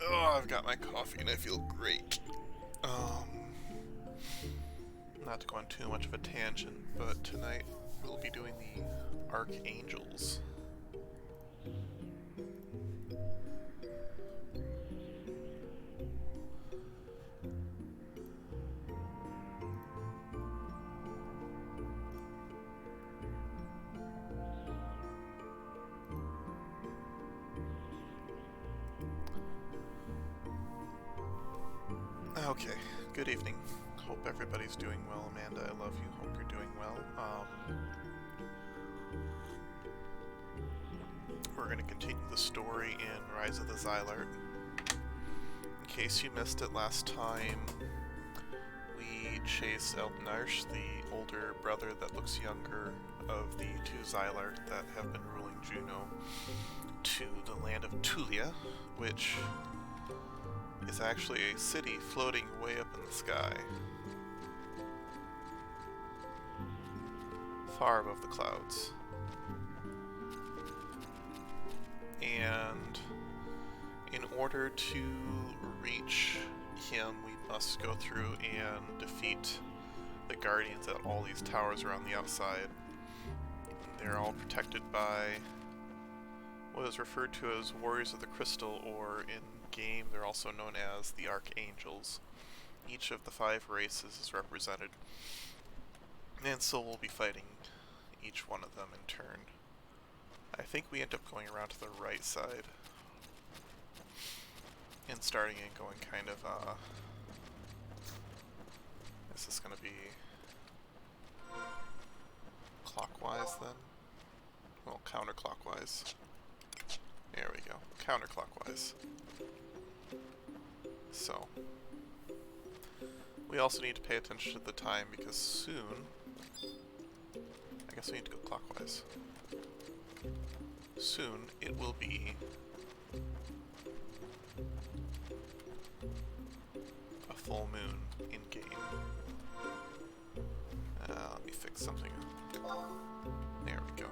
Oh, I've got my coffee and I feel great. Not to go on too much of a tangent, but tonight we'll be doing the Archangels. Okay, good evening. Hope everybody's doing well. Amanda, I love you. Hope you're doing well. We're going to continue the story in Rise of the Xylart. In case you missed it last time, we chase Eldnarsh, the older brother that looks younger of the two Xylar that have been ruling Juno, to the land of Tulia, which is actually a city floating way up in the sky, far above the clouds. And in order to reach him, we must go through and defeat the guardians at all these towers around the outside. They're all protected by what is referred to as Warriors of the Crystal, or in game they're also known as the Archangels. Each of the 5 races is represented, and so we'll be fighting each one of them in turn. I think we end up going around to the right side and starting and going kind of, is this going to be clockwise then? Well, counterclockwise. There we go. Counterclockwise. So, we also need to pay attention to the time because soon, I guess we need to go clockwise. Soon it will be a full moon in game. Let me fix something. There we go.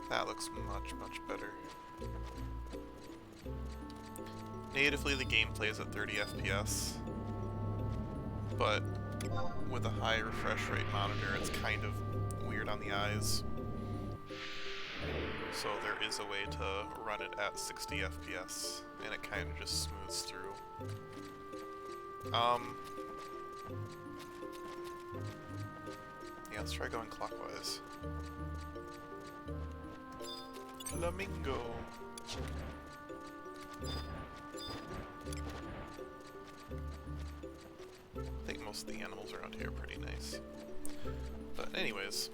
That looks much, much better. Natively, the game plays at 30 FPS, but with a high refresh rate monitor, it's kind of weird on the eyes. So there is a way to run it at 60 FPS, and it kind of just smooths through. Yeah, let's try going clockwise. Flamingo! I think most of the animals around here are pretty nice. But anyways,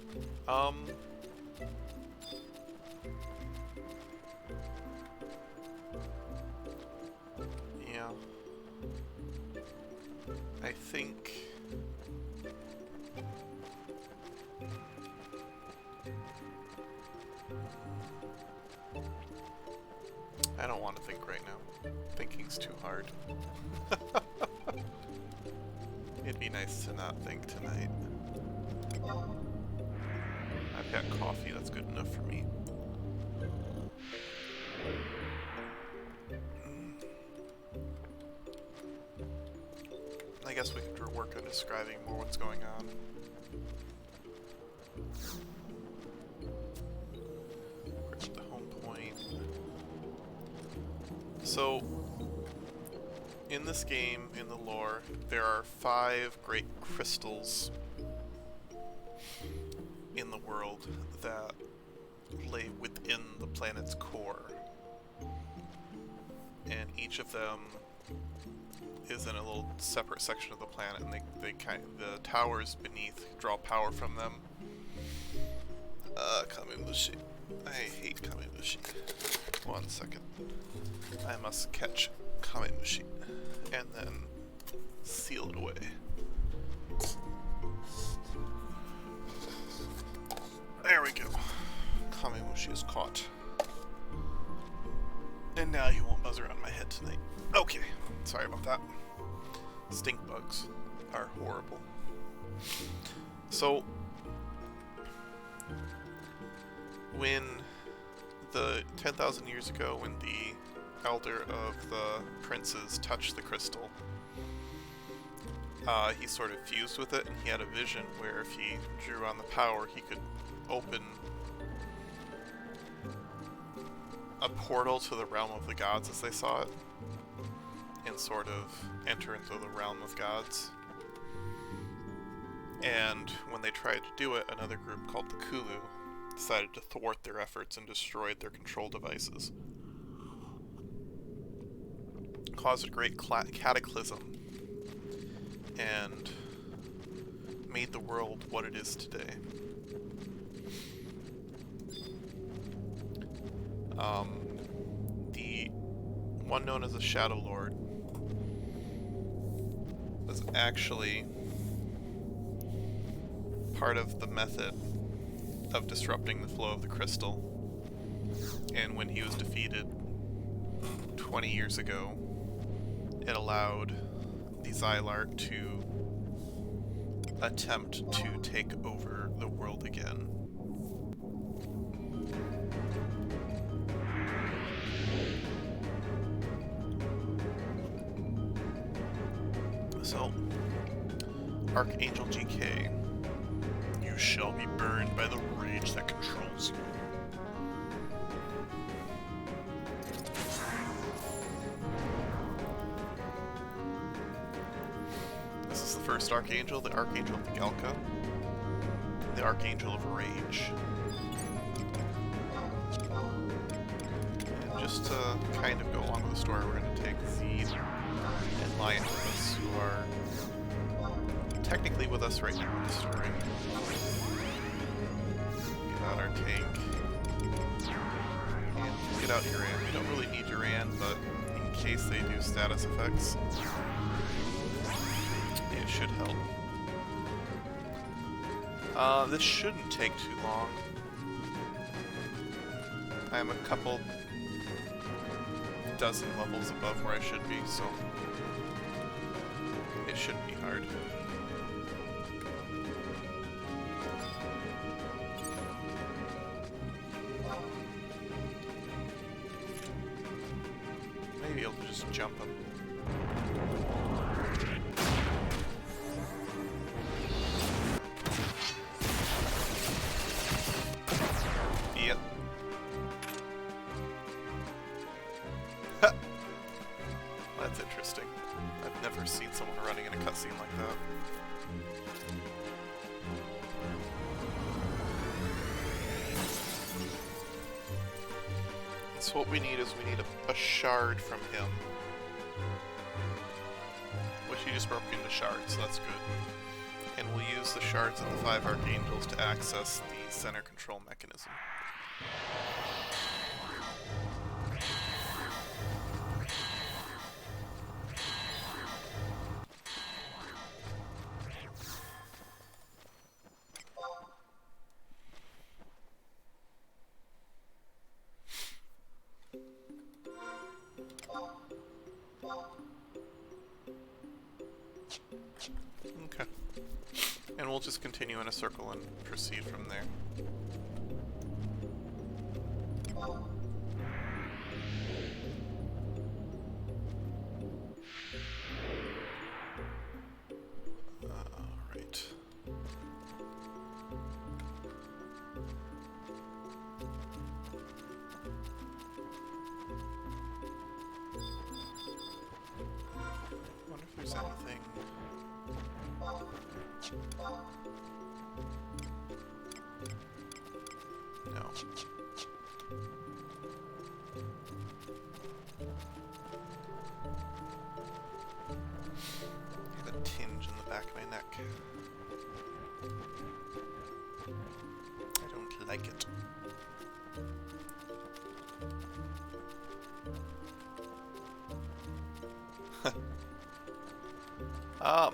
yeah. I think I don't want to think right now. Thinking's too hard. It'd be nice to not think tonight. I've got coffee, that's good enough for me. I guess we could work on describing more what's going on. We're at the home point. So, in this game, in the lore, there are 5 great crystals in the world that lay within the planet's core. And each of them is in a little separate section of the planet, and the towers beneath draw power from them. Kamemushi. I hate Kamemushi. 1 second. I must catch Kamemushi and then seal it away. There we go. Kamemushi is caught. And now he won't buzz around my head tonight. Okay, sorry about that. Stink bugs are horrible. So, when the 10,000 years ago, when the elder of the princes touched the crystal, he sort of fused with it, and he had a vision where if he drew on the power, he could open a portal to the realm of the gods as they saw it, and sort of enter into the realm of gods. And when they tried to do it, another group called the Kulu decided to thwart their efforts and destroyed their control devices. Caused a great cataclysm and made the world what it is today. one known as the Shadow Lord, was actually part of the method of disrupting the flow of the crystal. And when he was defeated 20 years ago, it allowed the Xylark to attempt to take over the world again. So, Archangel GK, you shall be burned by the rage that controls you. This is the first Archangel, the Archangel of the Galka, the Archangel of Rage. And just to kind of go along with the story, we're going to take Zed and Lion with us, who are technically with us right now in the story. Get out our tank. And get out Uran. We don't really need Uran, but in case they do status effects, it should help. This shouldn't take too long. I'm a couple dozen levels above where I should be, so it shouldn't be hard. Maybe I'll just jump him. Yep. Ha! That's interesting. I've never seen someone running in a cutscene like that. So what we need is we need a shard from him. Which he just broke into shards, so that's good. And we'll use the shards of the 5 Archangels to access the center control mechanism. Okay. And we'll just continue in a circle and proceed from there. Alright. Wonder if there's anything. No. I have a tinge in the back of my neck. I don't like it.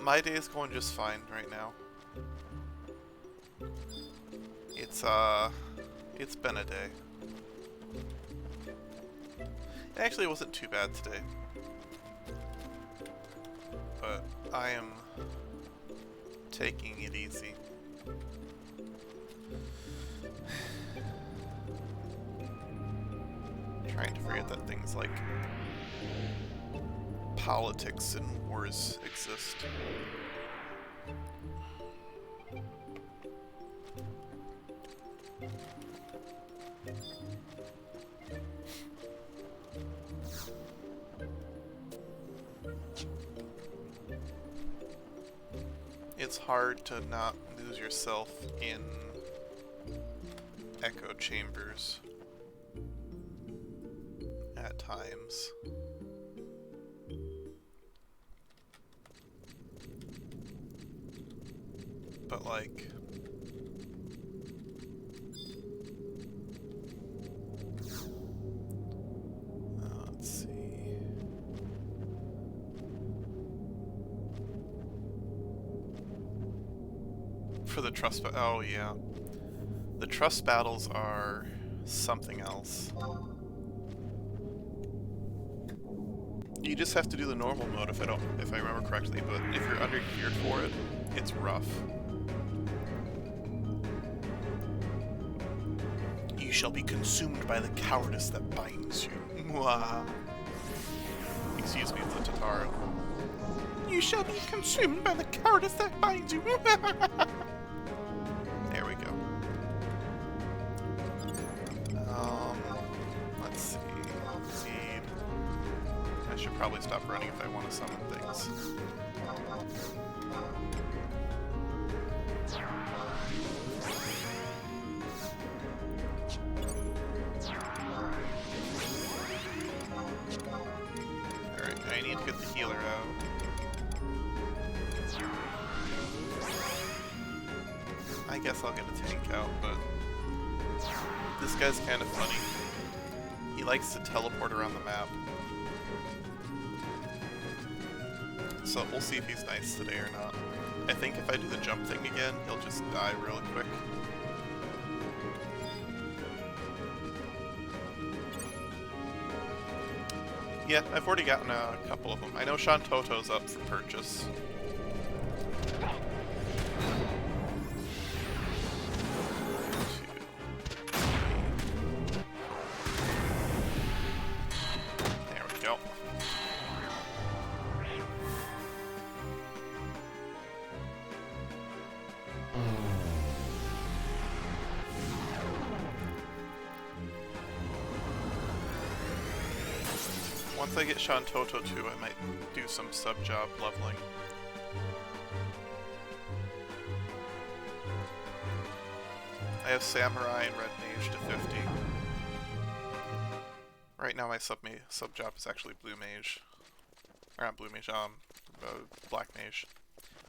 My day is going just fine right now. It's been a day. Actually, it wasn't too bad today. But I am taking it easy. Trying to forget that things like politics and wars exist. It's hard to not lose yourself in echo chambers at times. But like, let's see. for the trust oh yeah. The trust battles are something else. You just have to do the normal mode if I remember correctly, but if you're under-geared for it, it's rough. You shall be consumed by the cowardice that binds you. Mwah. Excuse me, it's a Tataro. You shall be consumed by the cowardice that binds you. There we go. Let's see. I should probably stop running if I want to summon things. Alright, I need to get the healer out. I guess I'll get a tank out, but this guy's kind of funny. He likes to teleport around the map. So we'll see if he's nice today or not. I think if I do the jump thing again, he'll just die really quick. Yeah, I've already gotten a couple of them. I know Shantoto's up for purchase. Once I get Shantoto too, I might do some sub-job leveling. I have Samurai and Red Mage to 50. Right now my sub-job is actually Blue Mage. Or not Blue Mage, Black Mage.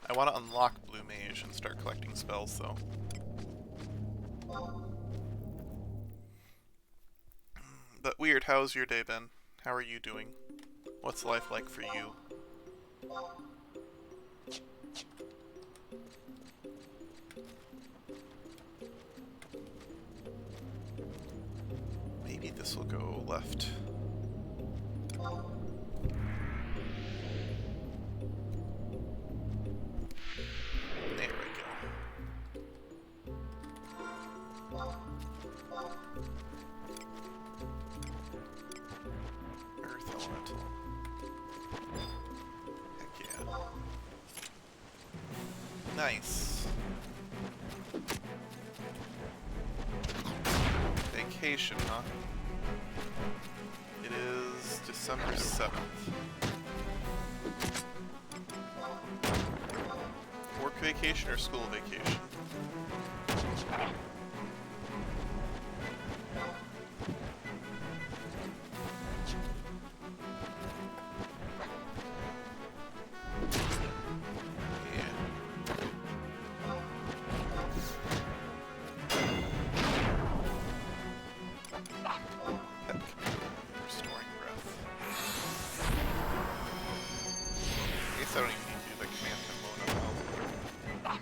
I want to unlock Blue Mage and start collecting spells though. But weird, how's your day been? How are you doing? What's life like for you? Maybe this will go left. There we go. Earth Elemental. Heck yeah. Nice. Vacation, huh? It is December 7th. Work vacation or school vacation? I don't even need to do the command combo now.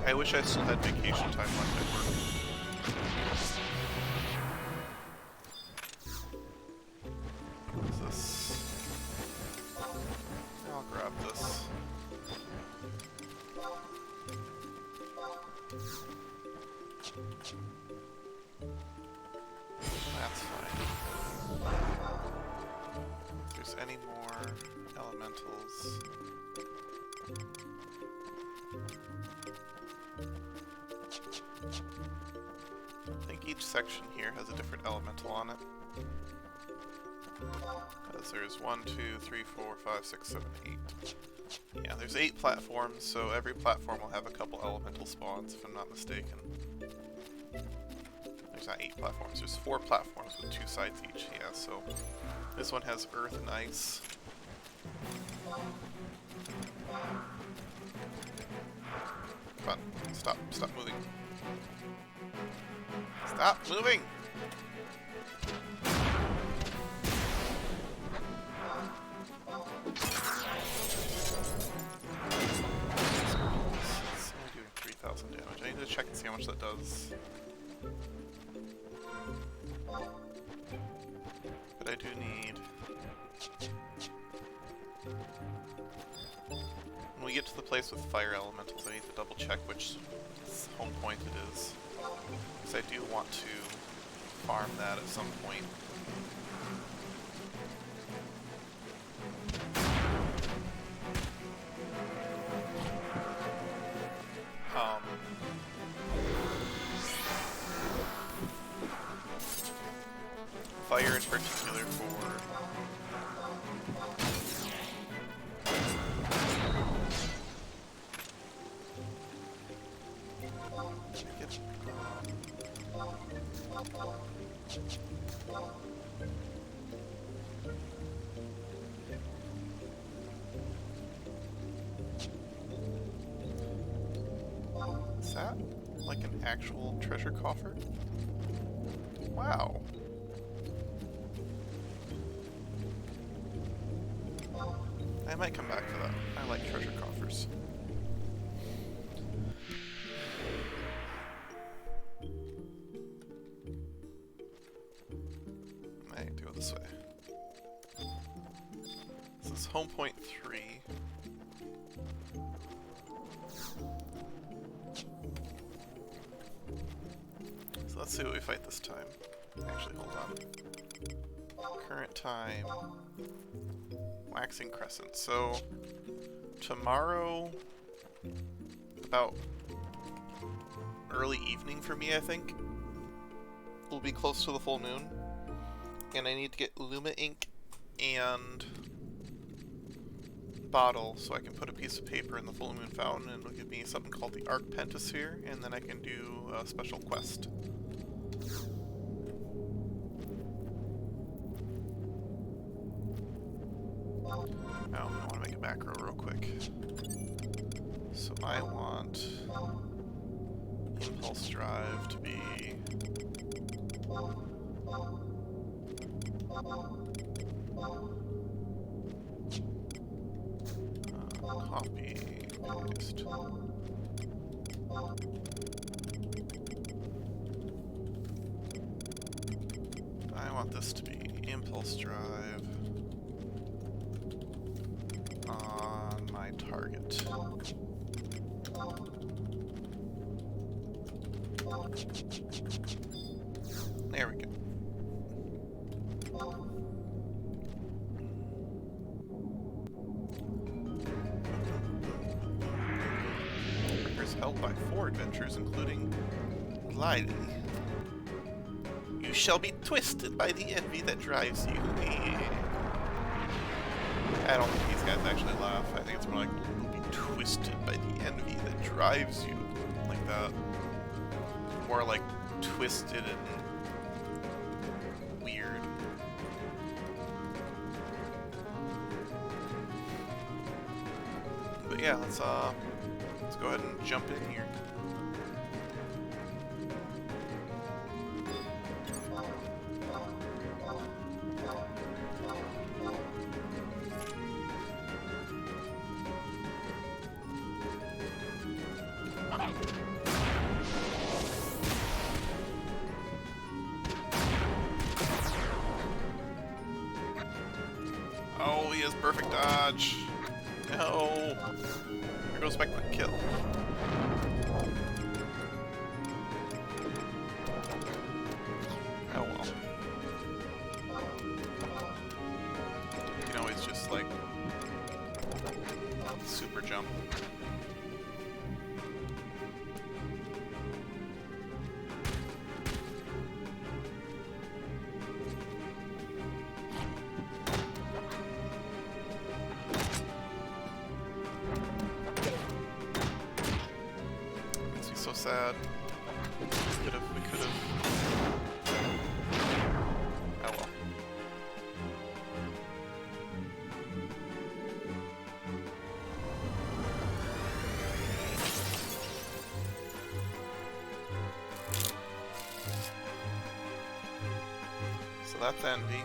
I wish I still had vacation time left at work. What is this? I'll grab this. That's fine. If there's any more elementals. I think each section here has a different elemental on it. As there's 1, 2, 3, 4, 5, 6, 7, 8. Yeah, there's 8 platforms, so every platform will have a couple elemental spawns, if I'm not mistaken. There's not 8 platforms, there's 4 platforms with 2 sides each, yeah, so this one has earth and ice. Come on, stop moving. Stop moving! 30,000 damage. I need to check and see how much that does. But I do need... When we get to the place with fire elementals, I need to double check which home point it is. Because I do want to farm that at some point. Fire in particular for... Is that like an actual treasure coffer? Wow. I might come back for that. I like treasure coffers. I need to go this way. This is home point 3. So let's see what we fight this time. Actually, hold on. Current time. Waxing Crescent. So, tomorrow, about early evening for me, I think, will be close to the full moon. And I need to get Luma ink and bottle so I can put a piece of paper in the full moon fountain, and it'll give me something called the Arc Pentasphere, and then I can do a special quest. Oh, I want to make a macro real quick. So I want Impulse Drive to be... copy, paste. I want this to be Impulse Drive on my target. There we go. Records held by 4 adventures, including Lily. You shall be twisted by the envy that drives you. I don't think these guys actually laugh. I think it's more like, you'll be twisted by the envy that drives you. Like that. More like twisted and weird. But yeah, let's go ahead and jump in here. Oh, he has perfect dodge. No. There goes my quick kill. Oh well. You can always just like super jump. So sad. We could have. Oh well. So that's envy.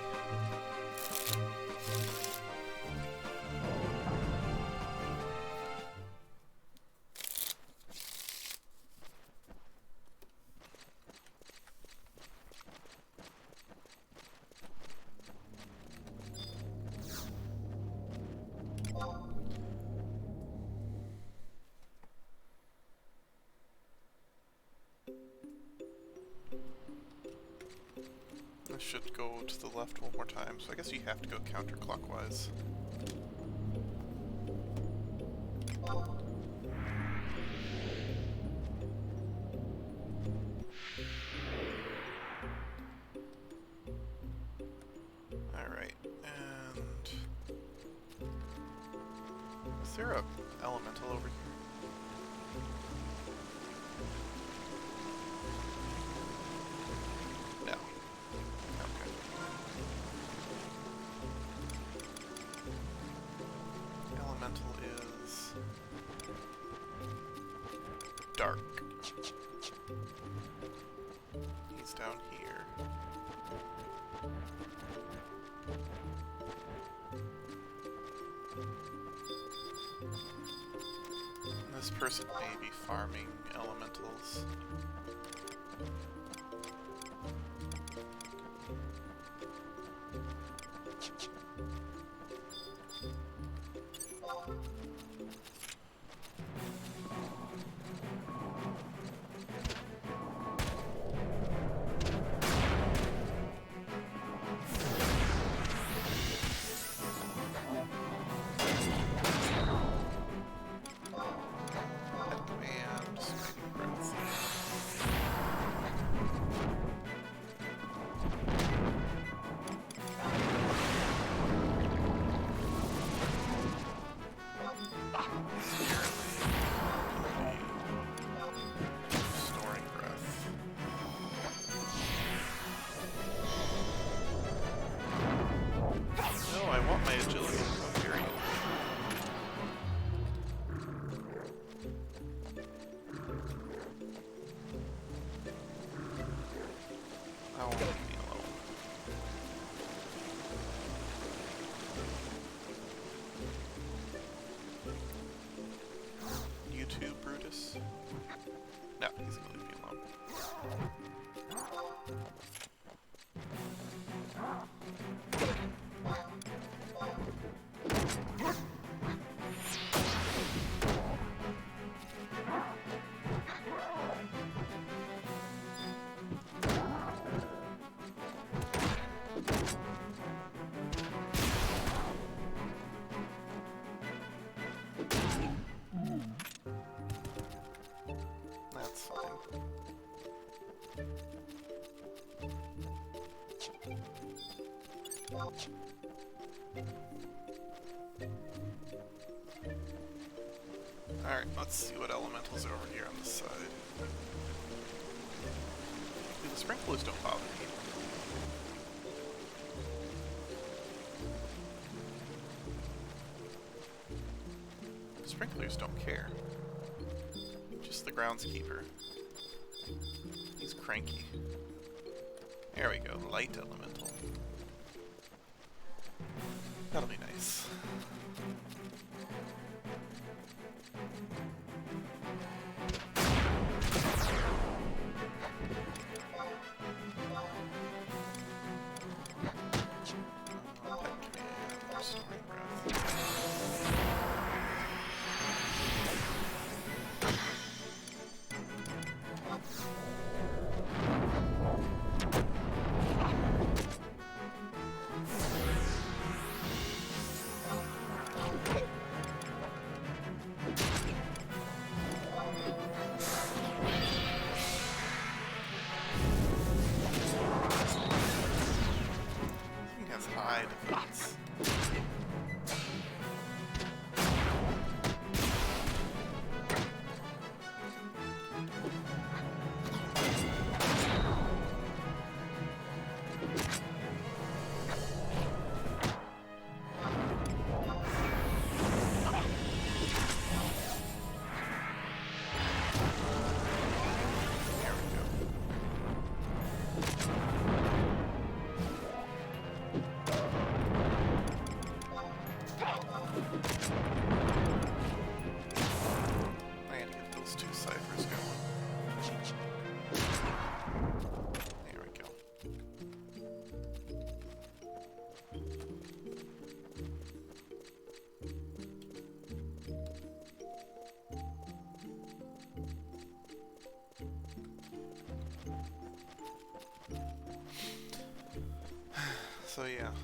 should go to the left one more time, so I guess you have to go counterclockwise. Alright, and... is there a elemental over here? No. Okay. Elemental is... dark. He's down here. And this person may be farming elementals. My agility. Oh, here he is. Oh, leave me alone. You too, Brutus? No, he's gonna leave me alone. That's fine. Alright, let's see what elementals are over here on this side. Dude, the sprinklers don't bother me. The sprinklers don't care. Just the groundskeeper. He's cranky. There we go, light elemental. That'll be nice.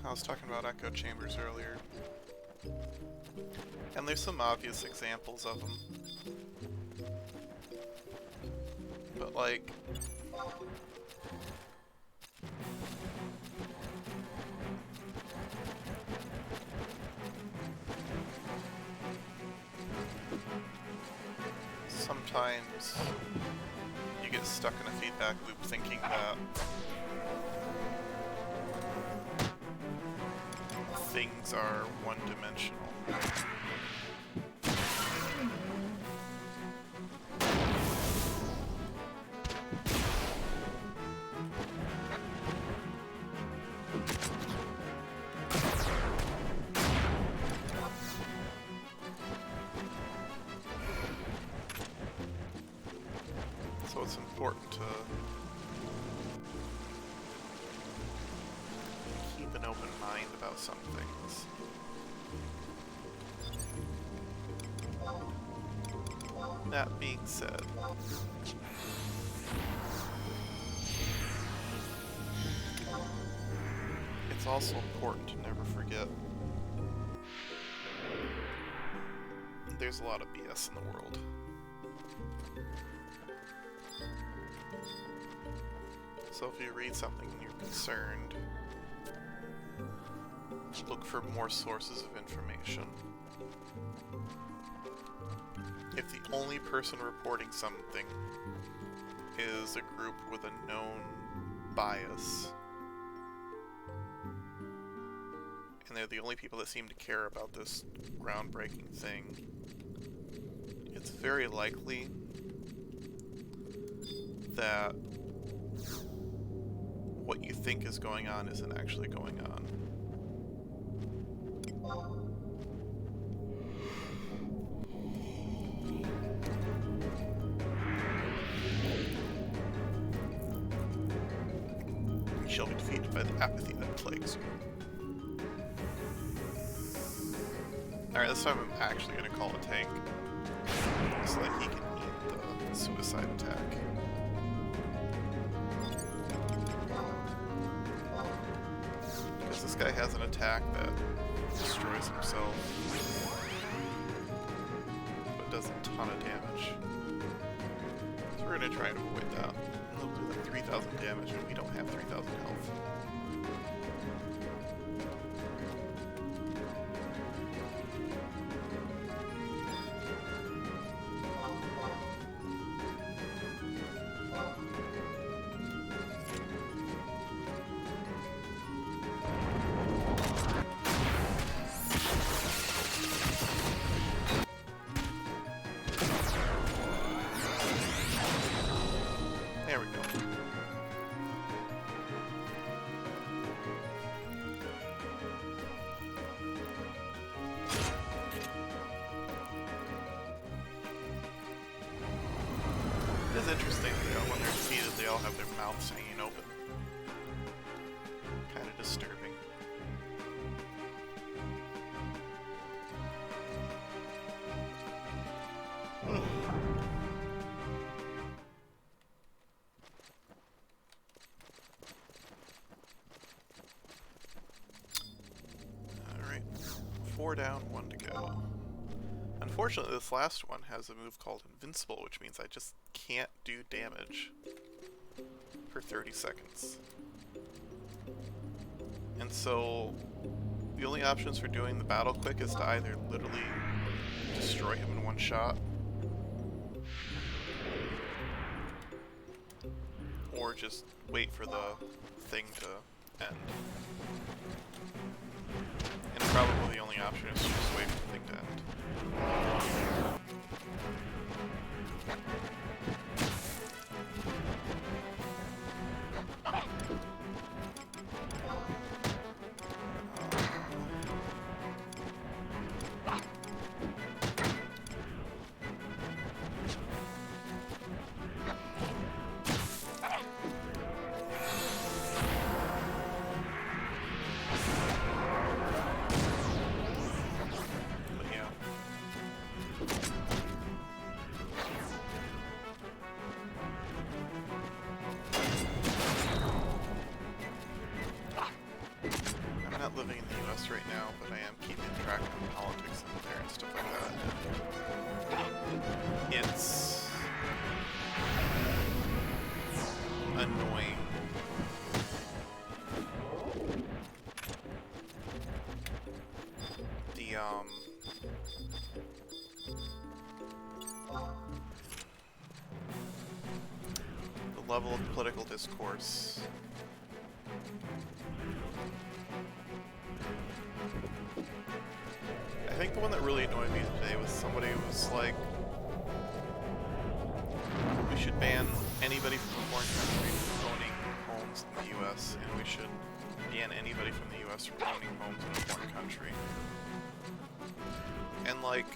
I was talking about echo chambers earlier. And there's some obvious examples of them. But like... sometimes you get stuck in a feedback loop thinking that things are one-dimensional. So it's important to keep an open mind about some things. That being said, it's also important to never forget there's a lot of BS in the world. So if you read something and you're concerned, look for more sources of information. If the only person reporting something is a group with a known bias, and they're the only people that seem to care about this groundbreaking thing, it's very likely that what you think is going on isn't actually going on. You shall be defeated by the apathy that plagues you. Alright, this time I'm actually going to call a tank so that he can eat the suicide attack. This guy has an attack that destroys himself, but does a ton of damage. So we're going to try and avoid that. He'll do like 3,000 damage and we don't have 3,000 health. There we go. It is interesting that when they're defeated, they all have their mouths hanging open. Kind of disturbing. Alright, 4 down, 1 to go. Unfortunately, this last one has a move called Invincible, which means I just can't do damage for 30 seconds. And so, the only options for doing the battle quick is to either literally destroy him in one shot, or just wait for the thing to end. And probably the only option is to just wait for the thing to end. annoying. The level of political discourse. I think the one that really annoyed me today was somebody who was like, we should ban anybody from a foreign country from owning homes in the US, and we should ban anybody from the US from owning homes in a foreign country. And like,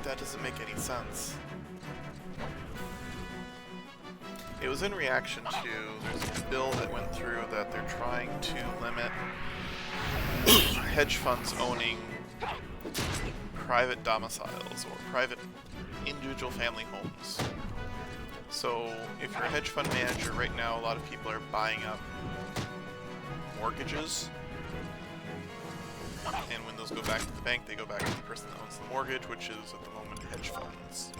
that doesn't make any sense. It was in reaction to, there's a bill that went through that they're trying to limit hedge funds owning private domiciles or private individual family homes. So if you're a hedge fund manager right now, a lot of people are buying up mortgages, and when those go back to the bank, they go back to the person that owns the mortgage, which is at the moment hedge funds.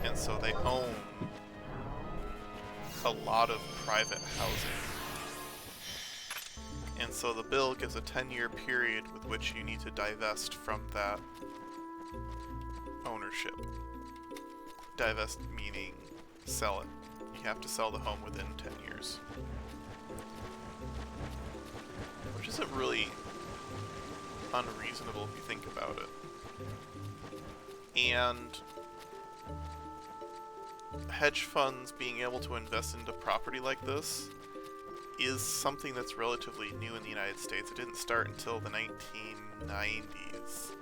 And so they own a lot of private housing. And so the bill gives a 10-year period with which you need to divest from that ownership. Divest meaning sell it. You have to sell the home within 10 years. Which isn't really unreasonable if you think about it. And hedge funds being able to invest into property like this is something that's relatively new in the United States. It didn't start until the 1990s.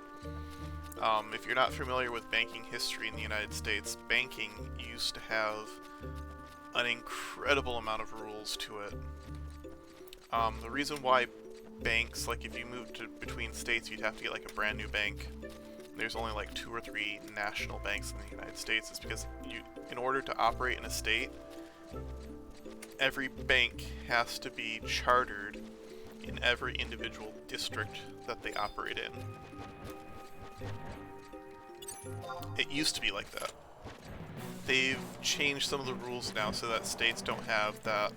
If you're not familiar with banking history in the United States, banking used to have an incredible amount of rules to it. The reason why banks, like if you moved between states, you'd have to get like a brand new bank. There's only like 2 or 3 national banks in the United States. It's because in order to operate in a state, every bank has to be chartered in every individual district that they operate in. It used to be like that. They've changed some of the rules now so that states don't have the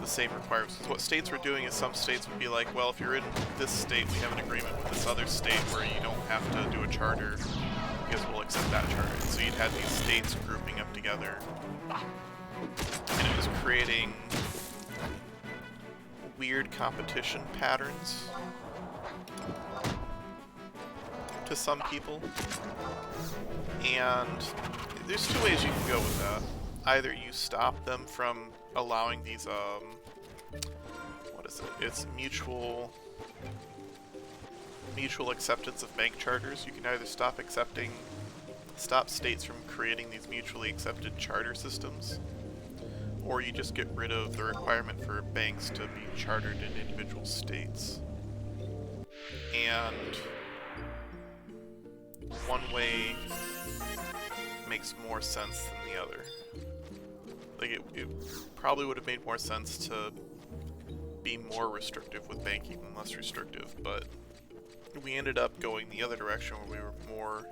same requirements. Because what states were doing is some states would be like, well, if you're in this state, we have an agreement with this other state where you don't have to do a charter because we'll accept that charter. So you'd have these states grouping up together. And it was creating weird competition patterns to some people. And there's 2 ways you can go with that. Either you stop them from allowing these, what is it? It's mutual acceptance of bank charters. You can either stop states from creating these mutually accepted charter systems, or you just get rid of the requirement for banks to be chartered in individual states. And one way makes more sense than the other. Like, it probably would have made more sense to be more restrictive with banking than less restrictive, but we ended up going the other direction where we were more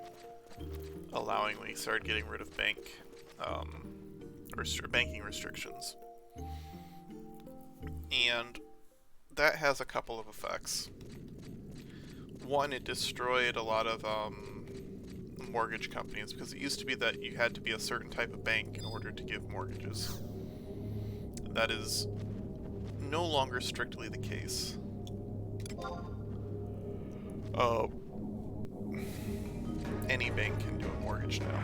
allowing when we started getting rid of banking restrictions. And that has a couple of effects. One, it destroyed a lot of mortgage companies, because it used to be that you had to be a certain type of bank in order to give mortgages. That is no longer strictly the case. Any bank can do a mortgage now.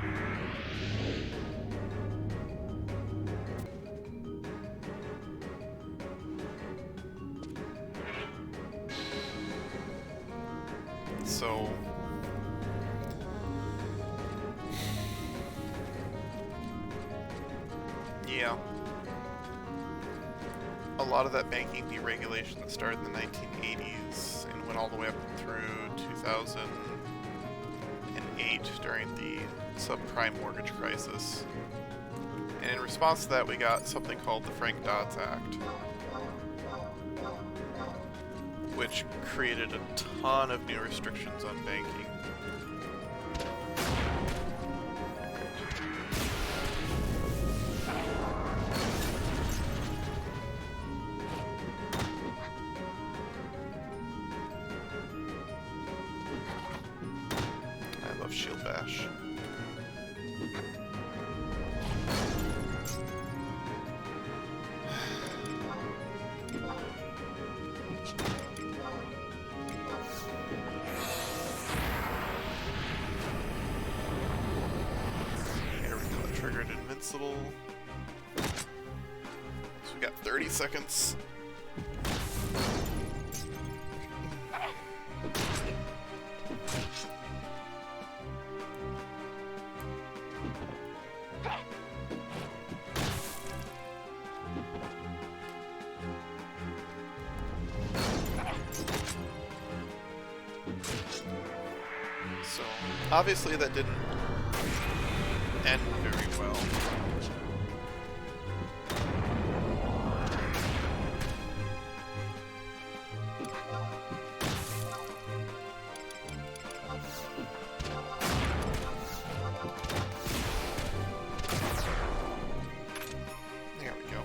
So yeah, a lot of that banking deregulation that started in the 1980s and went all the way up through 2008 during the subprime mortgage crisis. And in response to that, we got something called the Frank-Dodds Act, which created a ton of new restrictions on banking. of Shield Bash. Here we go, triggered invincible. So we got 30 seconds. So, obviously that didn't end very well. There we go.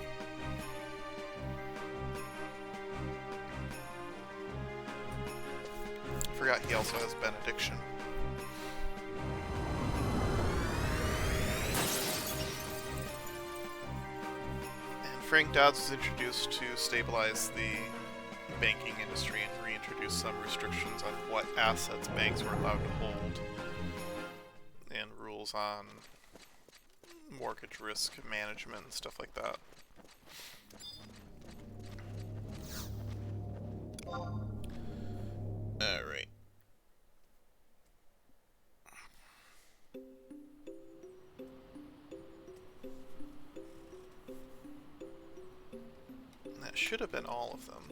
Forgot he also has Benediction. Frank Dodds was introduced to stabilize the banking industry and reintroduce some restrictions on what assets banks were allowed to hold, and rules on mortgage risk management and stuff like that. Alright. That should have been all of them.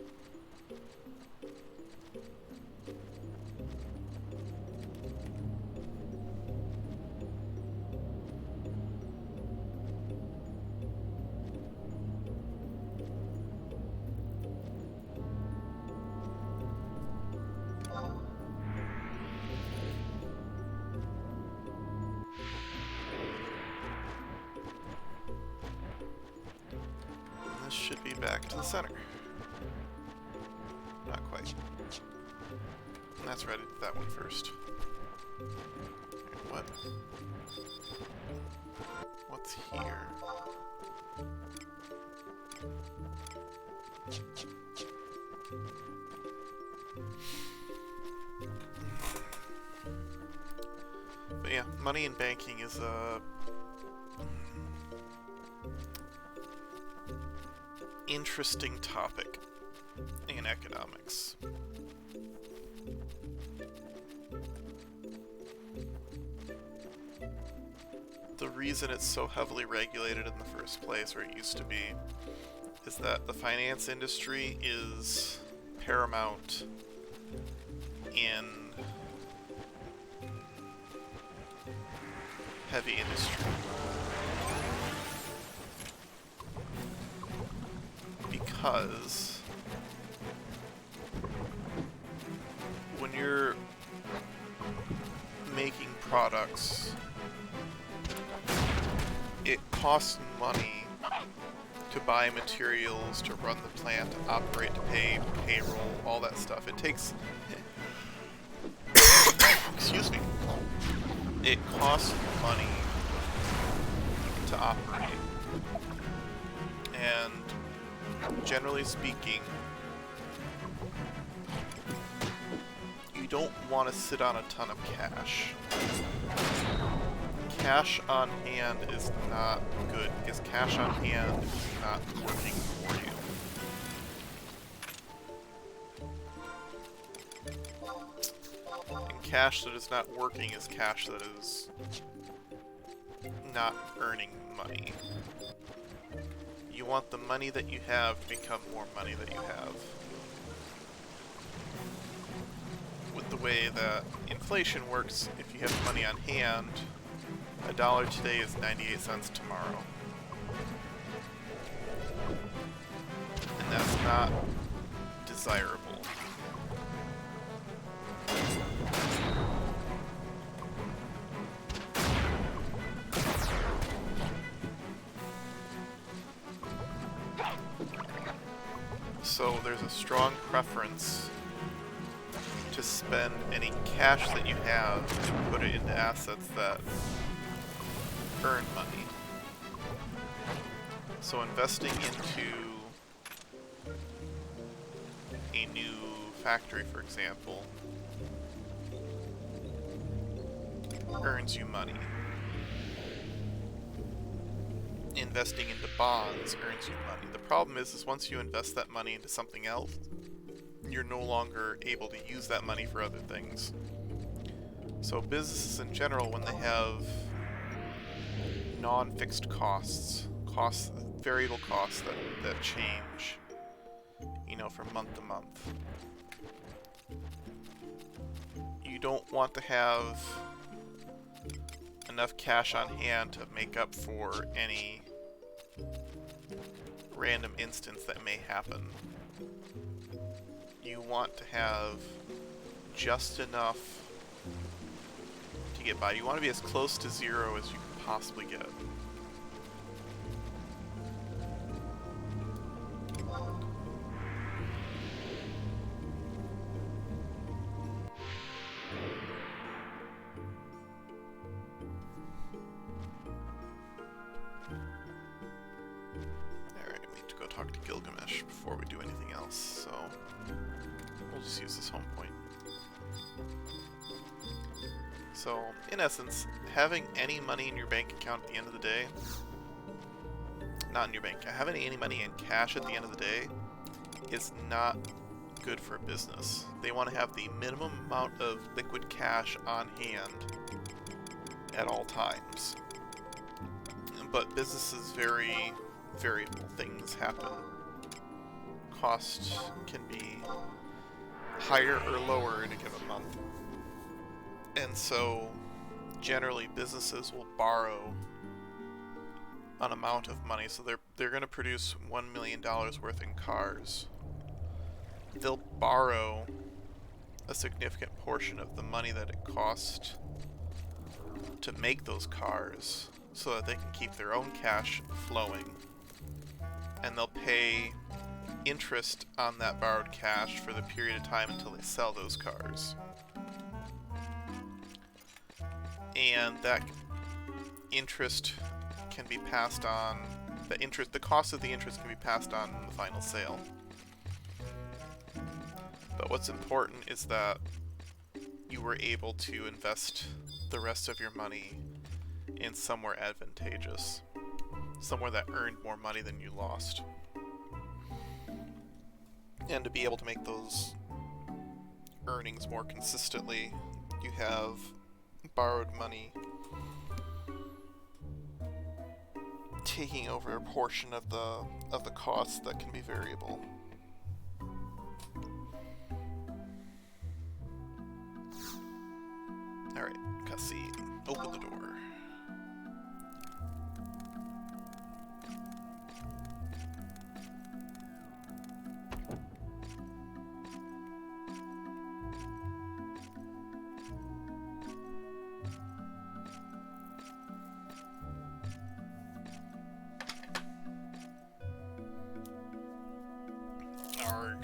This should be back to the center. Not quite. And that's right, I did that one first. What? What's here? But yeah, money in banking is a interesting topic in economics. The reason it's so heavily regulated in the first place, or it used to be, is that the finance industry is paramount in heavy industry. Because when you're making products, it costs money to buy materials, to run the plant, to operate, to pay payroll, all that stuff. It takes excuse me. It costs money to operate. And generally speaking, you don't want to sit on a ton of cash. Cash on hand is not good, because cash on hand is not working for you. And cash that is not working is cash that is not earning money. You want the money that you have to become more money that you have. With the way that inflation works, if you have money on hand, $1 today is 98 cents tomorrow. And that's not desirable. So there's a strong preference to to spend any cash that you have to put it into assets that earn money. So investing into a new factory, for example, earns you money. Investing into bonds earns you money. The problem is once you invest that money into something else, you're no longer able to use that money for other things. So businesses in general, when they have non-fixed costs, variable costs that change, you know, from month to month, you don't want to have enough cash on hand to make up for any random instance that may happen. You want to have just enough to get by. You want to be as close to zero as you can possibly get. Talk to Gilgamesh before we do anything else, so we'll just use this home point. So, in essence, having any money in your bank account at the end of the day, not in your bank, having any money in cash at the end of the day is not good for a business. They want to have the minimum amount of liquid cash on hand at all times. But businesses very variable. Things happen. Cost can be higher or lower in a given month. And so, generally, businesses will borrow an amount of money. So they're going to produce $1 million worth in cars. They'll borrow a significant portion of the money that it cost to make those cars so that they can keep their own cash flowing. And they'll pay interest on that borrowed cash for the period of time until they sell those cars. And that interest can be passed on, the cost of the interest can be passed on in the final sale. But what's important is that you were able to invest the rest of your money in somewhere advantageous. Somewhere that earned more money than you lost. And to be able to make those earnings more consistently, you have borrowed money taking over a portion of the costs that can be variable. Alright, cutscene. Open the door.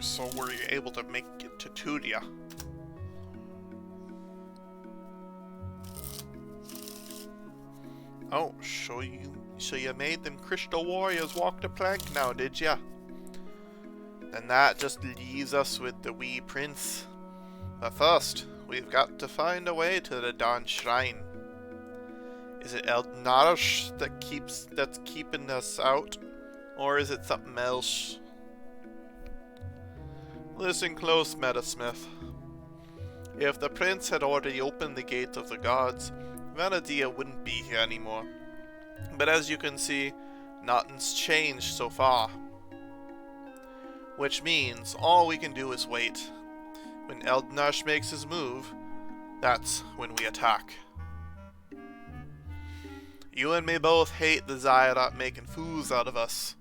So were you able to make it to Tudia? Oh, so you made them crystal warriors walk the plank now, did ya? And that just leaves us with the wee prince. But first, we've got to find a way to the Dawn Shrine. Is it Eldnarish that's keeping us out? Or is it something else? Listen close, Metasmith. If the prince had already opened the gate of the gods, Vanadia wouldn't be here anymore. But as you can see, nothing's changed so far. Which means all we can do is wait. When Eldnash makes his move, that's when we attack. You and me both hate the Zyrat making fools out of us.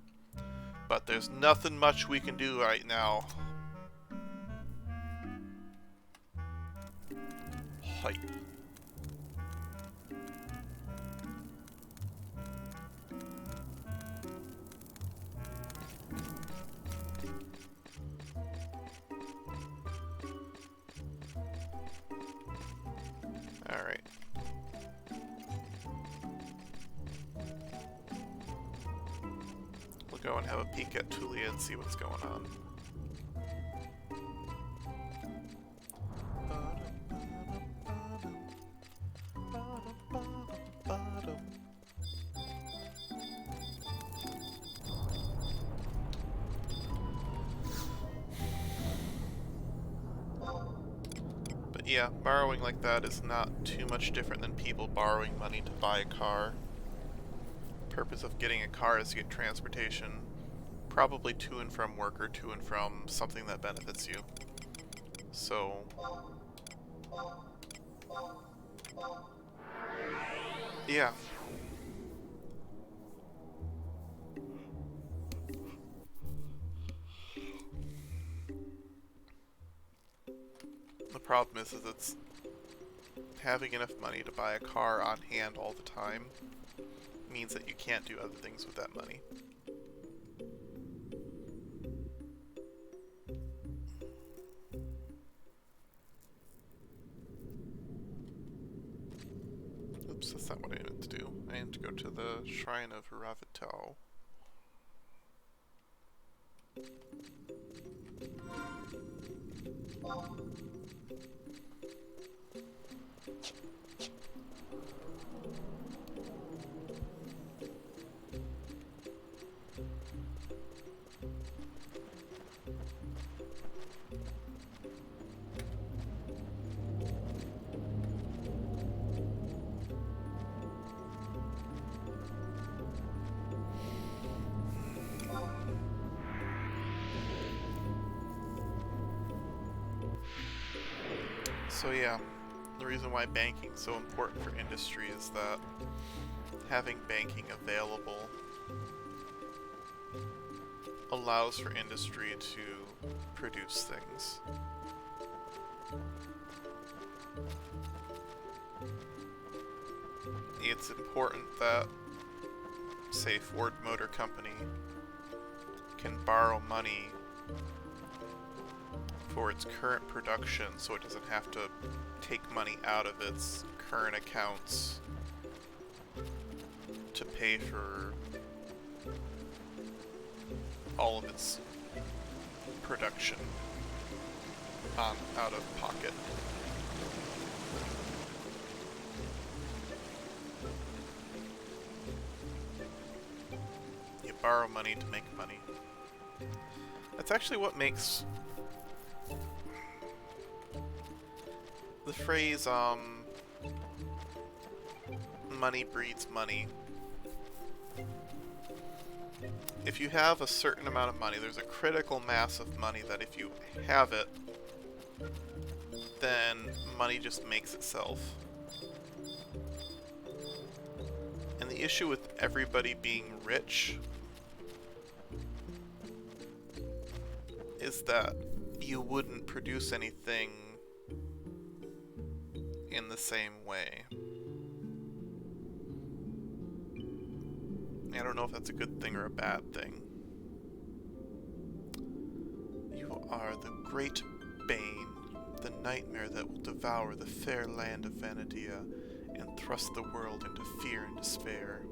But there's nothing much we can do right now. Hi. go and have a peek at Tulia and see what's going on. But yeah, borrowing like that is not too much different than people borrowing money to buy a car. The purpose of getting a car is to get transportation, probably to and from work or to and from something that benefits you. So yeah. The problem is it's having enough money to buy a car on hand all the time means that you can't do other things with that money. Oops, that's not what I meant to do. I need to go to the Shrine of RotZ. So yeah, the reason why banking is so important for industry is that having banking available allows for industry to produce things. It's important that, say, Ford Motor Company can borrow money for its current production so it doesn't have to take money out of its current accounts to pay for all of its production out of pocket. You borrow money to make money. That's actually what makes the phrase, money breeds money. If you have a certain amount of money, there's a critical mass of money that if you have it, then money just makes itself. And the issue with everybody being rich is that you wouldn't produce anything in the same way. I don't know if that's a good thing or a bad thing. You are the great bane, the nightmare that will devour the fair land of Vanadia and thrust the world into fear and despair.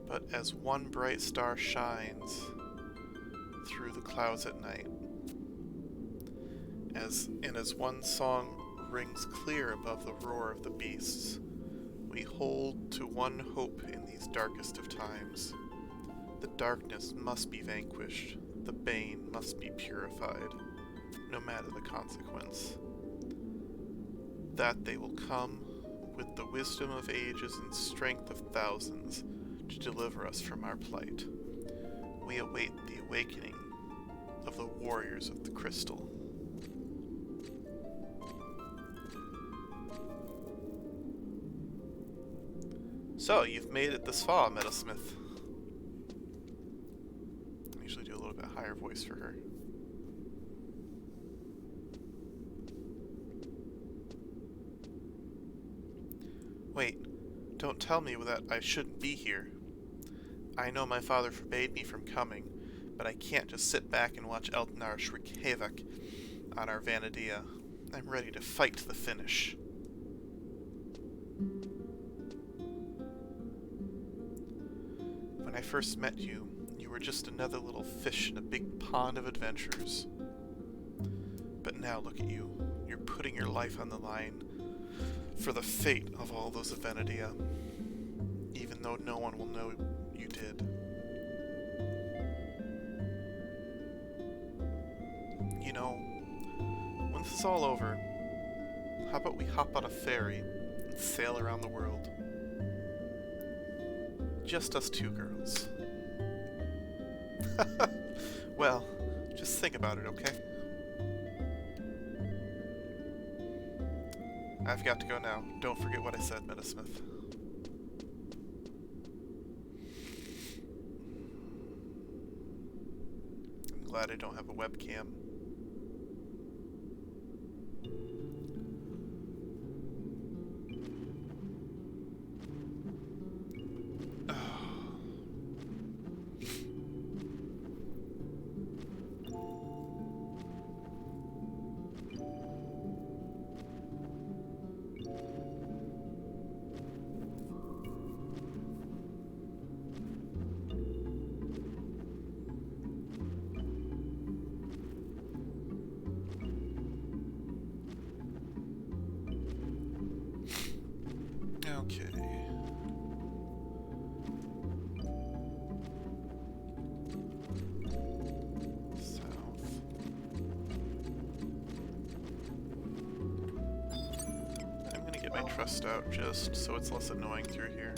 But as one bright star shines through the clouds at night, as one song rings clear above the roar of the beasts, we hold to one hope in these darkest of times. The darkness must be vanquished, the bane must be purified, no matter the consequence. That they will come with the wisdom of ages and strength of thousands to deliver us from our plight. We await the awakening of the warriors of the crystal. So, you've made it this far, Metalsmith. I usually do a little bit higher voice for her. Wait, don't tell me that I shouldn't be here. I know my father forbade me from coming, but I can't just sit back and watch Eltenar wreak havoc on our Vanadia. I'm ready to fight to the finish. When I first met you, you were just another little fish in a big pond of adventures. But now look at you. You're putting your life on the line for the fate of all those Avenidia, even though no one will know you did. You know, when this is all over, how about we hop on a ferry and sail around the world? Just us two girls. Well, just think about it, okay? I've got to go now. Don't forget what I said, Metasmith. I'm glad I don't have a webcam. Okay. South. I'm gonna get my trust out just so it's less annoying through here.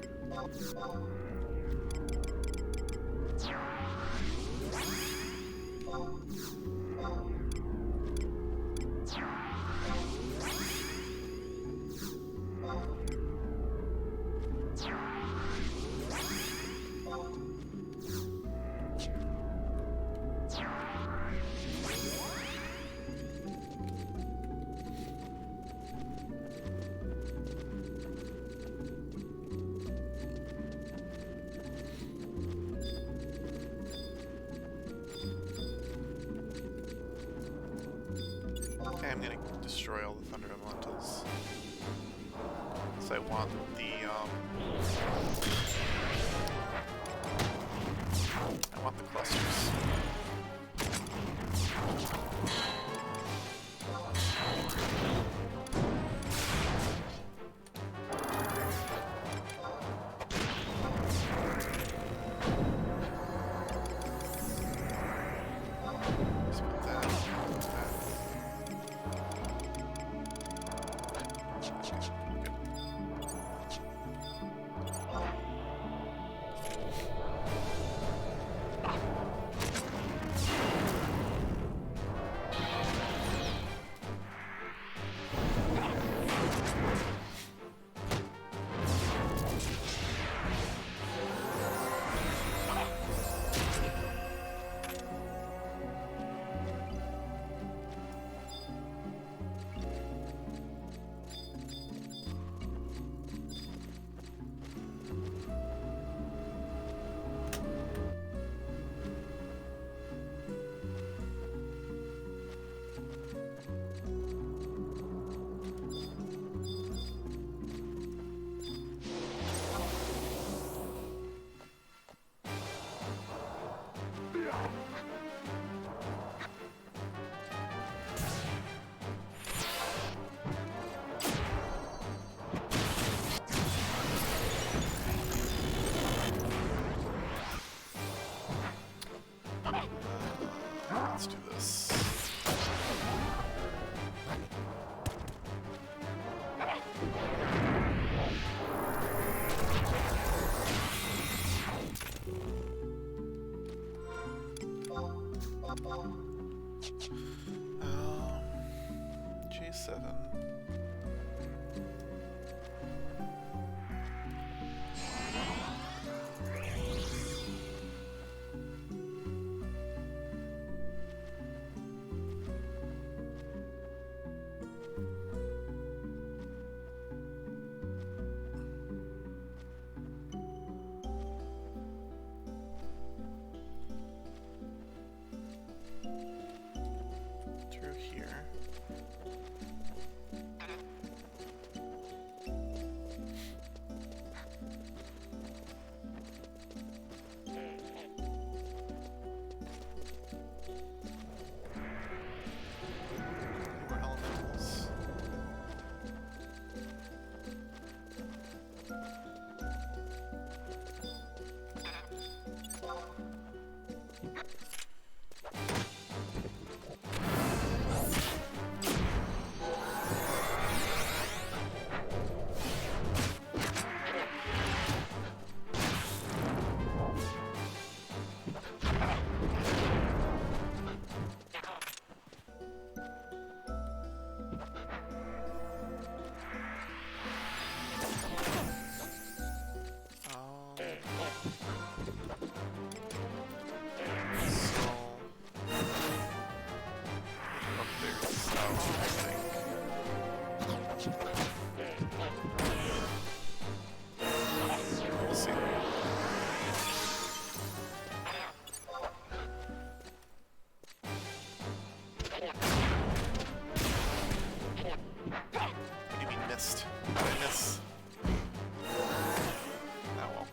Okay, I'm gonna destroy all the Thunder Elementals. So I want the, I want the clusters. Let's put that. Did I miss? Oh well.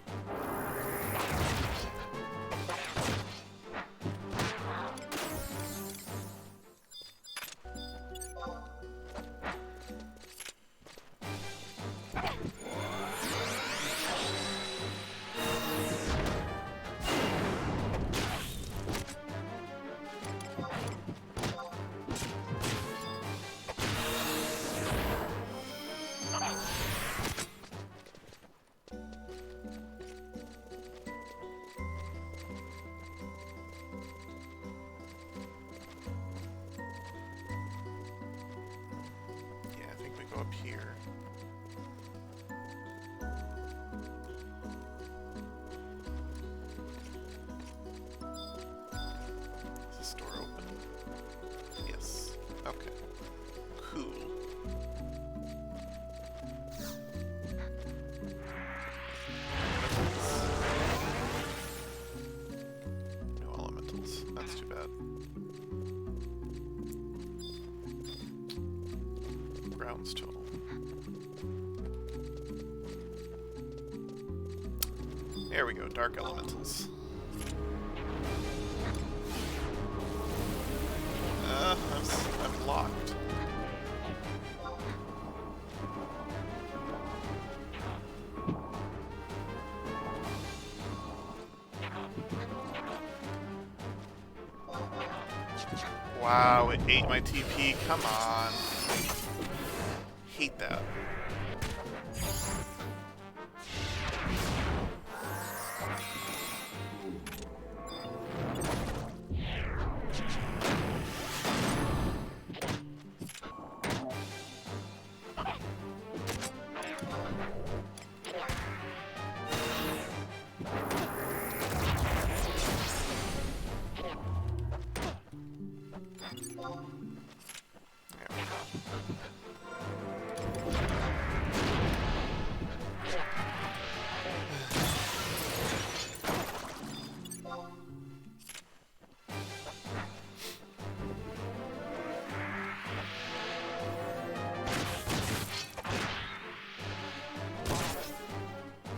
Go up here. Is this door open? Yes. Okay. Cool. No elementals. That's too bad. Grounds total. There we go, dark elementals. I'm locked. Wow, it ate my TP. Come on. Hate that.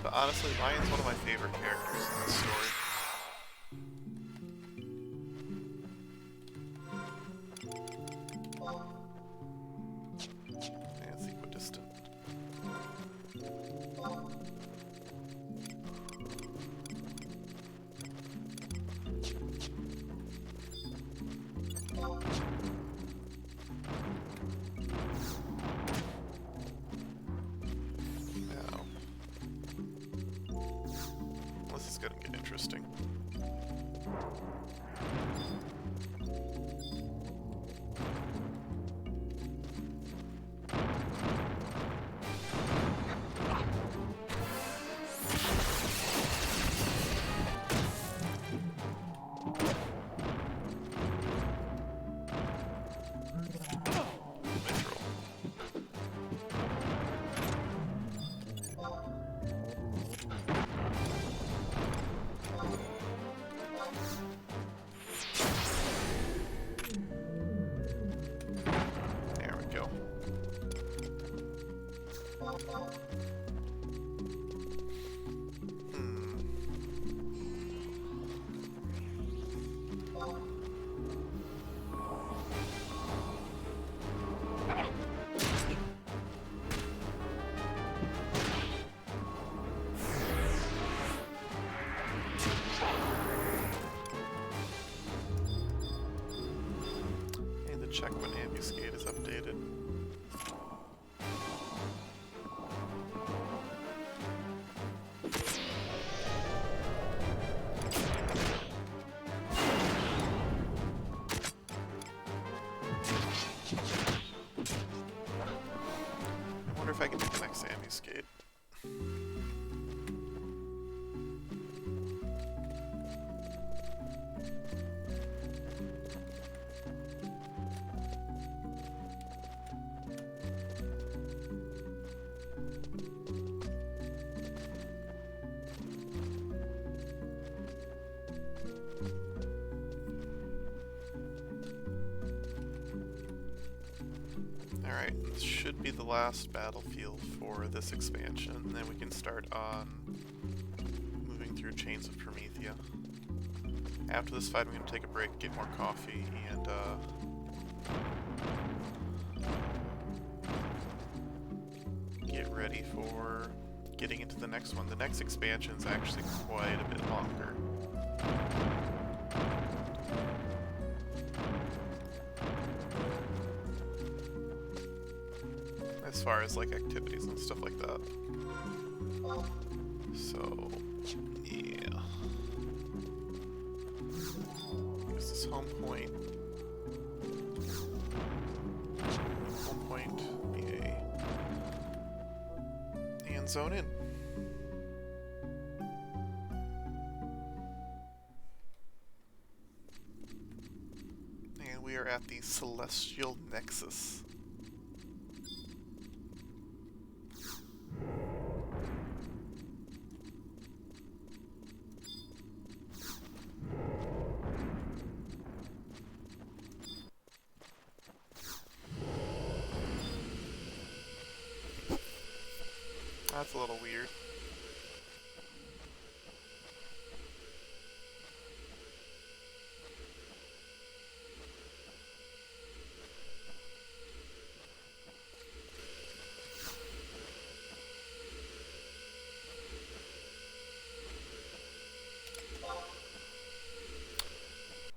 But honestly, Lion's one of my favorite characters in this story. Yeah, it's equidistant. This is gonna get interesting. Check when ambuscade is updated. I wonder if I can do the next ambuscade. Alright, This should be the last battlefield for this expansion, and then we can start on moving through Chains of Promethea. After this fight, I'm going to take a break, get more coffee, and get ready for getting into the next one. The next expansion is actually quite a bit longer. As far as like activities and stuff like that. So, yeah. Here's this home point. Home point, yay. And zone in. And we are at the Celestial Nexus. That's a little weird.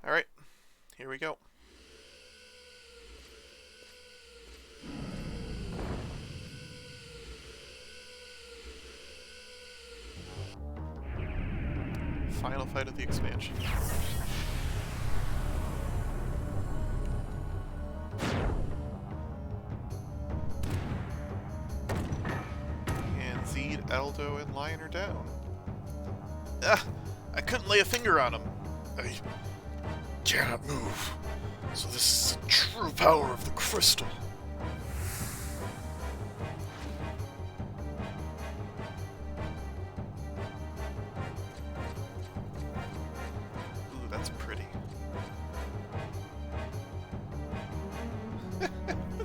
Alright, here we go. Final fight of the expansion. And Zed, Aldo, and Lion are down. Ah! I couldn't lay a finger on him. I cannot move. So this is the true power of the crystal.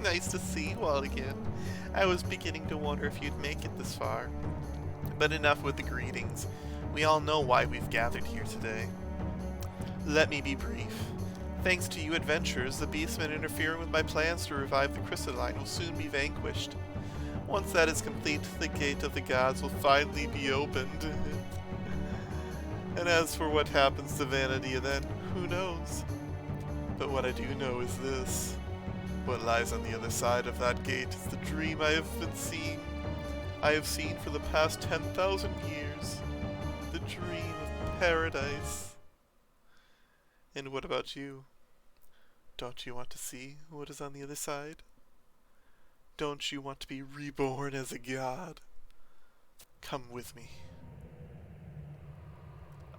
Nice to see you all again. I was beginning to wonder if you'd make it this far. But enough with the greetings. We all know why we've gathered here today. Let me be brief. Thanks to you adventurers, the beastmen interfering with my plans to revive the crystalline will soon be vanquished. Once that is complete, the gate of the gods will finally be opened. And as for what happens to Vanadia then, who knows? But what I do know is this. What lies on the other side of that gate is the dream I have been seeing. I have seen for the past 10,000 years. The dream of paradise. And what about you? Don't you want to see what is on the other side? Don't you want to be reborn as a god? Come with me.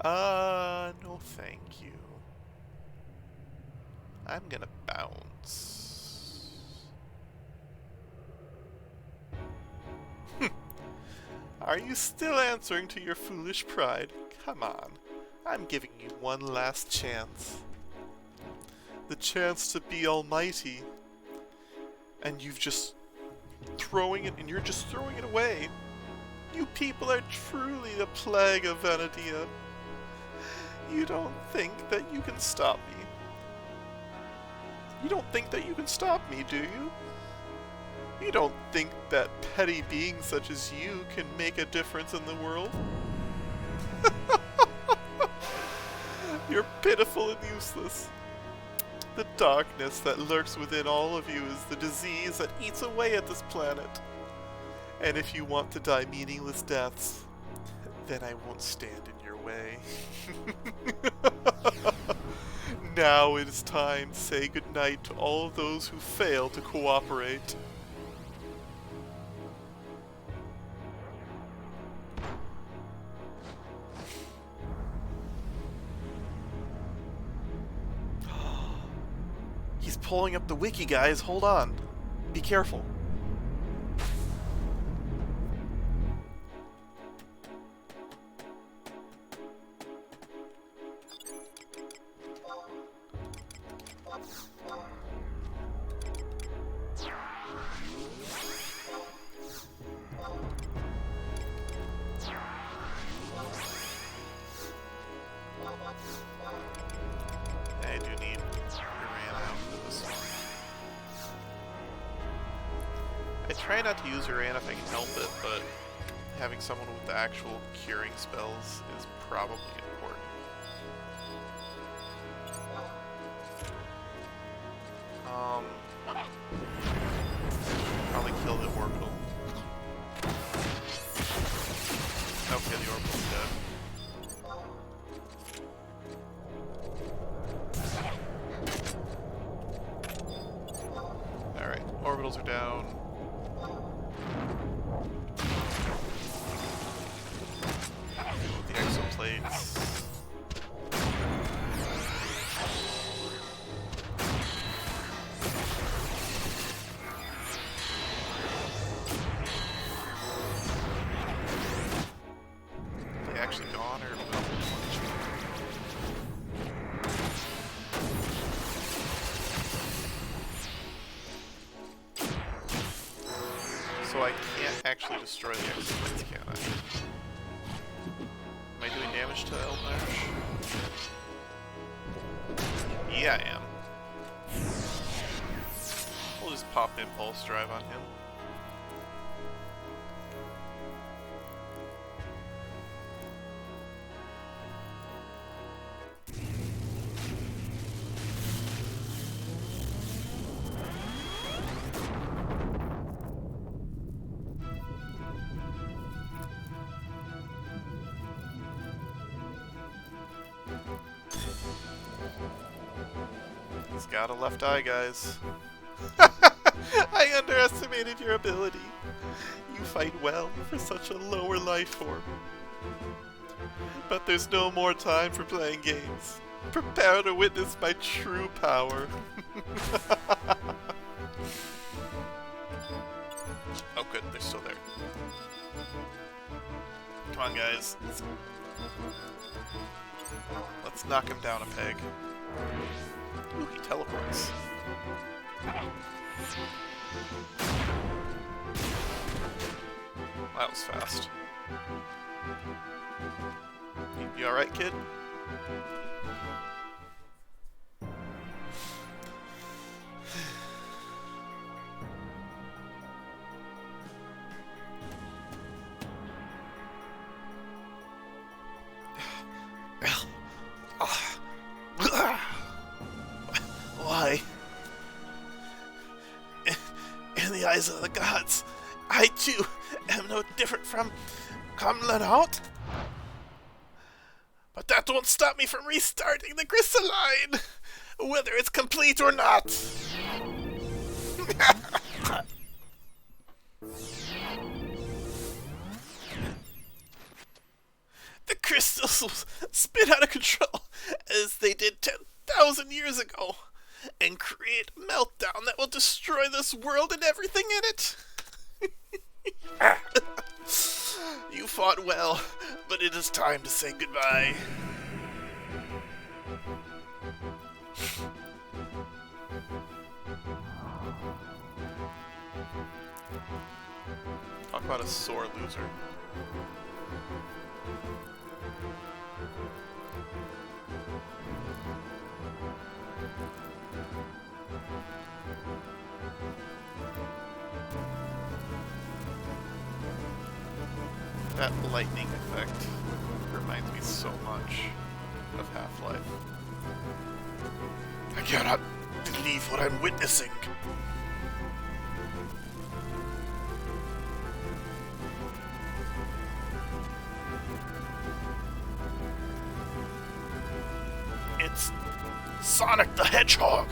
No thank you. I'm gonna bounce. Are you still answering to your foolish pride? Come on. I'm giving you one last chance. The chance to be almighty. And you're just throwing it away. You people are truly the plague of Vanadia. You don't think that you can stop me. You don't think that you can stop me, do you? You don't think that petty beings such as you can make a difference in the world? You're pitiful and useless. The darkness that lurks within all of you is the disease that eats away at this planet. And if you want to die meaningless deaths, then I won't stand in your way. Now it is time to say goodnight to all of those who fail to cooperate. He's pulling up the wiki, guys. Hold on. Be careful. try not to use Uran if I can help it, but having someone with the actual curing spells is probably important. Probably kill the orbital. Okay, the orbital's dead. Alright, orbitals are down. The exoplates. Are they actually gone or no? So I can't actually destroy the exoplates, can I? Am I doing damage to Eldnash? Yeah, I am. We'll just pop Impulse Drive on him. He's got a left eye, guys. I underestimated your ability. You fight well for such a lower life form. But there's no more time for playing games. Prepare to witness my true power. Oh good, they're still there. Come on guys. Let's knock him down a peg. Ooh, he teleports. That was fast. You alright, kid? Why? In the eyes of the gods, I too am no different from Bahamut. But that won't stop me from restarting the crystalline, whether it's complete or not. The crystals will spin out of control, as they did 10,000 years ago, and create a meltdown that will destroy this world and everything in it. You fought well, but it is time to say goodbye. Talk about a sore loser. That lightning effect reminds me so much of Half-Life. I cannot believe what I'm witnessing. It's Sonic the Hedgehog.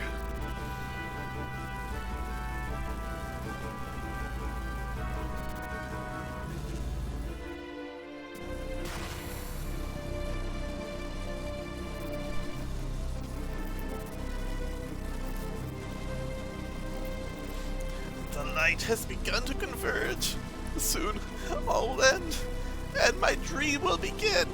The light has begun to converge. Soon all will end, and my dream will begin.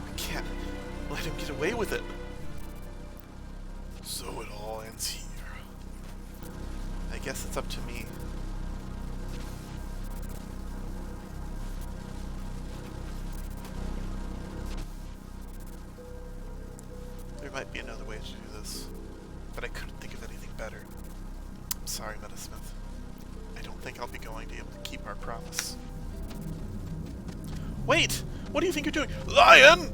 I can't let him get away with it. So it all ends here. I guess it's up to me. There might be another way to better. I'm sorry, Metasmith. I don't think I'll be going to be able to keep our promise. Wait! What do you think you're doing? Lion!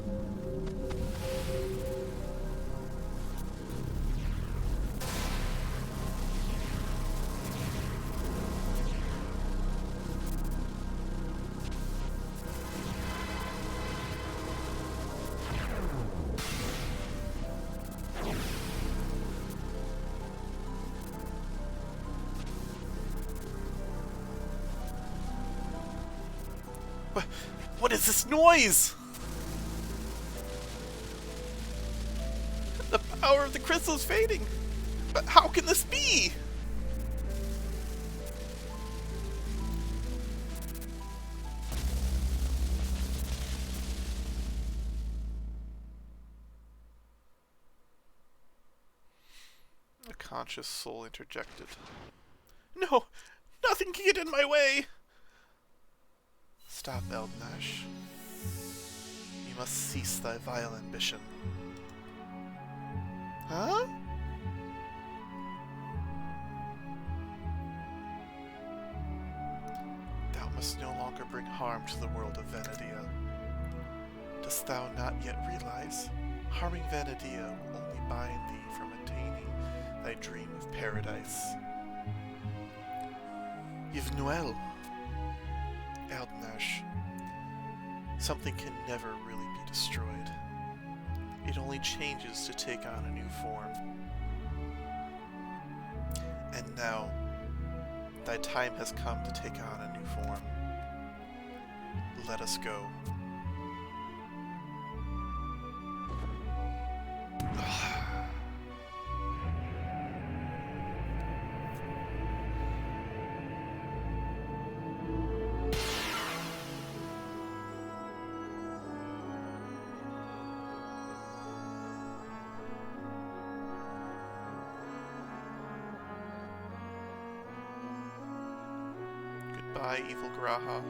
What is this noise? The power of the crystal is fading. But how can this be? A conscious soul interjected. No! Nothing can get in my way! Stop, Eldnash. You must cease thy vile ambition. Huh? Thou must no longer bring harm to the world of Vanadia. Dost thou not yet realize? Harming Vanadia will only bind thee from attaining thy dream of paradise. Yvnuel, Eldnash, something can never really be destroyed. It only changes to take on a new form. And now, thy time has come to take on a new form. Let us go. Goodbye, evil Graha.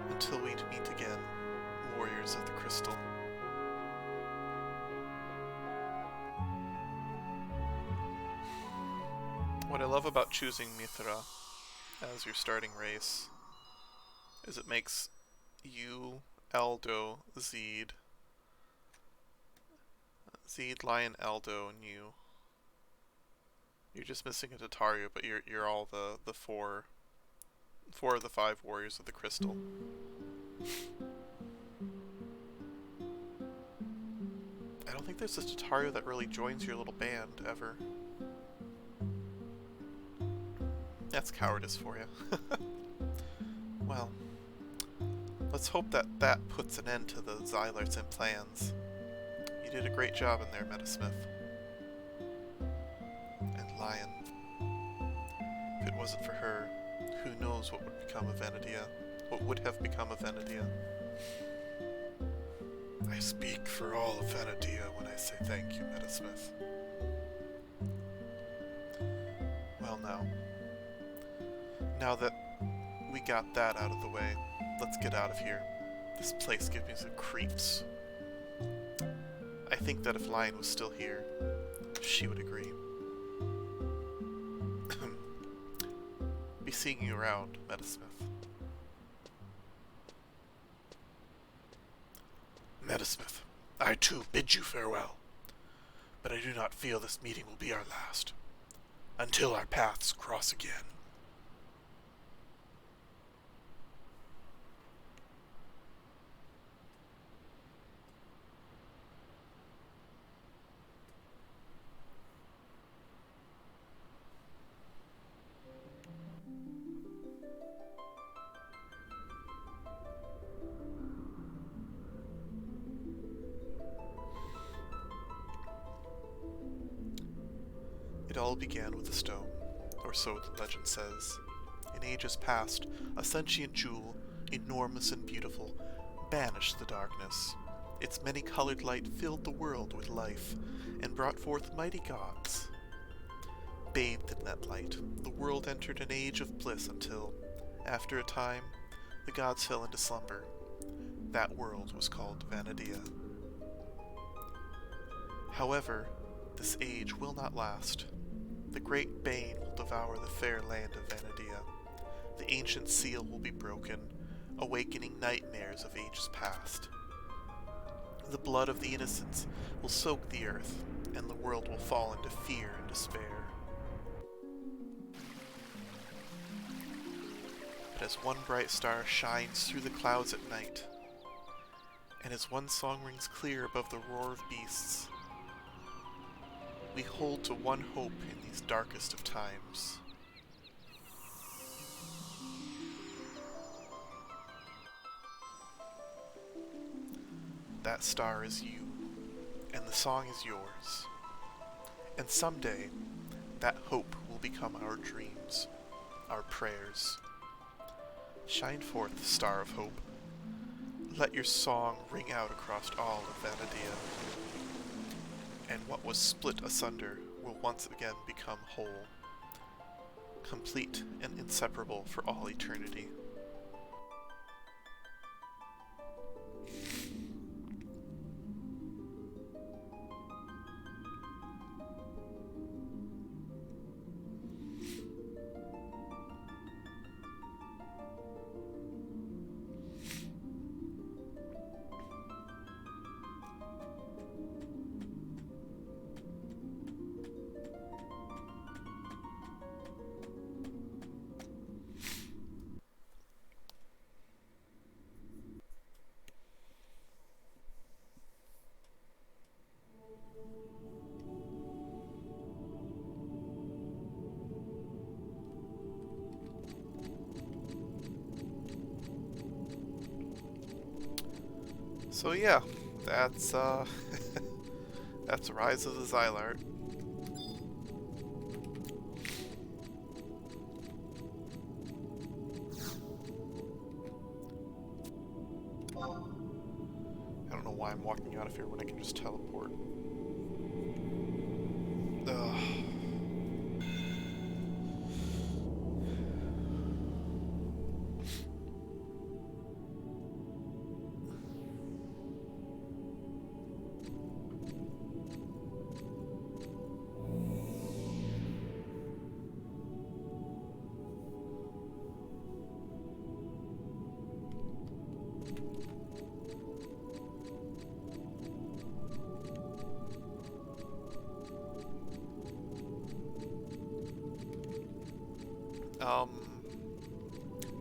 Until we meet again, warriors of the crystal. What I love about choosing Mithra as your starting race is it makes you, Aldo, Zeed, Lion, Aldo, and you. You're just missing a Tataru, but you're all the four of the 5 warriors of the crystal. I don't think there's a Tataru that really joins your little band ever. That's cowardice for you. Well, let's hope that puts an end to the Xylarts and plans. You did a great job in there, Metasmith. And Lion. If it wasn't for her, who knows what would become of Vanadia? What would have become of Vanadia? I speak for all of Vanadia when I say thank you, Metasmith. Well, now that we got that out of the way, let's get out of here. This place gives me some creeps. I think that if Lion was still here, she would agree. Be seeing you around, Metasmith. Metasmith, I too bid you farewell, but I do not feel this meeting will be our last, until our paths cross again. It all began with a stone, or so the legend says. In ages past, a sentient jewel, enormous and beautiful, banished the darkness. Its many-colored light filled the world with life, and brought forth mighty gods. Bathed in that light, the world entered an age of bliss until, after a time, the gods fell into slumber. That world was called Vanadia. However, this age will not last. The great bane will devour the fair land of Vanadia. The ancient seal will be broken, awakening nightmares of ages past. The blood of the innocents will soak the earth, and the world will fall into fear and despair. But as one bright star shines through the clouds at night, and as one song rings clear above the roar of beasts, we hold to one hope in these darkest of times. That star is you, and the song is yours. And someday, that hope will become our dreams, our prayers. Shine forth, star of hope. Let your song ring out across all of Vanadia. And what was split asunder will once again become whole, complete and inseparable for all eternity. So yeah, that's that's Rise of the Xylart. I don't know why I'm walking out of here when I can just teleport. Ugh.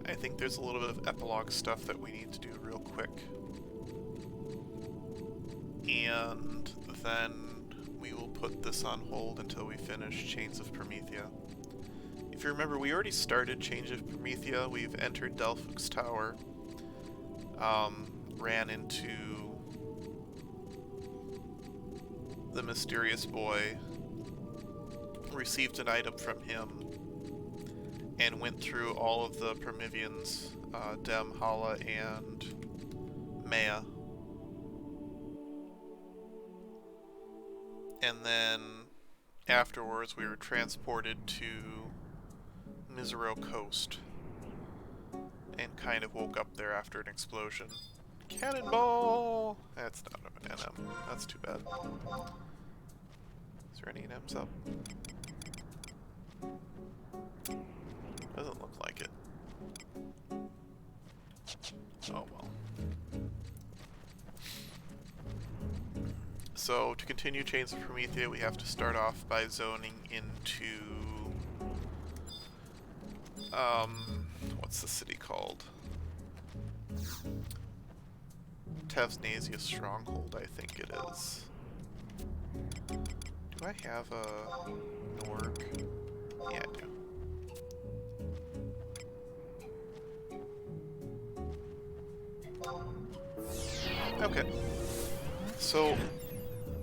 I think there's a little bit of epilogue stuff that we need to do real quick. And then we will put this on hold until we finish Chains of Promethea. If you remember, we already started Chains of Promethea. We've entered Delphix Tower. Ran into the mysterious boy. Received an item from him. And went through all of the Prometheans, Dem, Hala, and Maya. And then afterwards we were transported to Misero Coast. And kind of woke up there after an explosion. Cannonball! That's not an NM. That's too bad. Is there any NMs up? Doesn't look like it. Oh well. So, to continue Chains of Promethea, we have to start off by zoning into... what's the city called? Tavsnasia Stronghold, I think it is. Do I have a Norg? Yeah, I do. Okay, so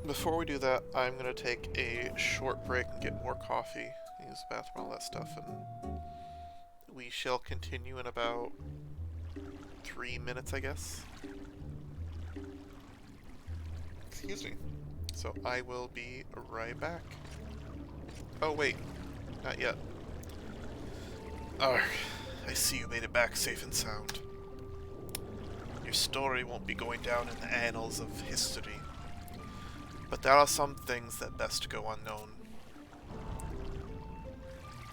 before we do that, I'm going to take a short break and get more coffee, use the bathroom, all that stuff, and we shall continue in about 3 minutes, I guess. Excuse me. So I will be right back. Oh wait, Not yet. Arg, I see you made it back safe and sound. Your story won't be going down in the annals of history, but there are some things that best go unknown.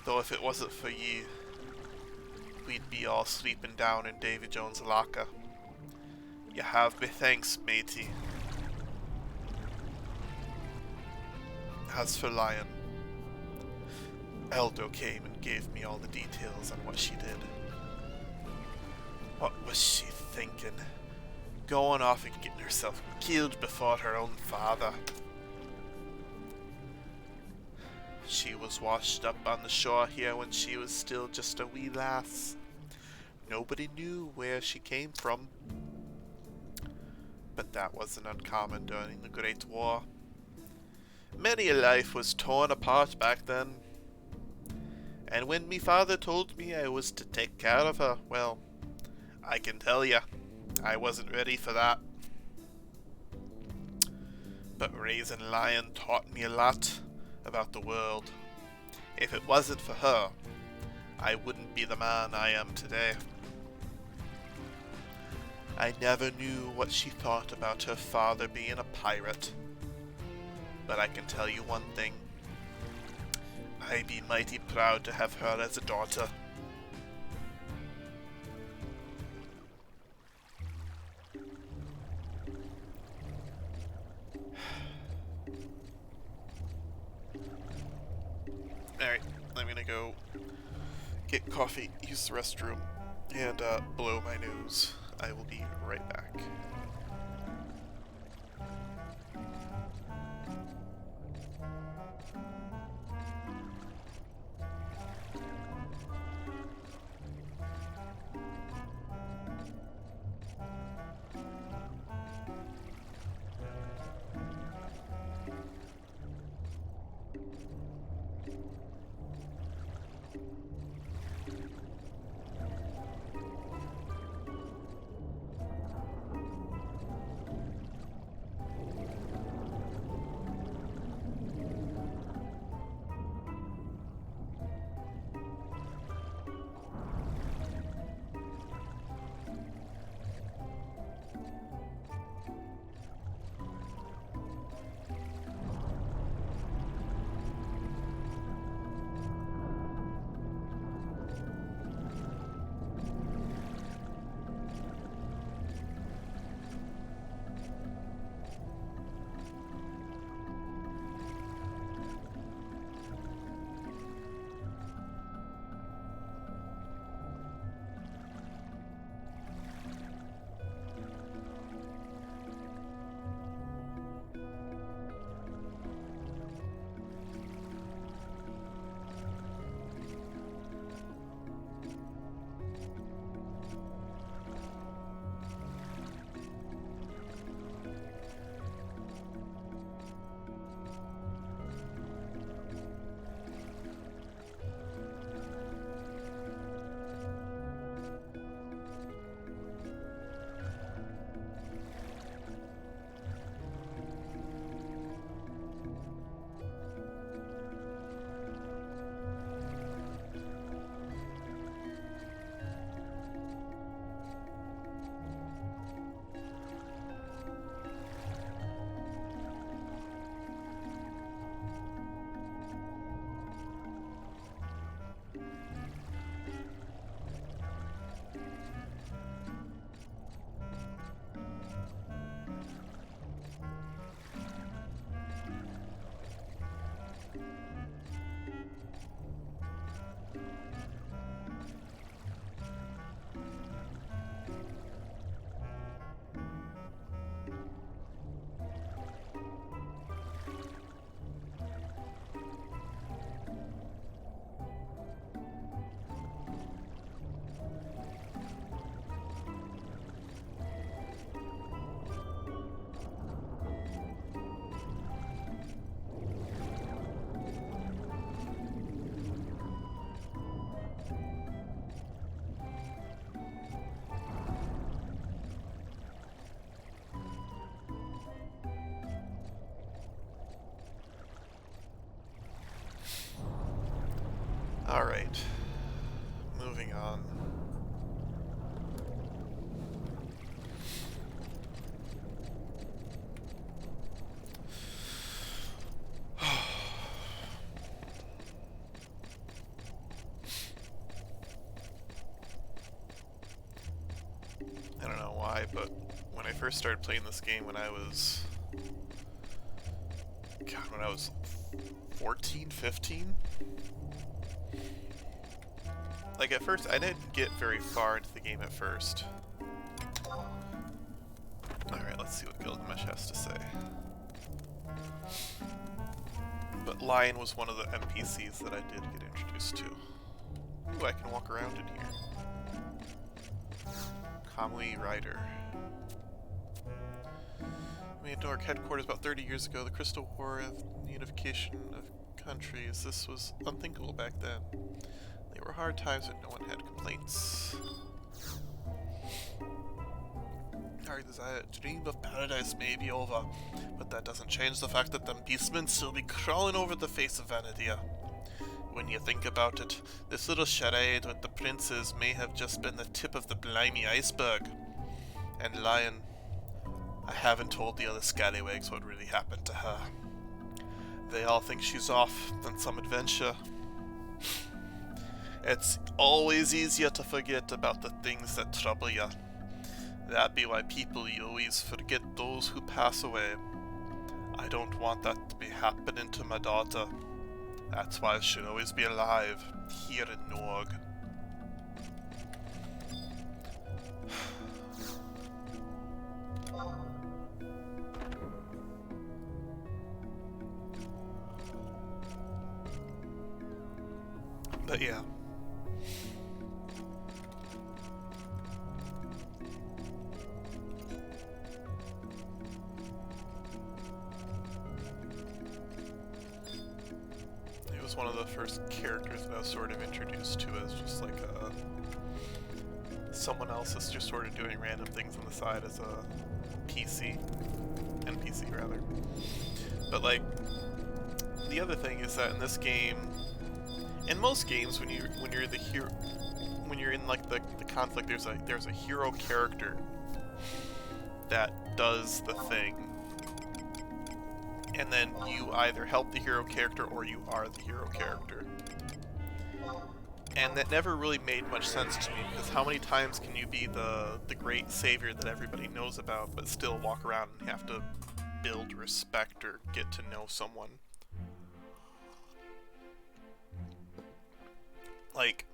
Though if it wasn't for ye, we'd be all sleeping down in Davy Jones' locker. You have me thanks, matey. As for Lion, Eldo came and gave me all the details on what she did. What was she thinking? Going off and getting herself killed before her own father. She was washed up on the shore here when she was still just a wee lass. Nobody knew where she came from. But that wasn't uncommon during the Great War. Many a life was torn apart back then. And when me father told me I was to take care of her, well, I can tell ya, I wasn't ready for that. But raising Lion taught me a lot about the world. If it wasn't for her, I wouldn't be the man I am today. I never knew what she thought about her father being a pirate. But I can tell you one thing. I'd be mighty proud to have her as a daughter. Alright, I'm gonna go get coffee, use the restroom, and blow my nose. I will be right back. Alright. Moving on. I don't know why, but when I first started playing this game when I was... God, when I was 14, 15? Like, at first, I didn't get very far into the game at first. Alright, let's see what Gilgamesh has to say. But Lion was one of the NPCs that I did get introduced to. Ooh, I can walk around in here. Kamui Rider. Made Newark headquarters about 30 years ago. The Crystal War of the unification of countries. This was unthinkable back then. They were hard times, but no one had complaints. Our dream of paradise may be over, but that doesn't change the fact that them beastmen still be crawling over the face of Vanadia. When you think about it, this little charade with the princes may have just been the tip of the blimey iceberg. And Lion, I haven't told the other scallywags what really happened to her. They all think she's off on some adventure. It's always easier to forget about the things that trouble you. That be why people always forget those who pass away. I don't want that to be happening to my daughter. That's why she'll always be alive, here in Norg. But yeah. It was one of the first characters that I was sort of introduced to as just like someone else is just sort of doing random things on the side as a NPC rather. But like, the other thing is that in this game, in most games, when you're the hero, when you're in like the conflict, there's a hero character that does the thing, and then you either help the hero character or you are the hero character. And that never really made much sense to me, because how many times can you be the great savior that everybody knows about, but still walk around and have to build respect or get to know someone? Like,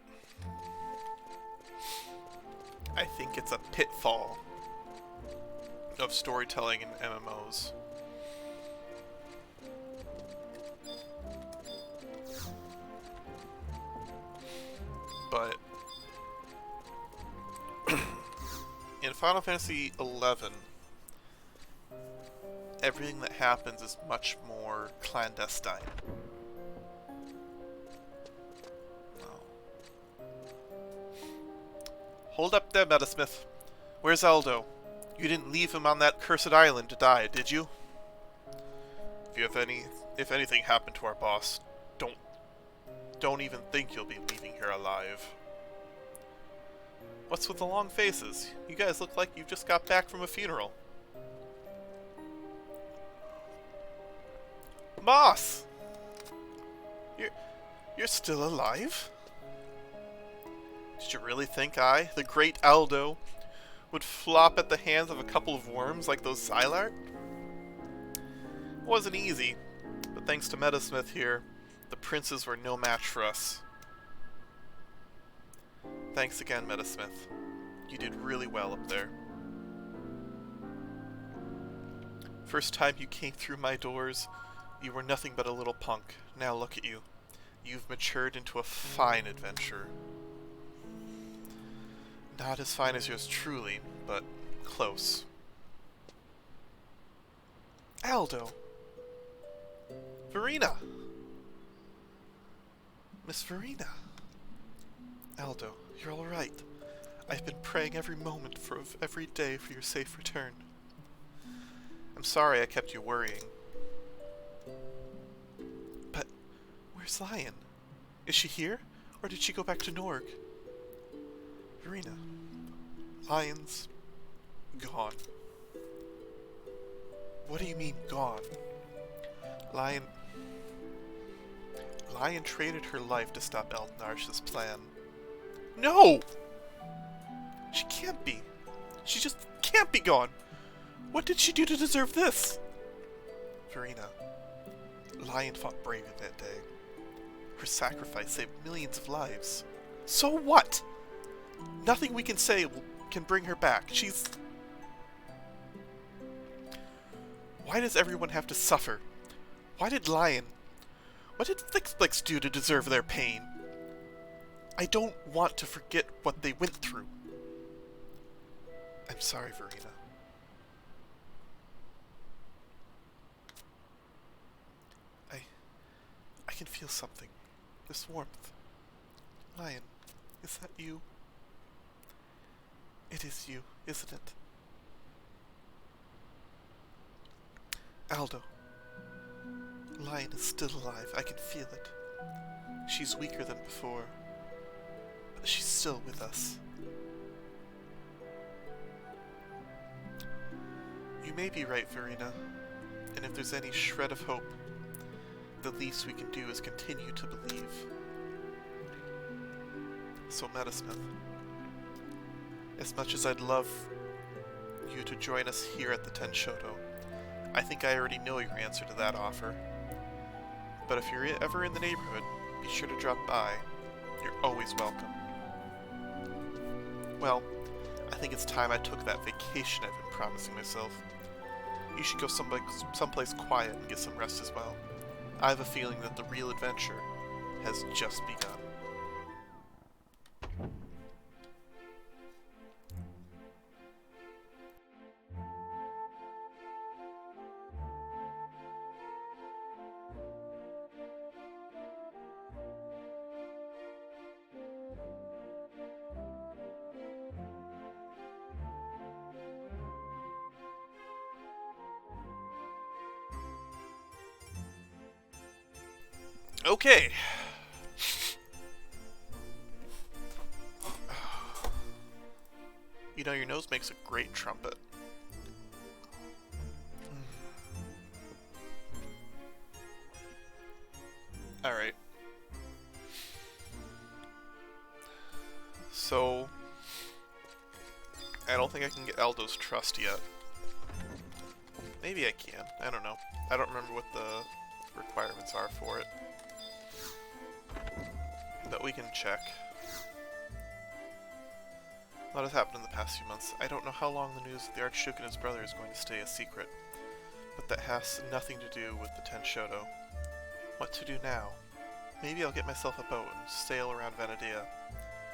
I think it's a pitfall of storytelling in MMOs. But in Final Fantasy XI, everything that happens is much more clandestine. Hold up there, Metasmith. Where's Aldo? You didn't leave him on that cursed island to die, did you? If anything happened to our boss, don't even think you'll be leaving here alive. What's with the long faces? You guys look like you just got back from a funeral. Boss! You're still alive? Did you really think I, the great Aldo, would flop at the hands of a couple of worms like those Xylart? It wasn't easy, but thanks to Metasmith here, the princes were no match for us. Thanks again, Metasmith. You did really well up there. First time you came through my doors, you were nothing but a little punk. Now look at you. You've matured into a fine adventurer. Not as fine as yours truly, but close. Aldo! Verena! Miss Verena! Aldo, you're alright. I've been praying every moment of every day for your safe return. I'm sorry I kept you worrying. But where's Lion? Is she here? Or did she go back to Norg? Verena. Lion's gone. What do you mean, gone? Lion traded her life to stop Eldenarsh's plan. No! She can't be. She just can't be gone. What did she do to deserve this? Verena. Lion fought bravely that day. Her sacrifice saved millions of lives. So what? Nothing we can say can bring her back. She's... Why does everyone have to suffer? What did Flix do to deserve their pain? I don't want to forget what they went through. I'm sorry, Verena. I can feel something. This warmth. Lion, is that you? It is you, isn't it? Aldo. Lion is still alive. I can feel it. She's weaker than before, but she's still with us. You may be right, Verena, and if there's any shred of hope, the least we can do is continue to believe. So, Metasmith, as much as I'd love you to join us here at the Tenshoto, I think I already know your answer to that offer. But if you're ever in the neighborhood, be sure to drop by. You're always welcome. Well, I think it's time I took that vacation I've been promising myself. You should go someplace quiet and get some rest as well. I have a feeling that the real adventure has just begun. Okay. You know, your nose makes a great trumpet. Alright. So, I don't think I can get Aldo's trust yet. Maybe I can. I don't know. I don't remember what the requirements are for it. But we can check. A lot has happened in the past few months. I don't know how long the news of the Archduke and his brother is going to stay a secret. But that has nothing to do with the Tenshoto. What to do now? Maybe I'll get myself a boat and sail around Venedia.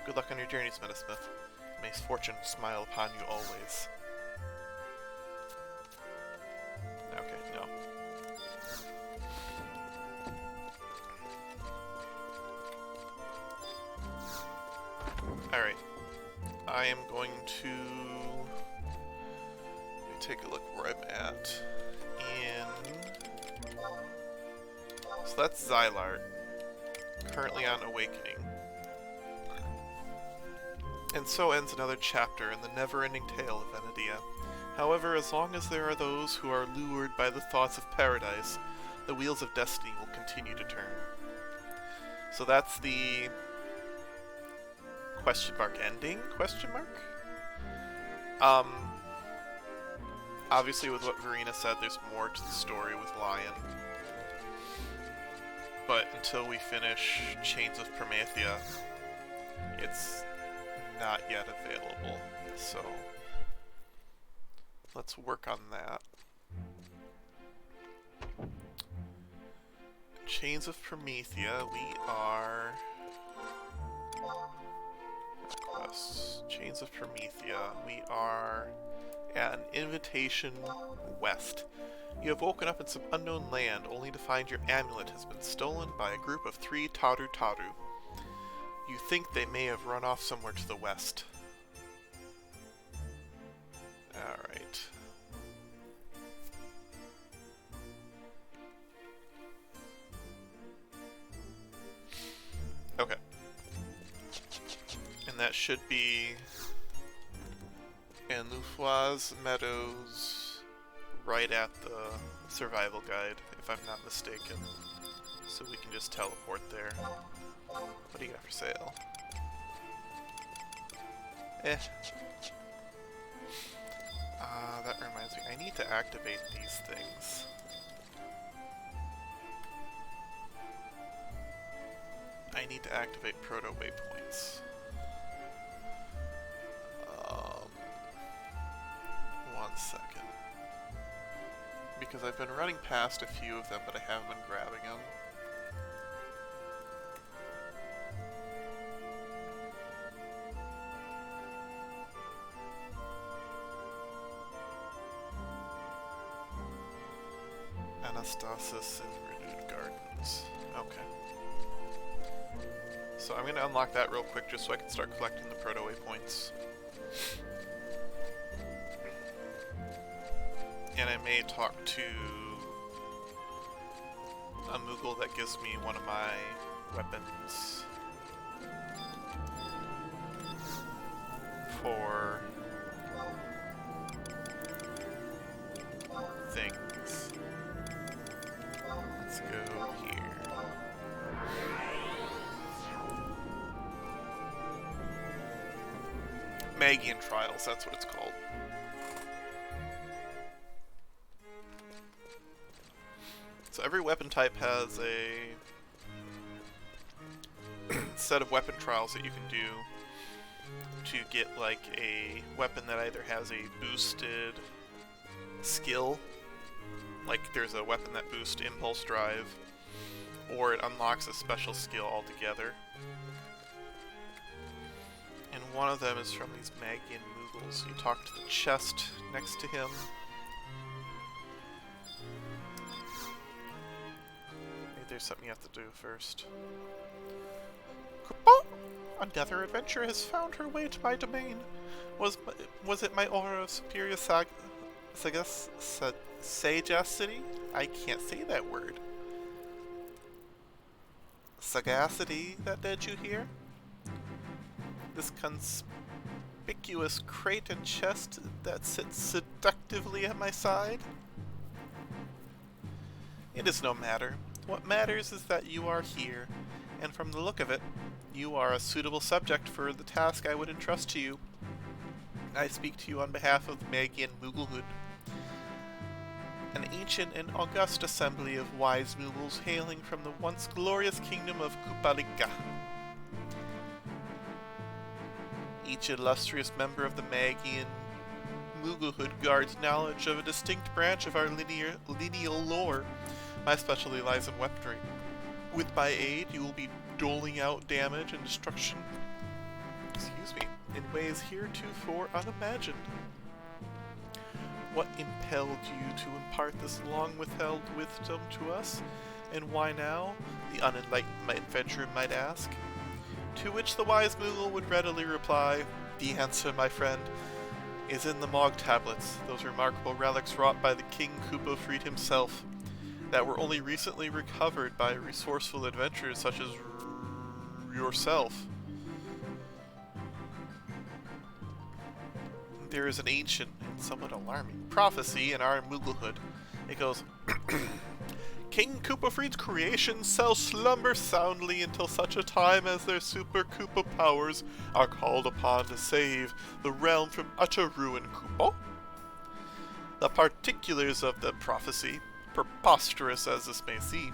Good luck on your journeys, Metasmith. May fortune smile upon you always. Okay, no. Alright. I am going to... Let me take a look where I'm at. So that's Xylart. Currently on Awakening. And so ends another chapter in the never-ending tale of Venedia. However, as long as there are those who are lured by the thoughts of paradise, the wheels of destiny will continue to turn. So that's the... question mark ending? Question mark? Obviously with what Verena said, there's more to the story with Lion. But until we finish Chains of Promethea, it's not yet available. So, let's work on that. Chains of Promethea, we are... Quests. Chains of Promethea, we are at an invitation west. You have woken up in some unknown land only to find your amulet has been stolen by a group of 3 Taru Taru. You think they may have run off somewhere to the west. Alright. Okay. And that should be in Lufoise Meadows, right at the survival guide, if I'm not mistaken. So we can just teleport there. What do you got for sale? That reminds me, I need to activate these things. I need to activate proto waypoints. One second. Because I've been running past a few of them, but I haven't been grabbing them. Anastasis in Renewed Gardens. Okay. So I'm going to unlock that real quick just so I can start collecting the proto waypoints. And I may talk to a Moogle that gives me one of my weapons for things. Let's go here. Magian Trials, that's what it's called. So every weapon type has a set of weapon trials that you can do to get like a weapon that either has a boosted skill, like there's a weapon that boosts impulse drive, or it unlocks a special skill altogether. And one of them is from these Magian Moogles. You talk to the chest next to him. Maybe there's something you have to do first. Another adventurer has found her way to my domain. Was it my aura of superior sagacity? I can't say that word. Sagacity that led you here? This conspicuous crate and chest that sits seductively at my side? It is no matter. What matters is that you are here, and from the look of it, you are a suitable subject for the task I would entrust to you. I speak to you on behalf of the Magian Mooglehood, an ancient and august assembly of wise Moogles hailing from the once glorious kingdom of Kupalika. Each illustrious member of the Magian Mooglehood guards knowledge of a distinct branch of our lineal lore. My specialty lies in weaponry. With my aid, you will be doling out damage and destruction, in ways heretofore unimagined. What impelled you to impart this long-withheld wisdom to us, and why now, the unenlightened adventurer might ask? To which the wise Moogle would readily reply, the answer, my friend, is in the Mog Tablets, those remarkable relics wrought by the King Kupofried himself, that were only recently recovered by resourceful adventurers such as yourself. There is an ancient and somewhat alarming prophecy in our Mooglehood. It goes, King Kupofried's creations shall slumber soundly until such a time as their super Koopa powers are called upon to save the realm from utter ruin, Koopa. The particulars of the prophecy, preposterous as this may seem,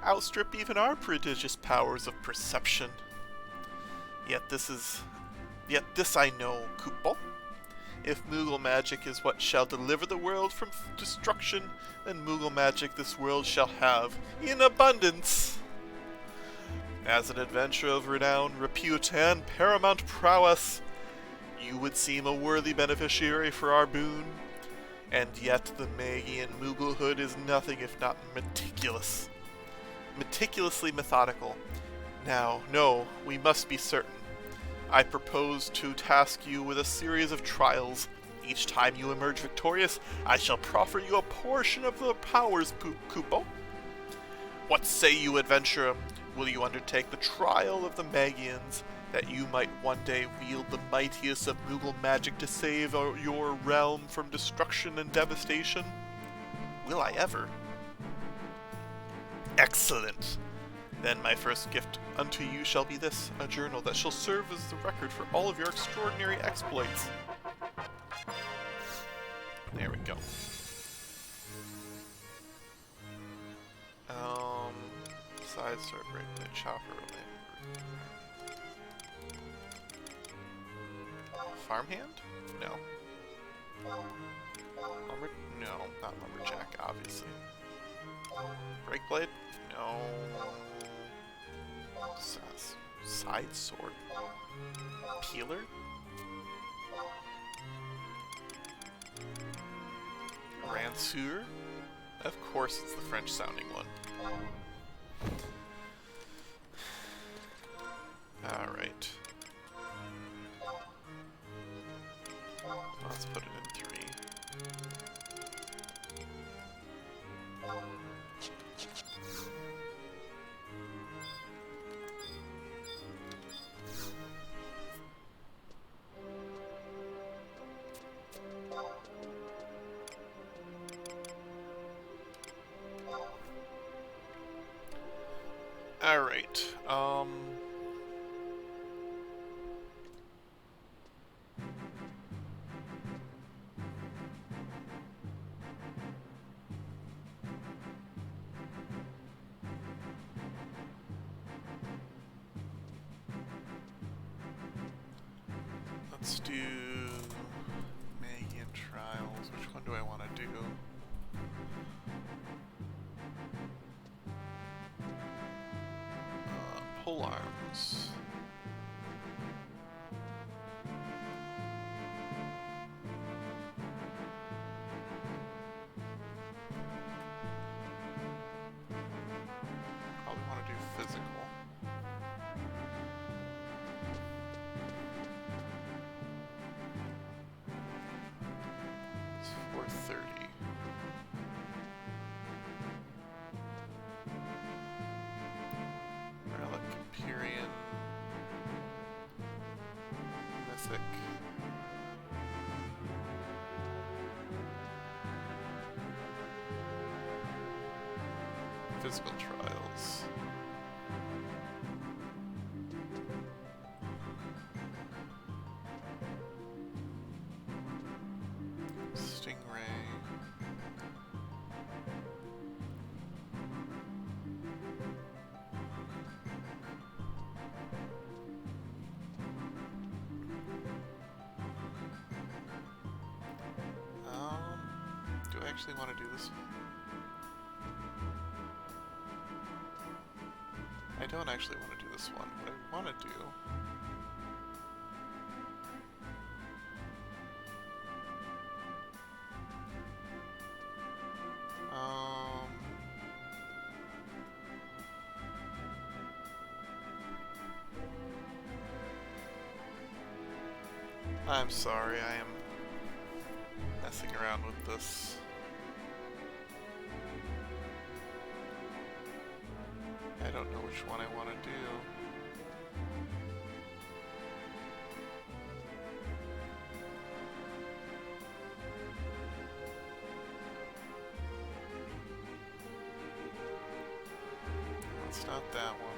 outstrip even our prodigious powers of perception. Yet this I know, Koopa. If Moogle magic is what shall deliver the world from destruction, then Moogle magic this world shall have in abundance. As an adventurer of renown, repute, and paramount prowess, you would seem a worthy beneficiary for our boon. And yet the Magian Mooglehood is nothing if not meticulous. Meticulously methodical. Now, no, we must be certain. I propose to task you with a series of trials. Each time you emerge victorious, I shall proffer you a portion of the powers, Koopa. What say you, adventurer? Will you undertake the trial of the Magians, that you might one day wield the mightiest of Moogle magic to save your realm from destruction and devastation? Will I ever? Excellent! Then my first gift unto you shall be this, a journal that shall serve as the record for all of your extraordinary exploits. There we go. Side sword, right blade, chopper, farmhand? No. No, not lumberjack, obviously. Break blade? No. Side sword? Peeler? Ranseur? Of course it's the French sounding one. Alright. Let's put it in 3. Alright, let's do Magian Trials. Which one do I want to do? Pole arms. Probably want to do physical. It's 430. Empyrean, Mythic, Physical Trials. Stingray. Do I actually want to do this one? I don't actually want to do this one. What I want to do... I'm sorry, I am messing around with this. I don't know which one I want to do. No, it's not that one.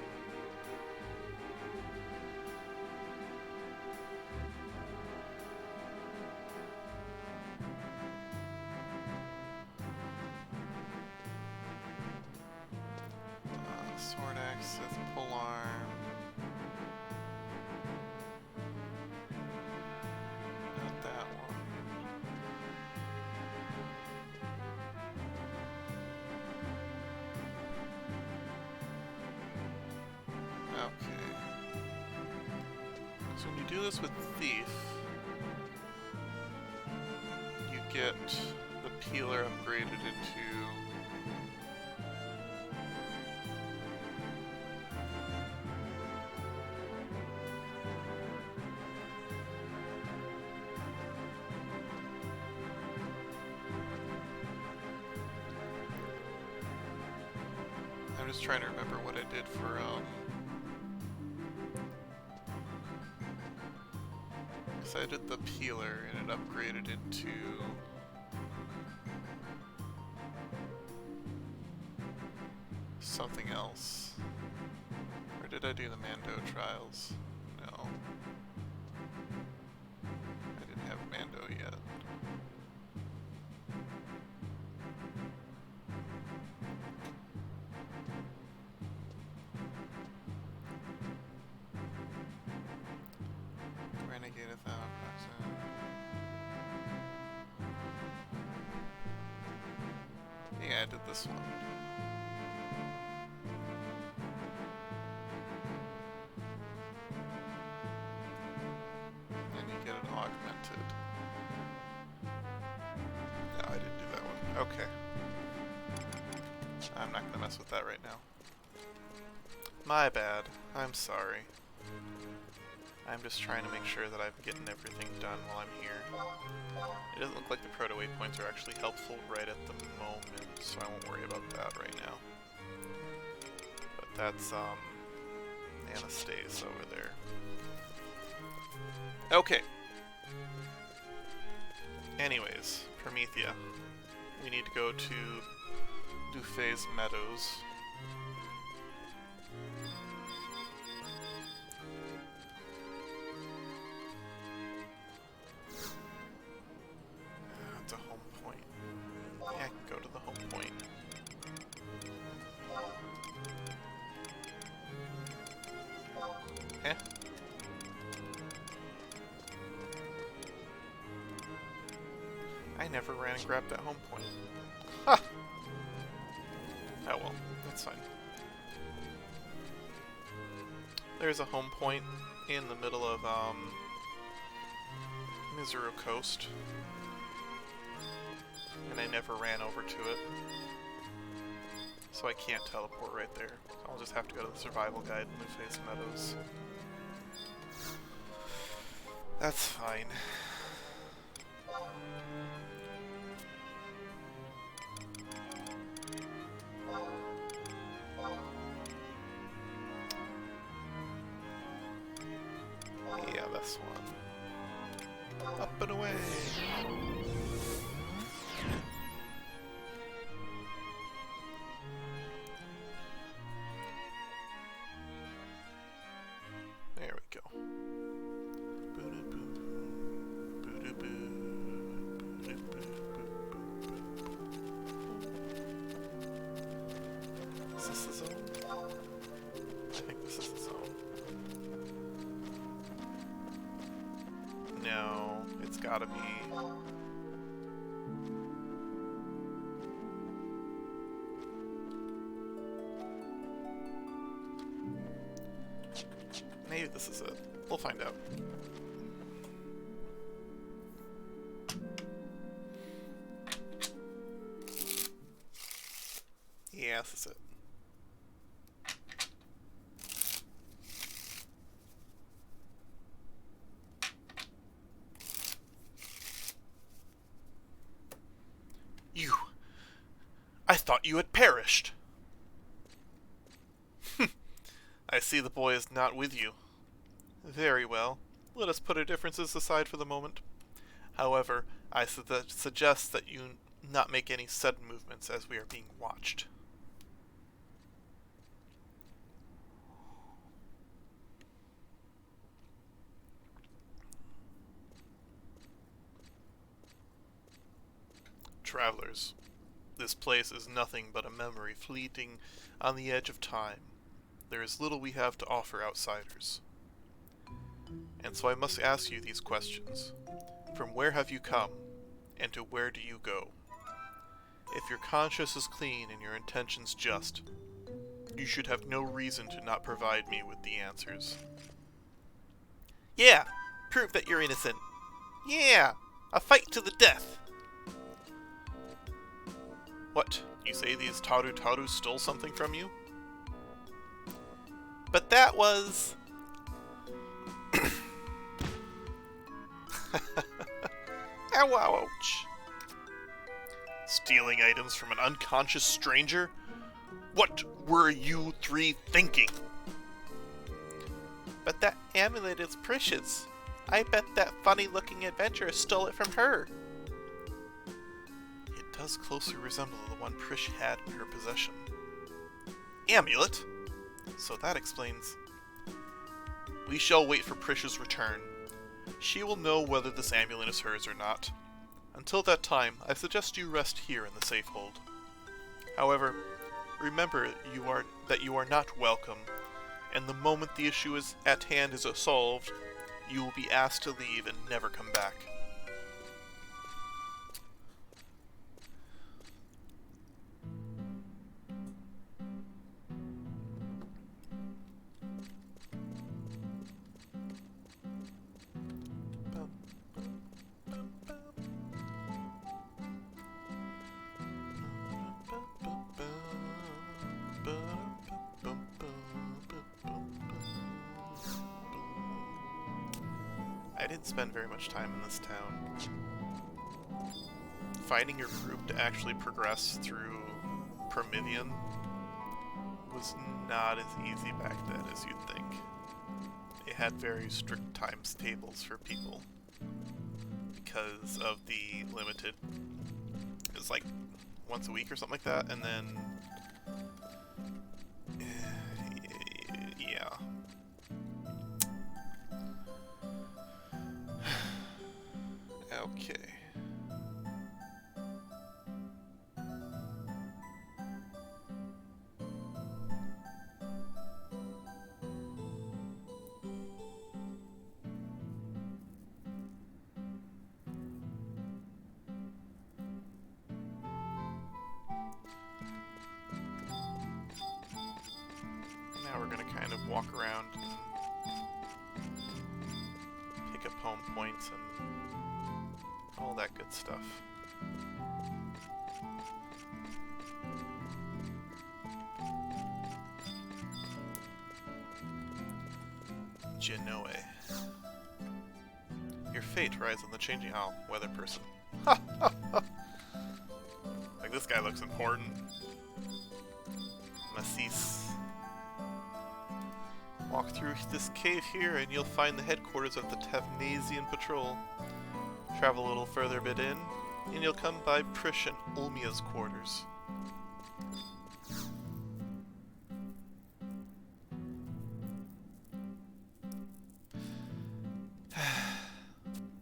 Sword axe, Sith pole arm. Not that one. Okay. So when you do this with Thief, you get the peeler upgraded into I'm just trying to remember what I did for So I did the peeler and it upgraded into... something else. Or did I do the Mando trials? No. I didn't have Mando yet. Renegade 1000%. Yeah, I did this one. And you get it augmented. No, I didn't do that one. Okay. I'm not gonna mess with that right now. My bad. I'm sorry. I'm just trying to make sure that I'm getting everything done while I'm here. It doesn't look like the proto waypoints are actually helpful right at the moment, so I won't worry about that right now. But that's, Anastase over there. Okay. Anyways, Promethea. We need to go to Dufay's Meadows. It's a home point. Yeah, I can go to the home point. Eh? I never ran and grabbed that home point. Ha! Oh well, that's fine. There's a home point in the middle of, Mizuru Coast. And I never ran over to it. So I can't teleport right there. I'll just have to go to the survival guide in Dufay's Meadows. That's fine. Yeah, this one. Up and away! There we go. Is this the zone? I think this is the zone. No, it's gotta be... Maybe this is it. We'll find out. Yeah, this is it. You! I thought you had perished! I see the boy is not with you. Very well. Let us put our differences aside for the moment. However, I suggest that you not make any sudden movements as we are being watched. Travelers, this place is nothing but a memory fleeting on the edge of time. There is little we have to offer outsiders. And so I must ask you these questions. From where have you come, and to where do you go? If your conscience is clean and your intentions just, you should have no reason to not provide me with the answers. Yeah! Prove that you're innocent! Yeah! A fight to the death! What? You say these Taru stole something from you? But that was... Ow, ouch. Stealing items from an unconscious stranger? What were you three thinking? But that amulet is precious. I bet that funny-looking adventurer stole it from her. It does closely resemble the one Prish had in her possession. Amulet? So that explains. We shall wait for Prish's return. She will know whether this amulet is hers or not. Until that time, I suggest you rest here in the safe hold. However, remember that you are not welcome, and the moment the issue is at hand is solved, you will be asked to leave and never come back. I didn't spend very much time in this town. Finding your group to actually progress through Promethean was not as easy back then as you'd think. It had very strict times tables for people because of the limited. It was like once a week or something like that, and then yeah. Okay. Now we're gonna kind of walk around and pick up home points and all that good stuff. Genoa. Your fate rides on the changing weather person. Ha ha ha! Like, this guy looks important. Massis. Walk through this cave here and you'll find the headquarters of the Tavnasian Patrol. Travel a little further a bit in, and you'll come by Prish and Ulmia's quarters.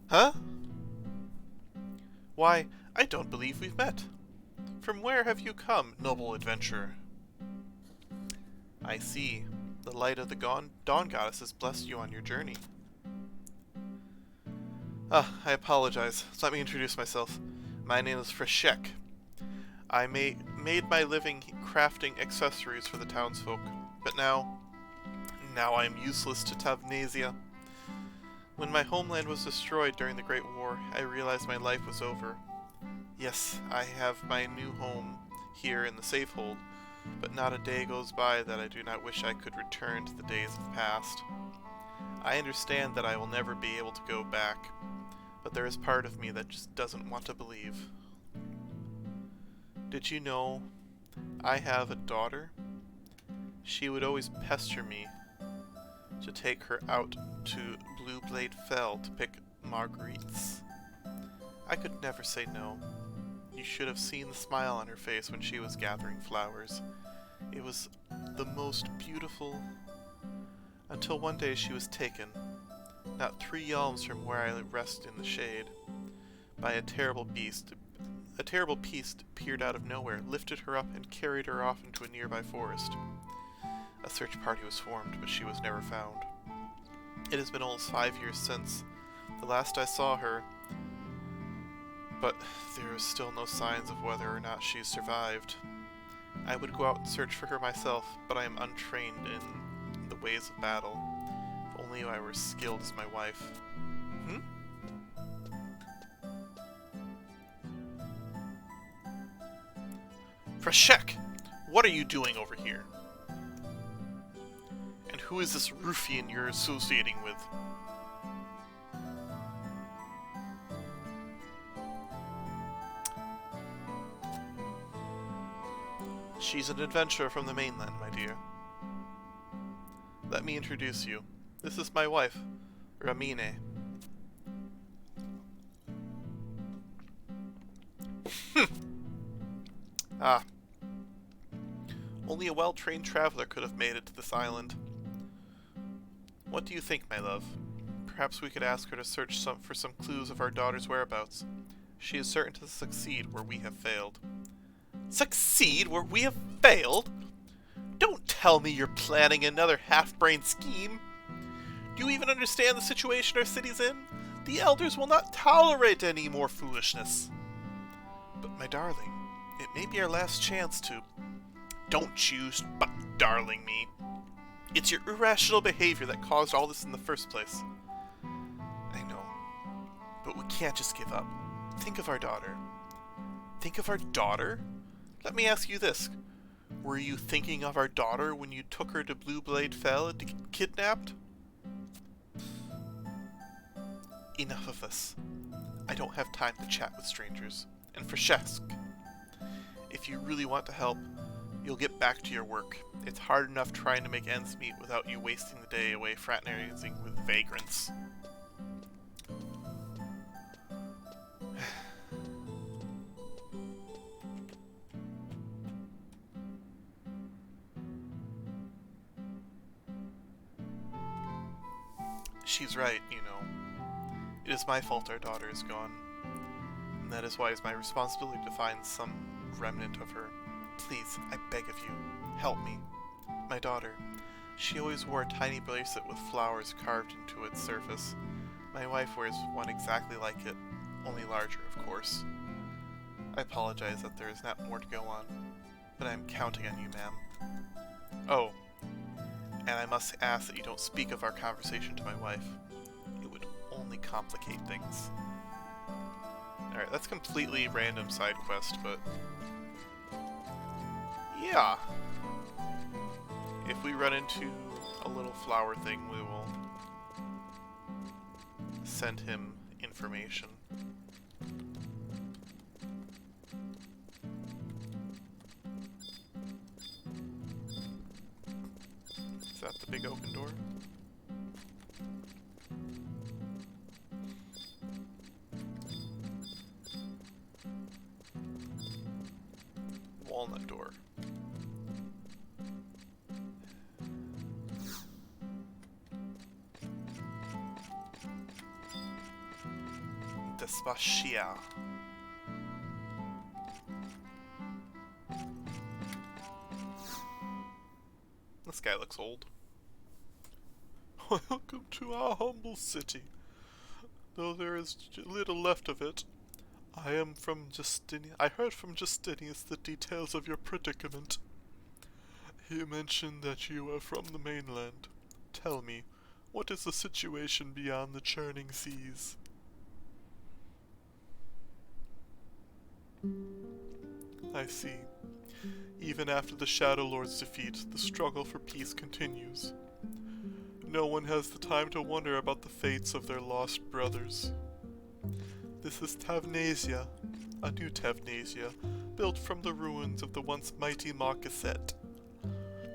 Huh? Why, I don't believe we've met. From where have you come, noble adventurer? I see. The light of the Dawn Goddess has blessed you on your journey. I apologize. So let me introduce myself. My name is Freshek. I made my living crafting accessories for the townsfolk, but now I am useless to Tavnasia. When my homeland was destroyed during the Great War, I realized my life was over. Yes, I have my new home here in the safe hold, but not a day goes by that I do not wish I could return to the days of past. I understand that I will never be able to go back, but there is part of me that just doesn't want to believe. Did you know I have a daughter? She would always pester me to take her out to Blue Blade Fell to pick marguerites. I could never say no. You should have seen the smile on her face when she was gathering flowers. It was the most beautiful, until one day she was taken, not 3 yalms from where I rest in the shade, by a terrible beast. A terrible beast appeared out of nowhere, lifted her up, and carried her off into a nearby forest. A search party was formed, but she was never found. It has been almost 5 years since the last I saw her, but there is still no signs of whether or not she survived. I would go out and search for her myself, but I am untrained in the ways of battle. If only I were skilled as my wife. Freshek! What are you doing over here? And who is this ruffian you're associating with? She's an adventurer from the mainland, my dear. Let me introduce you. This is my wife, Ramine. Ah. Only a well-trained traveler could have made it to this island. What do you think, my love? Perhaps we could ask her to search for some clues of our daughter's whereabouts. She is certain to succeed where we have failed. Succeed where we have failed? Don't tell me you're planning another half-brained scheme. Do you even understand the situation our city's in? The elders will not tolerate any more foolishness. But my darling, it may be our last chance to... Don't you darling me. It's your irrational behavior that caused all this in the first place. I know, but we can't just give up. Think of our daughter. Think of our daughter? Let me ask you this. Were you thinking of our daughter when you took her to Blue Blade Fell to get kidnapped? Enough of this. I don't have time to chat with strangers. And for Shesk, if you really want to help, you'll get back to your work. It's hard enough trying to make ends meet without you wasting the day away fraternizing with vagrants. She's right, you know. It is my fault our daughter is gone. And that is why it's my responsibility to find some remnant of her. Please, I beg of you, help me. My daughter. She always wore a tiny bracelet with flowers carved into its surface. My wife wears one exactly like it, only larger, of course. I apologize that there is not more to go on, but I am counting on you, ma'am. Oh, and I must ask that you don't speak of our conversation to my wife. It would only complicate things. Alright, that's completely random side quest, but... yeah. If we run into a little flower thing, we will send him information. Is that the big open door? Walnut door. Despacia. This guy looks old. Welcome to our humble city. Though there is little left of it, I heard from Justinius the details of your predicament. He mentioned that you are from the mainland. Tell me, what is the situation beyond the churning seas? I see. Even after the Shadow Lord's defeat, the struggle for peace continues. No one has the time to wonder about the fates of their lost brothers. This is Tavnasia, a new Tavnasia, built from the ruins of the once mighty Marquisette.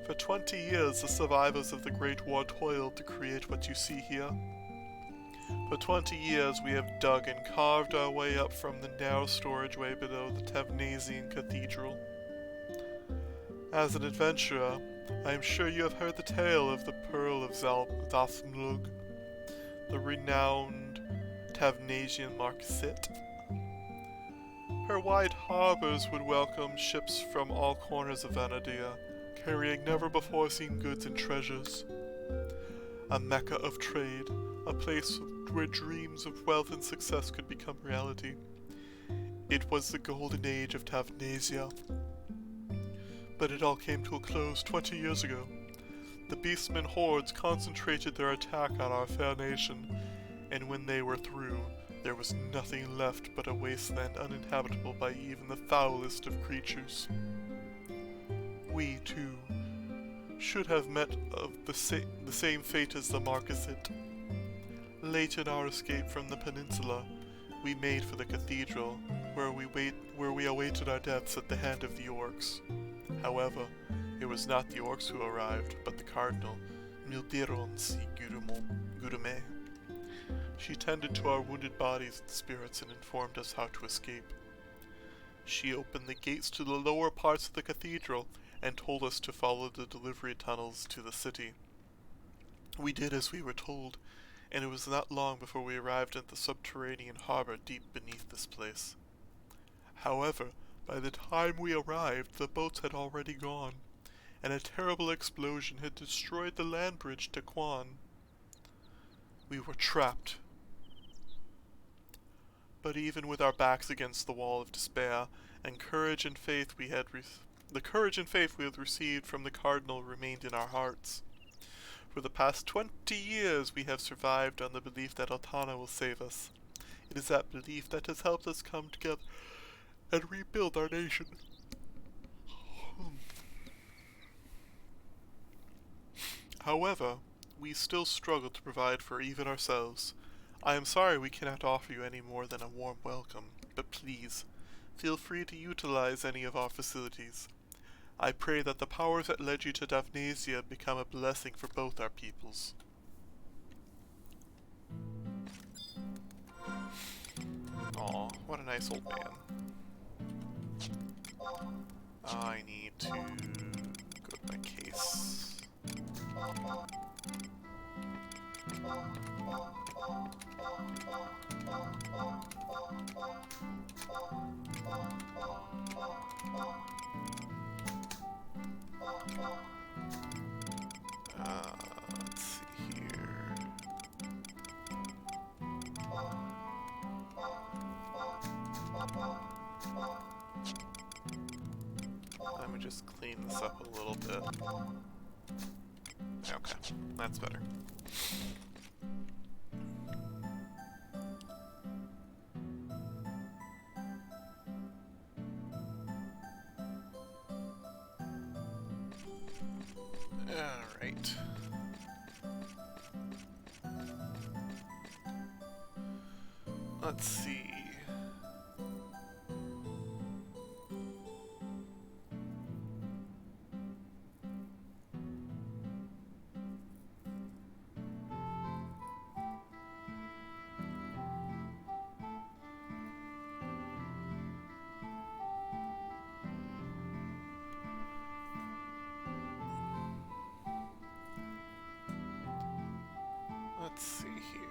For 20 years, the survivors of the Great War toiled to create what you see here. For 20 years, we have dug and carved our way up from the narrow storageway below the Tavnasian Cathedral. As an adventurer, I am sure you have heard the tale of the Pearl of Zathmlug, the renowned Tavnasian Marquisate. Her wide harbors would welcome ships from all corners of Vanadia, carrying never-before-seen goods and treasures. A mecca of trade, a place where dreams of wealth and success could become reality. It was the golden age of Tavnasia. But it all came to a close 20 years ago. The beastmen hordes concentrated their attack on our fair nation, and when they were through, there was nothing left but a wasteland uninhabitable by even the foulest of creatures. We, too, should have met of the same fate as the Marquisate. Late in our escape from the peninsula, we made for the cathedral, where we awaited our deaths at the hand of the orcs. However, it was not the orcs who arrived, but the cardinal, Mildironsi Gurume. She tended to our wounded bodies and spirits and informed us how to escape. She opened the gates to the lower parts of the cathedral and told us to follow the delivery tunnels to the city. We did as we were told, and it was not long before we arrived at the subterranean harbor deep beneath this place. However, by the time we arrived, the boats had already gone, and a terrible explosion had destroyed the land bridge to Quan. We were trapped. But even with our backs against the wall of despair, and the courage and faith we had received from the Cardinal remained in our hearts. For the past 20 years we have survived on the belief that Altana will save us. It is that belief that has helped us come together and rebuild our nation. However, we still struggle to provide for even ourselves. I am sorry we cannot offer you any more than a warm welcome, but please, feel free to utilize any of our facilities. I pray that the powers that led you to Daphnasia become a blessing for both our peoples. Aw, what a nice old man. I need to go to my case. Let's see here. Let me just clean this up a little bit. Okay, that's better. Alright. Let's see. Let's see here.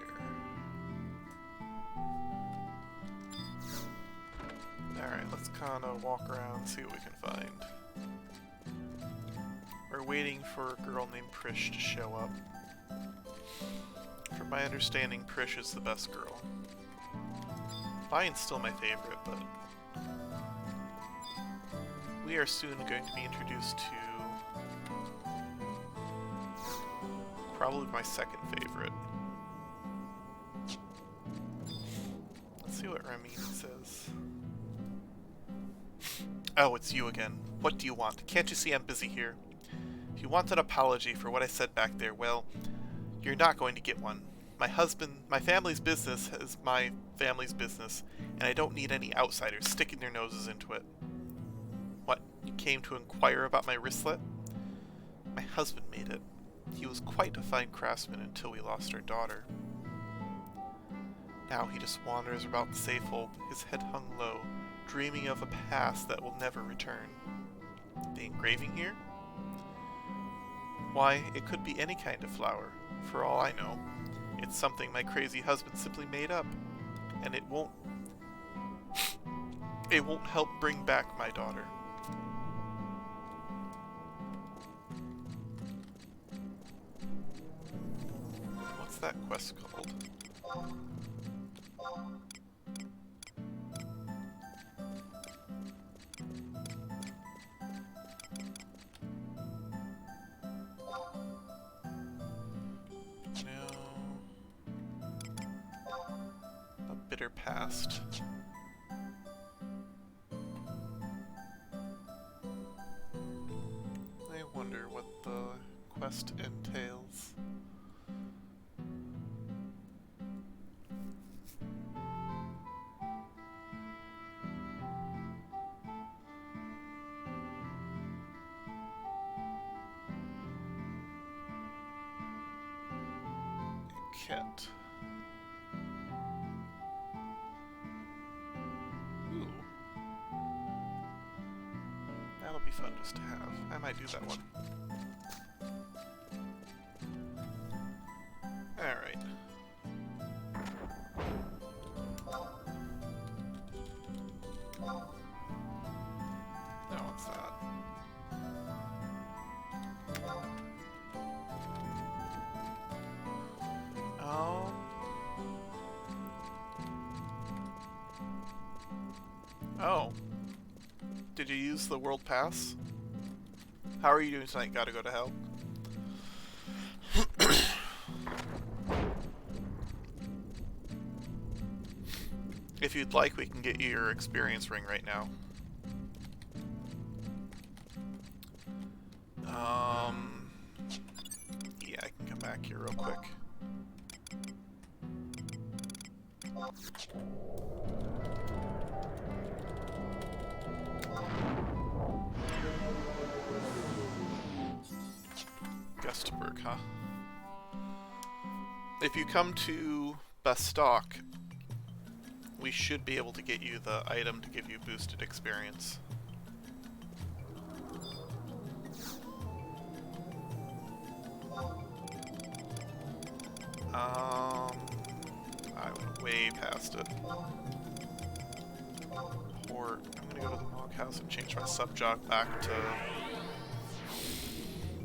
Alright, let's kind of walk around and see what we can find. We're waiting for a girl named Prish to show up. From my understanding, Prish is the best girl. Vine's still my favorite, but we are soon going to be introduced to probably my second favorite. Let's see what Remy says. Oh, it's you again. What do you want? Can't you see I'm busy here? If you want an apology for what I said back there, well, you're not going to get one. My family's business is my family's business, and I don't need any outsiders sticking their noses into it. What, you came to inquire about my wristlet? My husband made it. He was quite a fine craftsman until we lost our daughter. Now he just wanders about the safehold, his head hung low, dreaming of a past that will never return. The engraving here? Why, it could be any kind of flower, for all I know. It's something my crazy husband simply made up, and it won't help bring back my daughter. What's that quest called? Bitter past. I wonder what the quest entails. Kit. Ooh. fun just to have. I might do that one. Alright. No, what's that? Oh. Did you use the World Pass? How are you doing tonight? Gotta go to hell? If you'd like, we can get you your experience ring right now. Yeah, I can come back here real quick. Gustburg, huh? If you come to Bestock, we should be able to get you the item to give you boosted experience. I went way past it. Port. I'm gonna go to the Mog House and change my sub-jock back to...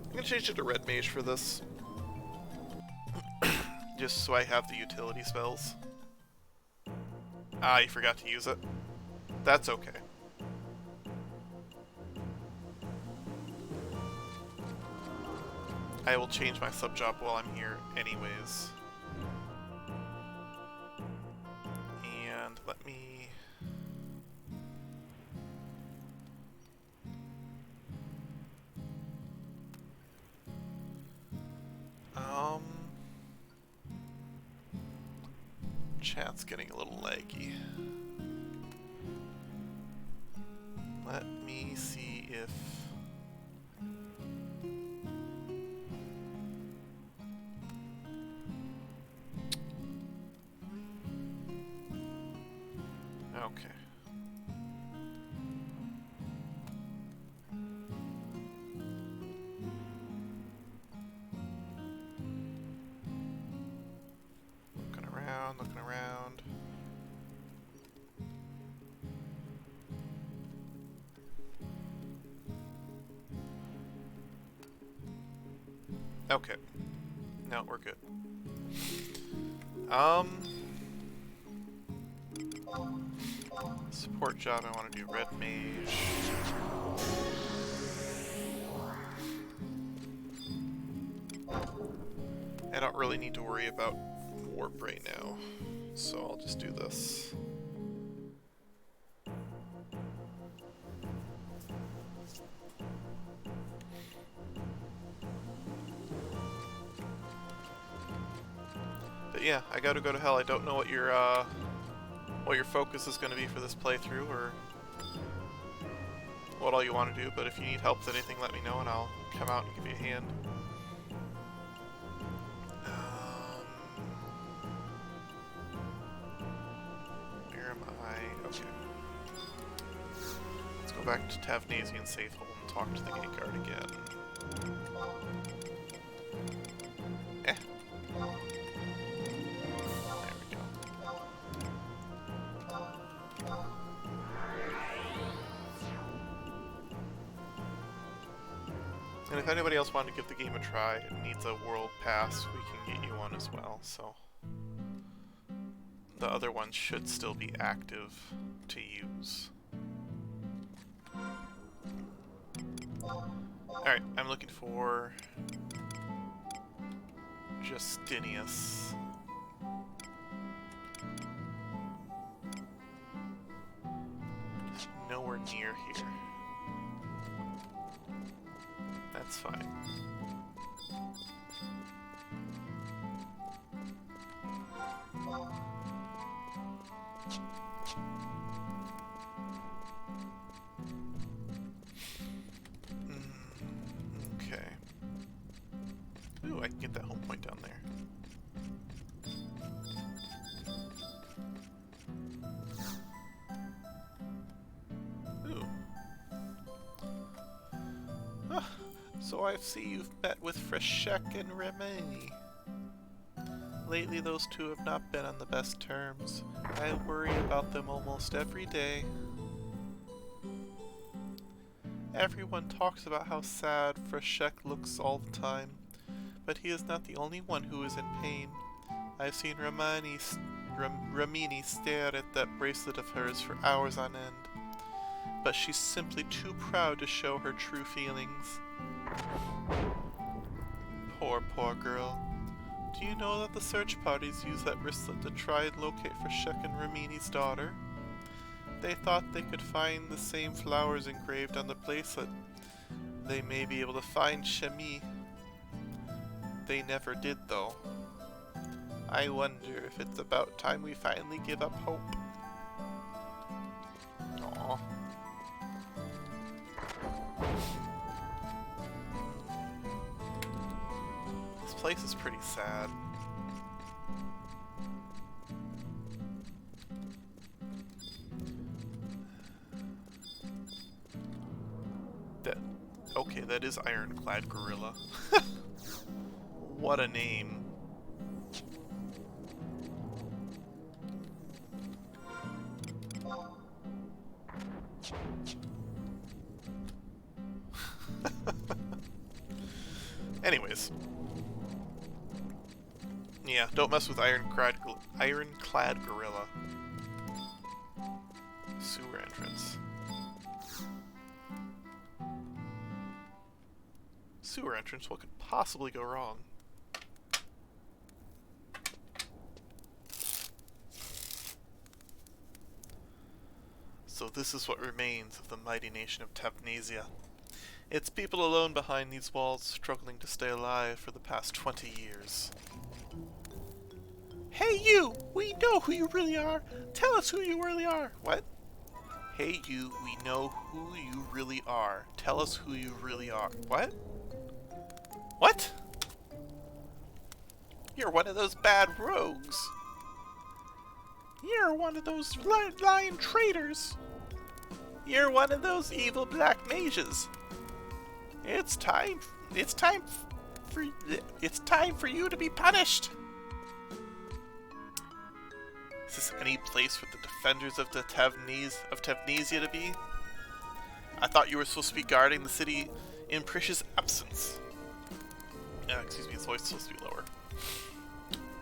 I'm gonna change it to Red Mage for this. Just so I have the utility spells. Ah, you forgot to use it. That's okay. I will change my sub-job while I'm here anyways. And let me... Chat's getting a little laggy. Let me see if... Okay. Looking around. Okay. No, we're good. Support job, I want to do Red Mage. I don't really need to worry about warp right now, so I'll just do this. But yeah, I gotta go to hell. I don't know what your focus is going to be for this playthrough, or what all you want to do, but if you need help with anything, let me know and I'll come out and give you a hand. Okay. Let's go back to Tavnasian Safehold and talk to the gate guard again. Eh. There we go. And if anybody else wanted to give the game a try and needs a world pass, we can get you one as well, so... The other ones should still be active to use. Alright, I'm looking for Justinius. Just nowhere near here. That's fine. Okay. Ooh, I can get that home point down there. Ooh. So I see you've met with Freshek and Remini. Lately those two have not been on the best terms. I worry about them almost every day. Everyone talks about how sad Freshek looks all the time, but he is not the only one who is in pain. I've seen Ramini stare at that bracelet of hers for hours on end, but she's simply too proud to show her true feelings. Poor girl. Do you know that the search parties use that bracelet to try and locate Freshek and Ramini's daughter? They thought they could find the same flowers engraved on the bracelet. They may be able to find Shemi. They never did, though. I wonder if it's about time we finally give up hope. Aww. This place is pretty sad. Okay, that is Ironclad Gorilla. What a name. Anyways. Yeah, don't mess with Ironclad Gorilla. Sewer entrance. Sewer entrance, what could possibly go wrong? So this is what remains of the mighty nation of Tavnesia. It's people alone behind these walls, struggling to stay alive for the past 20 years. Hey you! We know who you really are! Tell us who you really are! What? Hey you, we know who you really are. Tell us who you really are. What? What? You're one of those bad rogues. You're one of those lying traitors. You're one of those evil black mages. It's time for you to be punished. Is this any place for the defenders of the Tavnesia to be? I thought you were supposed to be guarding the city in Prish's absence. Excuse me, his voice is supposed to be lower.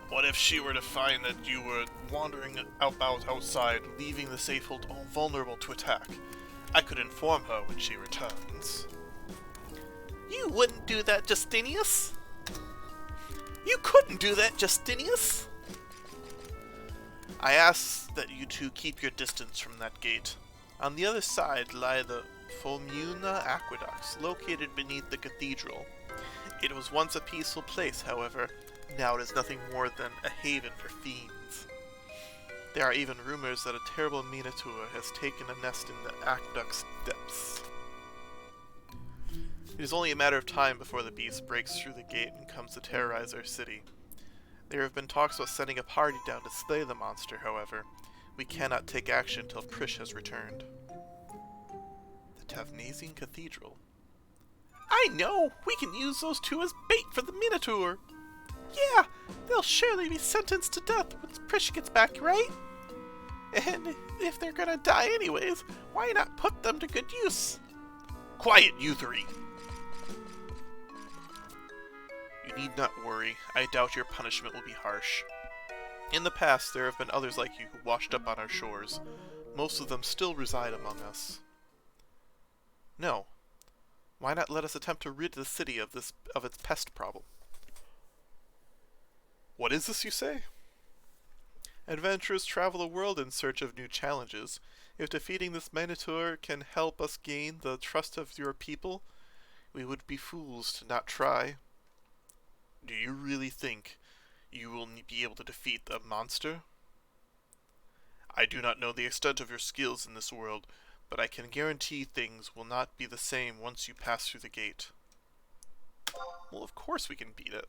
What if she were to find that you were wandering about outside, leaving the Safehold vulnerable to attack? I could inform her when she returns. You wouldn't do that, Justinius? You couldn't do that, Justinius? I ask that you two keep your distance from that gate. On the other side lie the Fulmuna aqueducts, located beneath the cathedral. It was once a peaceful place, however. Now it is nothing more than a haven for fiends. There are even rumors that a terrible Minotaur has taken a nest in the aqueduct's depths. It is only a matter of time before the beast breaks through the gate and comes to terrorize our city. There have been talks about sending a party down to slay the monster, however. We cannot take action until Prish has returned. The Tavnesian Cathedral. I know! We can use those two as bait for the Minotaur! Yeah! They'll surely be sentenced to death once Prish gets back, right? And if they're gonna die anyways, why not put them to good use? Quiet, you three! You need not worry. I doubt your punishment will be harsh. In the past, there have been others like you who washed up on our shores. Most of them still reside among us. No. Why not let us attempt to rid the city of its pest problem? What is this, you say? Adventurers travel the world in search of new challenges. If defeating this Minotaur can help us gain the trust of your people, we would be fools to not try. Do you really think you will be able to defeat the monster? I do not know the extent of your skills in this world, but I can guarantee things will not be the same once you pass through the gate. Well, of course we can beat it.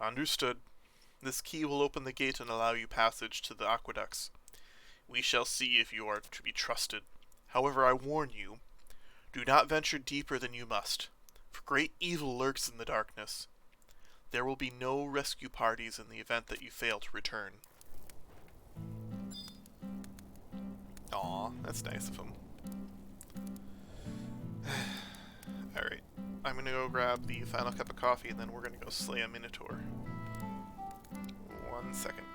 Understood. This key will open the gate and allow you passage to the aqueducts. We shall see if you are to be trusted. However, I warn you, Do not venture deeper than you must, for great evil lurks in the darkness. There will be no rescue parties in the event that you fail to return. Aw, that's nice of him. Alright, I'm gonna go grab the final cup of coffee and then we're gonna go slay a Minotaur. 1 second.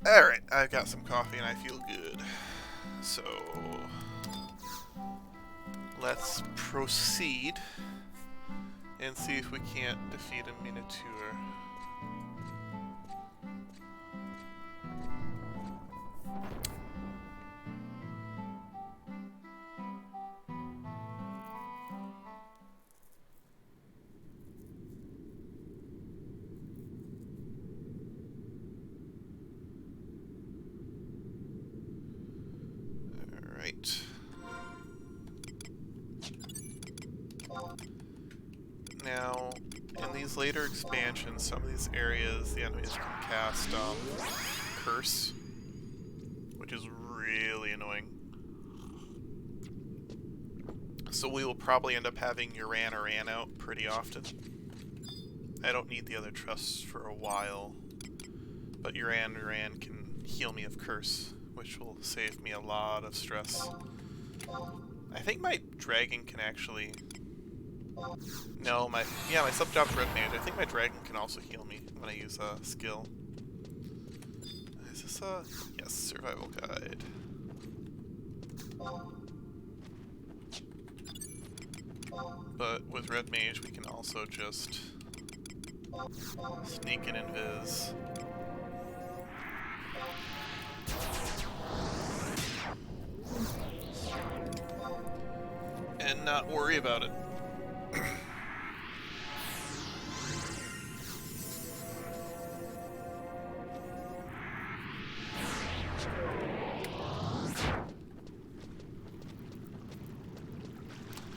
Alright, I've got some coffee and I feel good. So, let's proceed and see if we can't defeat a Minotaur. Alright. Now, in these later expansions, some of these areas, the enemies can cast Curse, which is really annoying. So we will probably end up having Uran or Ran out pretty often. I don't need the other trusts for a while, but Uran can heal me of Curse, which will save me a lot of stress. I think my dragon can actually... No, my sub-job's Red Mage. I think my dragon can also heal me when I use a skill. Is this a... Yes, survival guide. But with Red Mage we can also just sneak and invis. And not worry about it.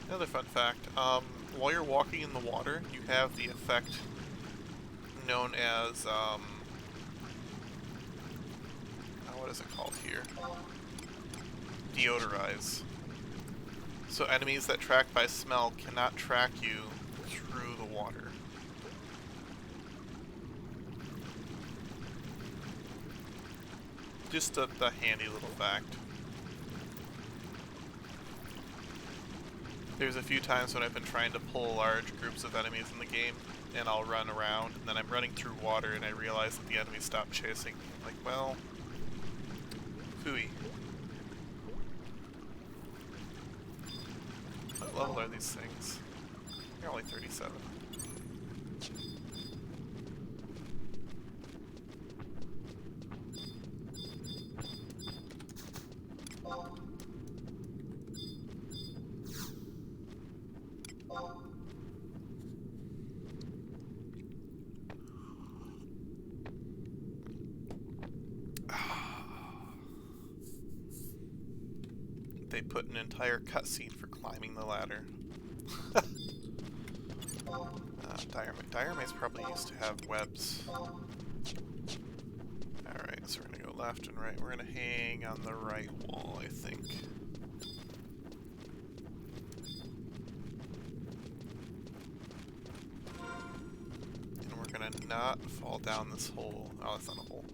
Another fun fact, while you're walking in the water, you have the effect known as, what is it called here? Deodorize. So enemies that track by smell cannot track you through the water. Just a handy little fact. There's a few times when I've been trying to pull large groups of enemies in the game, and I'll run around, and then I'm running through water, and I realize that the enemies stopped chasing. Like, well, phooey. What level are these things? They're only 37. They put an entire cutscene for climbing the ladder. Dioramates probably used to have webs. Alright, so we're gonna go left and right. We're gonna hang on the right wall, I think. And we're gonna not fall down this hole. Oh, that's not a hole.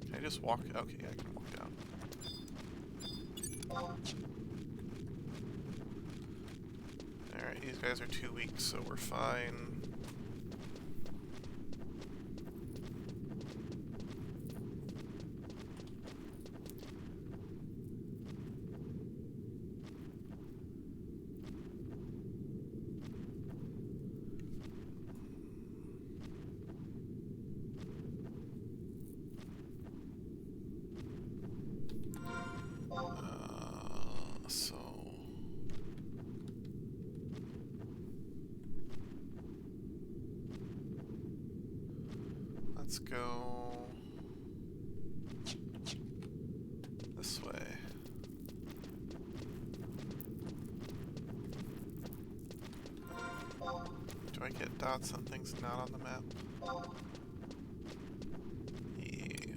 Can I just walk? Okay, yeah, I can walk down. Alright, these guys are too weak, so we're fine. Let's go this way. Do I get dots on things not on the map? Yeah.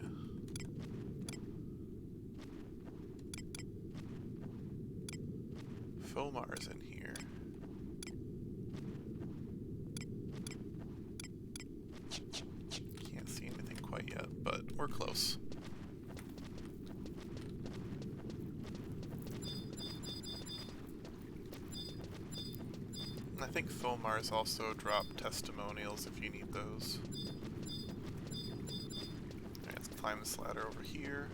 Fomar's in here. Can't see anything quite yet, but we're close. And I think Fomar's also drop testimonials if you need those. Alright, let's climb this ladder over here.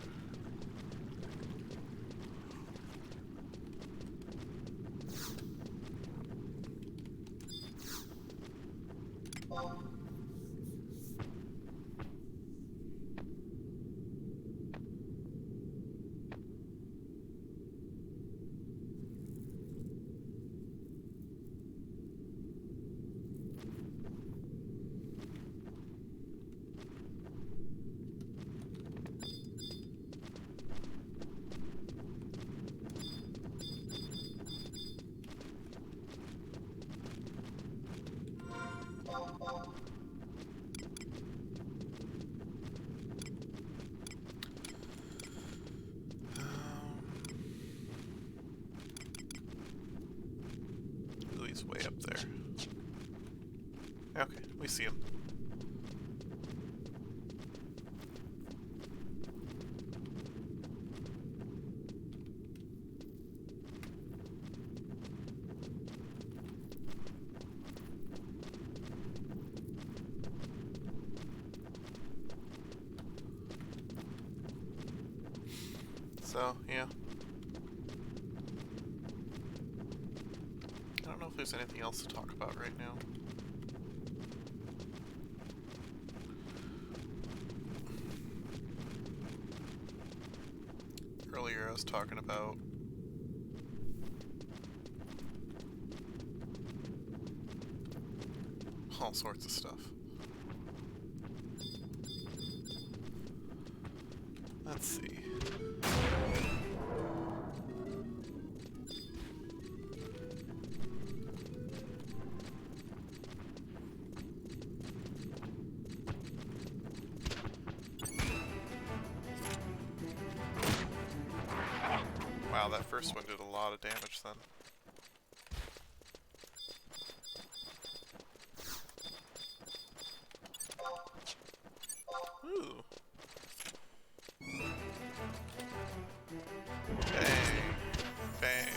He's way up there. Okay, we see him. So, yeah. I don't know if there's anything else to talk about right now. Earlier I was talking about all sorts of stuff. Let's see. Wow, that first one did a lot of damage then. Ooh. Bang. Bang.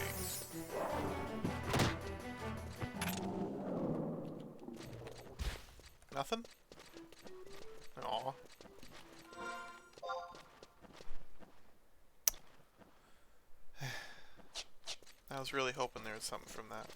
Nothing? Aw. I was really hoping there was something from that.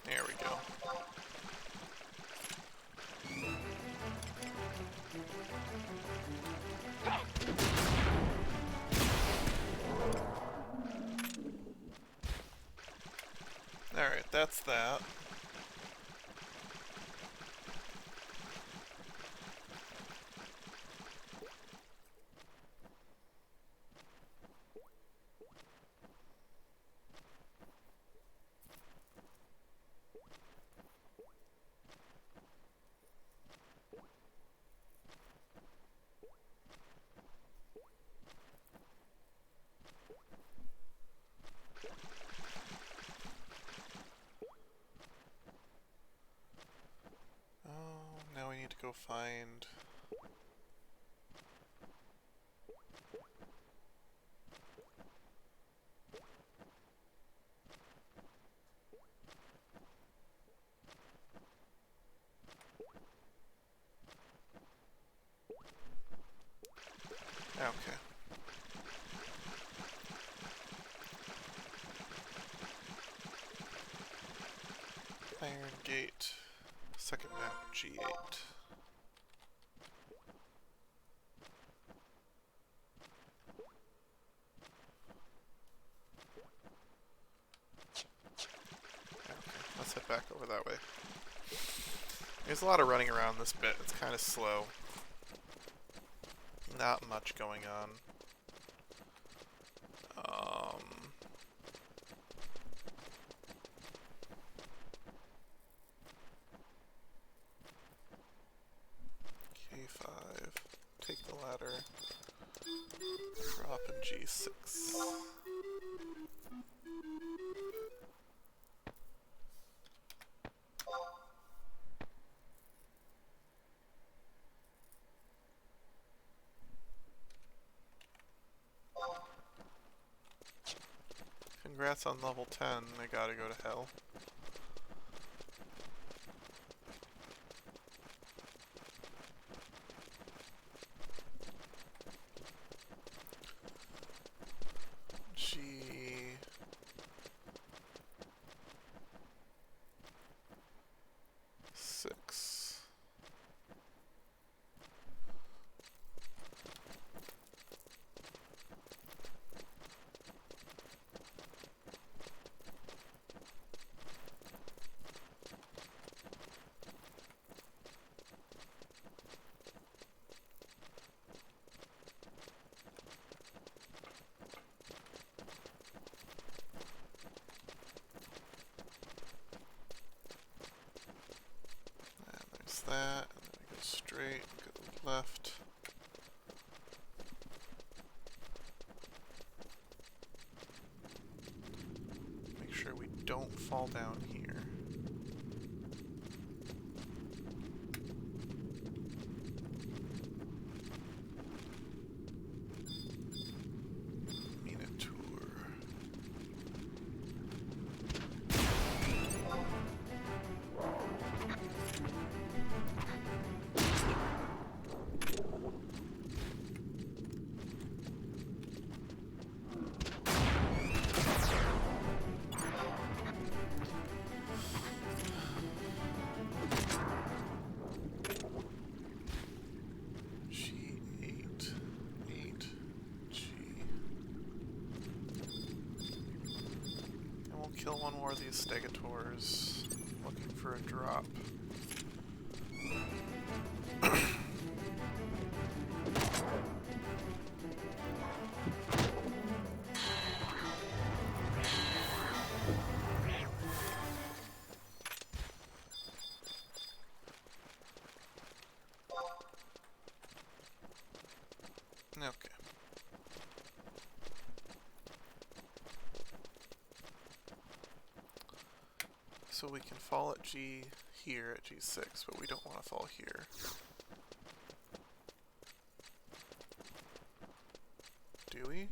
There we go. Alright, that's that. Oh, now we need to go find... Okay. Iron Gate. Second map, G8. Okay, let's head back over that way. There's a lot of running around this bit. It's kind of slow. Not much going on. K5. Take the ladder. Drop in G6. Congrats on level 10, I gotta go to hell. G6. That, and then we go straight, go left. Make sure we don't fall down here. Kill one more of these stegators, looking for a drop. So we can fall at G here at G6, but we don't want to fall here. Do we?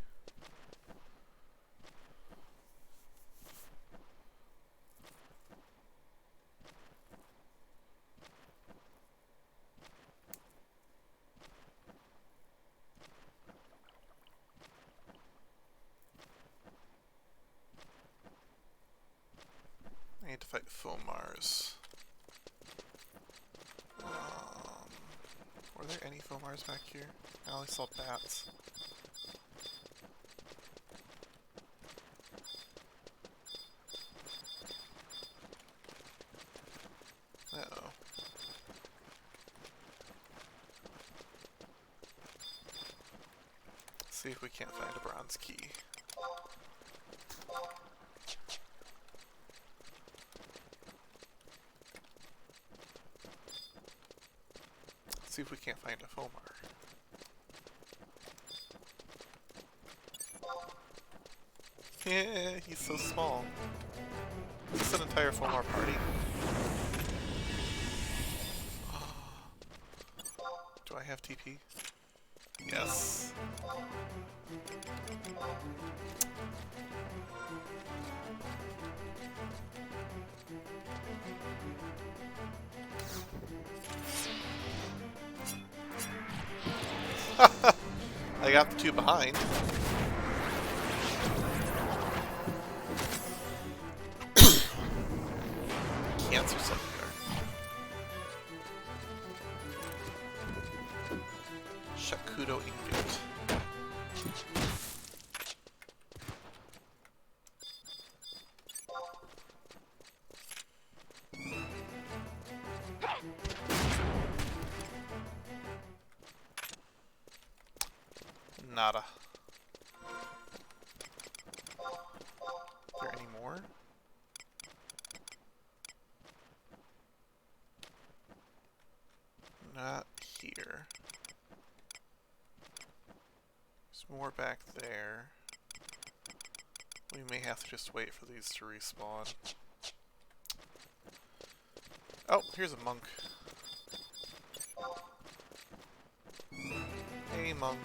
I need to fight Fomars. Were there any Fomars back here? I only saw bats. Uh-oh. See if we can't find a bronze key. See if we can't find a Fomar. Yeah, he's so small. It's an entire Fomar party. Do I have TP? Yes. I got the two behind. Cancer Centaur. Shakudo Ingot. Nada. Are there any more? Not here. There's more back there. We may have to just wait for these to respawn. Oh, here's a monk. Hey, monk.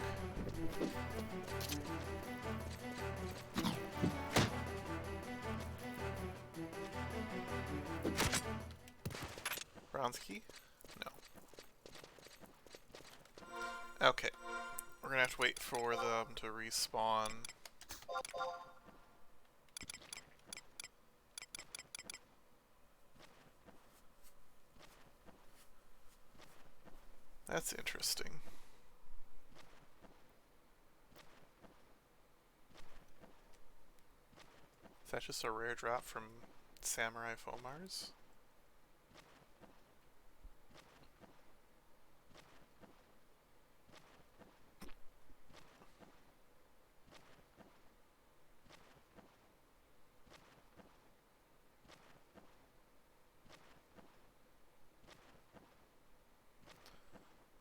Bronze key? No. Okay. We're gonna have to wait for them to respawn. That's interesting. Is that just a rare drop from Samurai Fomars?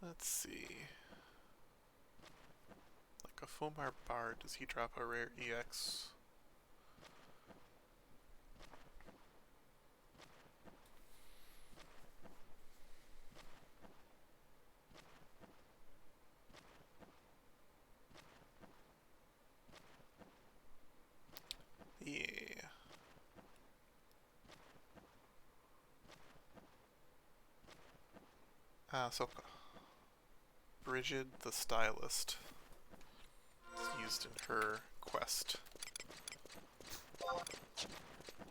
Let's see. Like a Fomar Bard, does he drop a rare EX? Yeah. So Brigid the Stylist is used in her quest.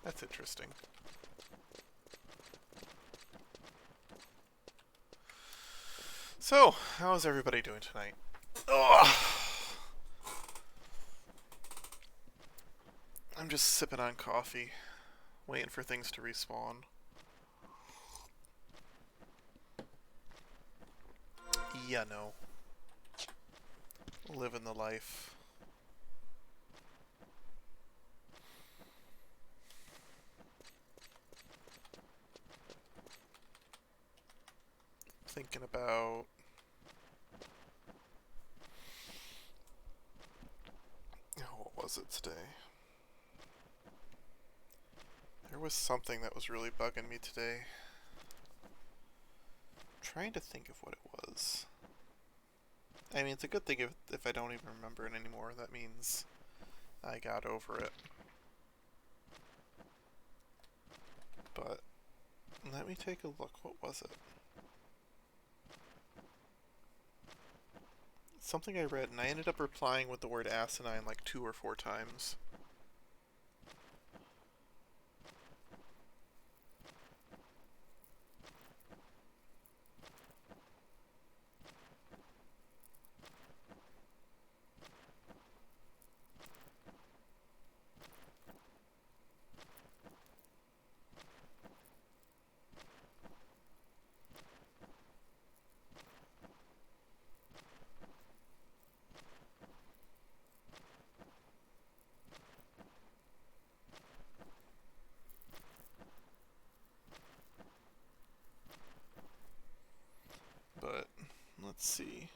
That's interesting. So, how is everybody doing tonight? Ugh. I'm just sipping on coffee, waiting for things to respawn. Yeah, no. Living the life. Thinking about... Oh, what was it today? There was something that was really bugging me today. I'm trying to think of what it was. I mean, it's a good thing if I don't even remember it anymore. That means I got over it. But let me take a look. What was it? Something I read, and I ended up replying with the word asinine like 2 or 4 times. But let's see.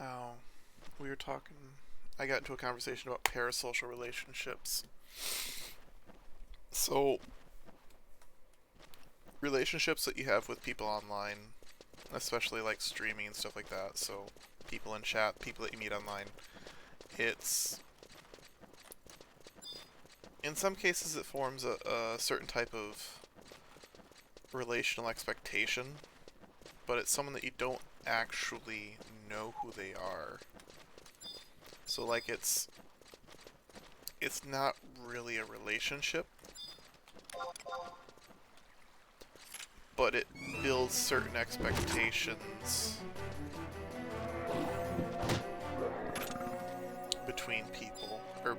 Oh, we were talking. I got into a conversation about parasocial relationships. So, relationships that you have with people online, especially like streaming and stuff like that, so people in chat, people that you meet online, it's... in some cases it forms a certain type of relational expectation, but it's someone that you don't actually know who they are. So like it's not really a relationship, but it builds certain expectations between people, or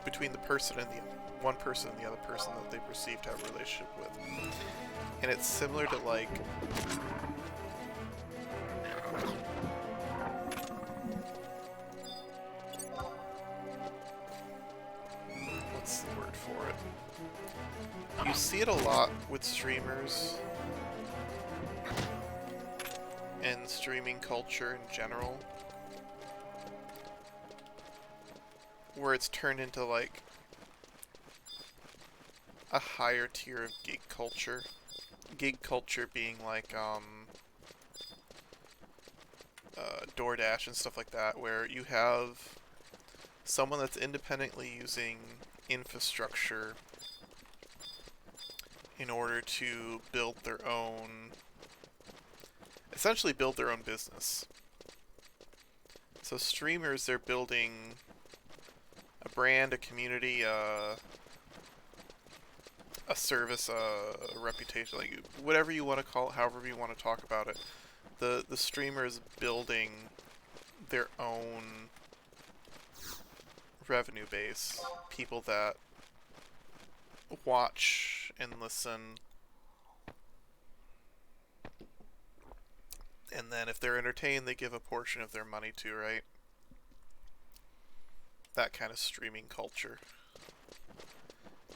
between the person and the one person and the other person that they perceive to have a relationship with. And it's similar to like what's the word for it? You see it a lot with streamers and streaming culture in general, where it's turned into like a higher tier of gig culture. Gig culture being like DoorDash and stuff like that, where you have someone that's independently using infrastructure in order to build their own, essentially build their own business. So streamers, they're building a brand, a community, a service, a reputation, like whatever you want to call it, however you want to talk about it. The streamer is building their own revenue base, people that watch and listen, and then if they're entertained, they give a portion of their money to, right? That kind of streaming culture.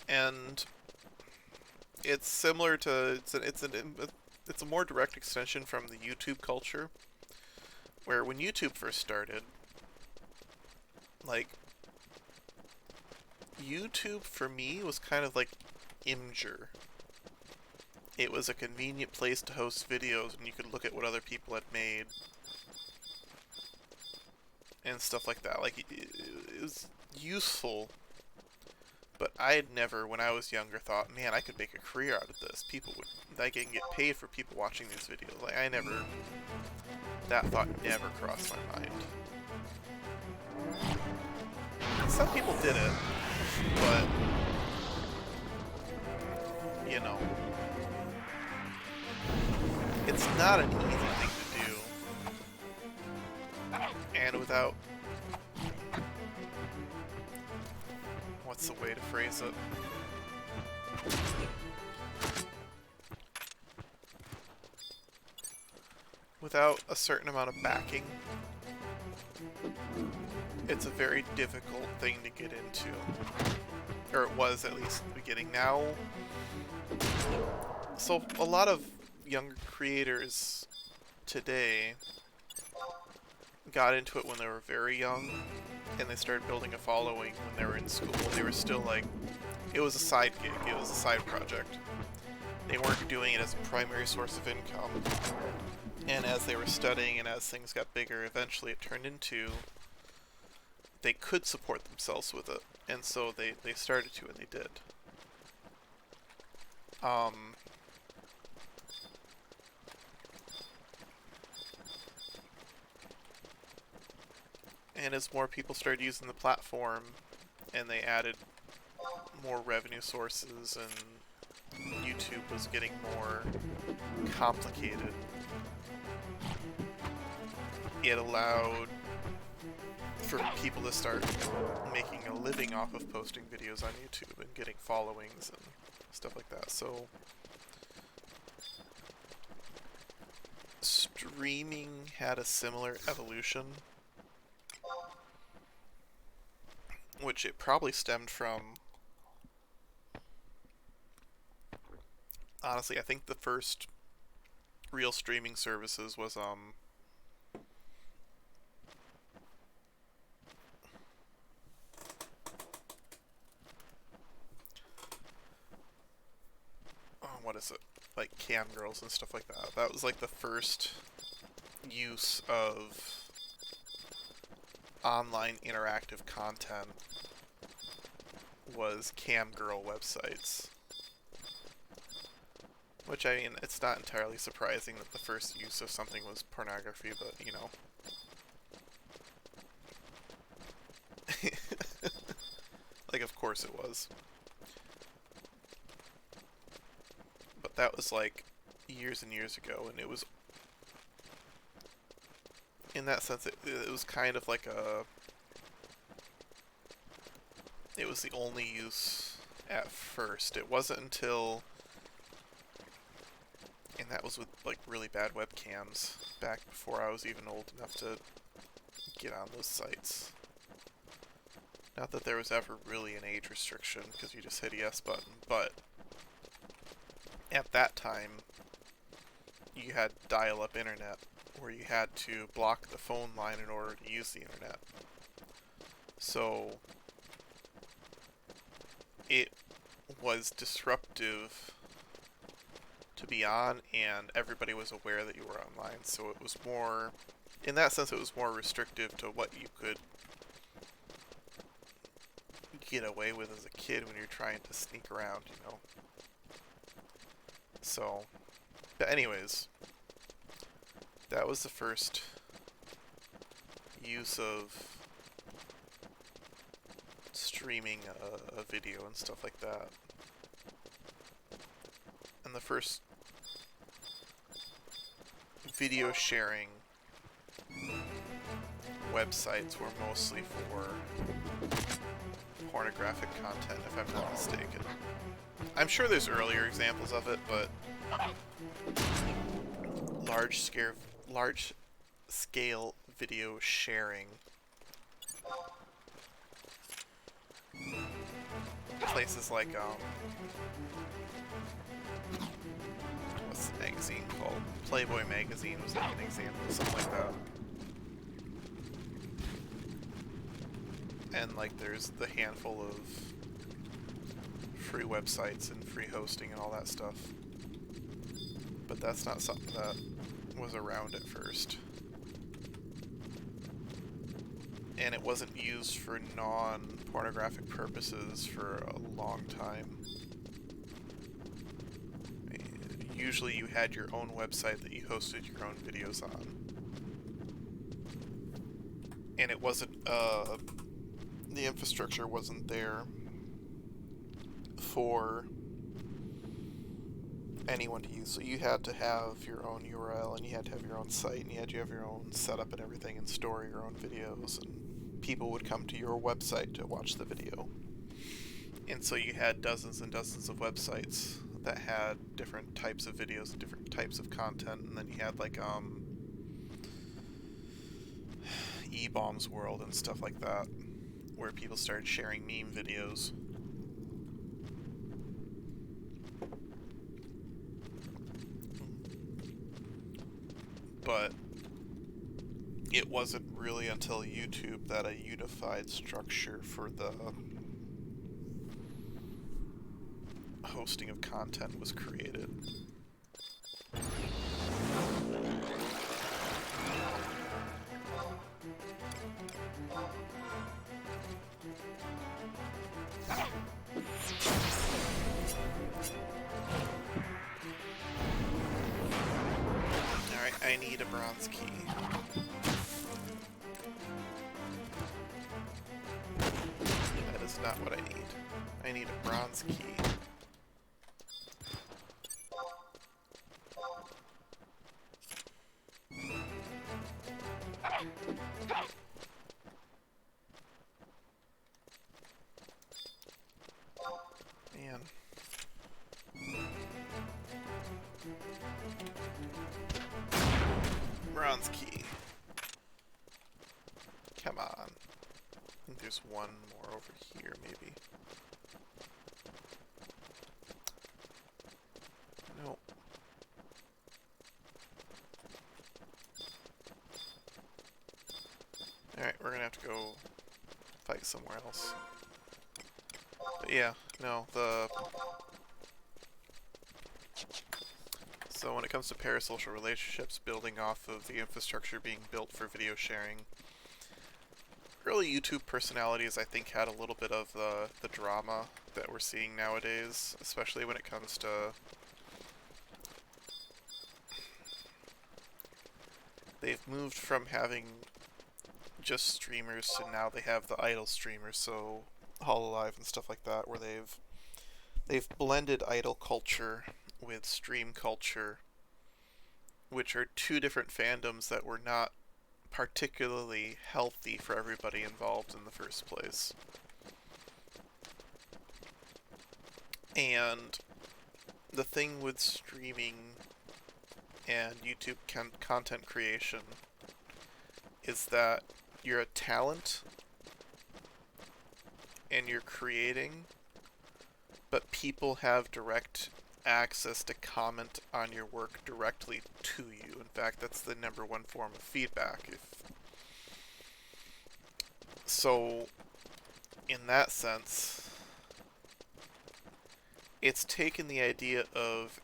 And it's similar to, it's a more direct extension from the YouTube culture, where when YouTube first started, like, YouTube for me was kind of like Imgur. It was a convenient place to host videos, and you could look at what other people had made and stuff like that. Like, it was useful, but I had never, when I was younger, thought, man, I could make a career out of this. I can get paid for people watching these videos. Like, that thought never crossed my mind. Some people did it, but, you know, it's not an easy thing to do. And without that's the way to phrase it. Without a certain amount of backing, it's a very difficult thing to get into. Or it was, at least in the beginning. Now, so a lot of younger creators today got into it when they were very young, and they started building a following when they were in school. They were still like, it was a side gig, it was a side project. They weren't doing it as a primary source of income. And as they were studying and as things got bigger, eventually it turned into they could support themselves with it. And so they started to, and they did. And as more people started using the platform, and they added more revenue sources, and YouTube was getting more complicated, it allowed for people to start making a living off of posting videos on YouTube and getting followings and stuff like that. So streaming had a similar evolution, which it probably stemmed from, honestly, I think the first real streaming services was what is it? Like cam girls and stuff like that. That was like the first use of online interactive content, was cam girl websites. Which, I mean, it's not entirely surprising that the first use of something was pornography, but, you know. Like, of course it was. But that was, like, years and years ago, and it was... In that sense, it was kind of like a... It was the only use at first. It wasn't until... And that was with, like, really bad webcams, back before I was even old enough to get on those sites. Not that there was ever really an age restriction, because you just hit a yes button, but at that time, you had dial-up internet, where you had to block the phone line in order to use the internet. So, it was disruptive to be on, and everybody was aware that you were online, so it was more, in that sense, it was more restrictive to what you could get away with as a kid when you're trying to sneak around, you know. So, but anyways, that was the first use of streaming a video and stuff like that. And the first video sharing websites were mostly for pornographic content, if I'm not mistaken. I'm sure there's earlier examples of it, but large scale video sharing, places like what's the magazine called? Playboy magazine was like an example of something like that. And like there's the handful of free websites and free hosting and all that stuff. But that's not something that was around at first. And it wasn't used for non-pornographic purposes for a long time. Usually you had your own website that you hosted your own videos on. And it wasn't, the infrastructure wasn't there for anyone to use. So you had to have your own URL, and you had to have your own site, and you had to have your own setup and everything, and store your own videos, and people would come to your website to watch the video. And so you had dozens and dozens of websites that had different types of videos and different types of content, and then you had like E-Bombs World and stuff like that, where people started sharing meme videos. But it wasn't really until YouTube that a unified structure for the hosting of content was created. Alright, I need a bronze key. That is not what I need. I need a bronze key. Man. Bronze key. Come on. I think there's one more over here, maybe. Nope. Alright, we're gonna have to go fight somewhere else. But yeah, no, So when it comes to parasocial relationships, building off of the infrastructure being built for video sharing, early YouTube personalities, I think, had a little bit of the drama that we're seeing nowadays, especially when it comes to they've moved from having just streamers to now they have the idol streamers, so Hololive and stuff like that, where they've blended idol culture with stream culture, which are two different fandoms that were not particularly healthy for everybody involved in the first place. And the thing with streaming and YouTube content creation is that you're a talent and you're creating, but people have direct access to comment on your work directly to you. In fact, that's the #1 form of feedback. So, in that sense, it's taken the idea of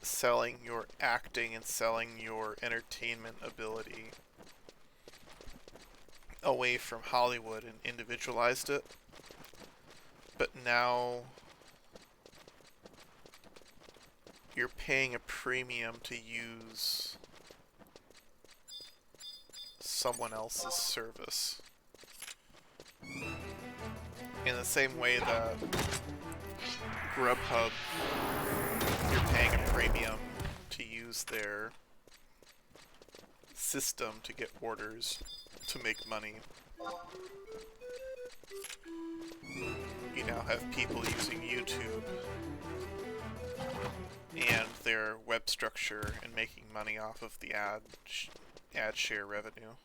selling your acting and selling your entertainment ability away from Hollywood and individualized it. But now you're paying a premium to use someone else's service. In the same way that Grubhub, you're paying a premium to use their system to get orders to make money. You now have people using YouTube and their web structure and making money off of the ad share revenue,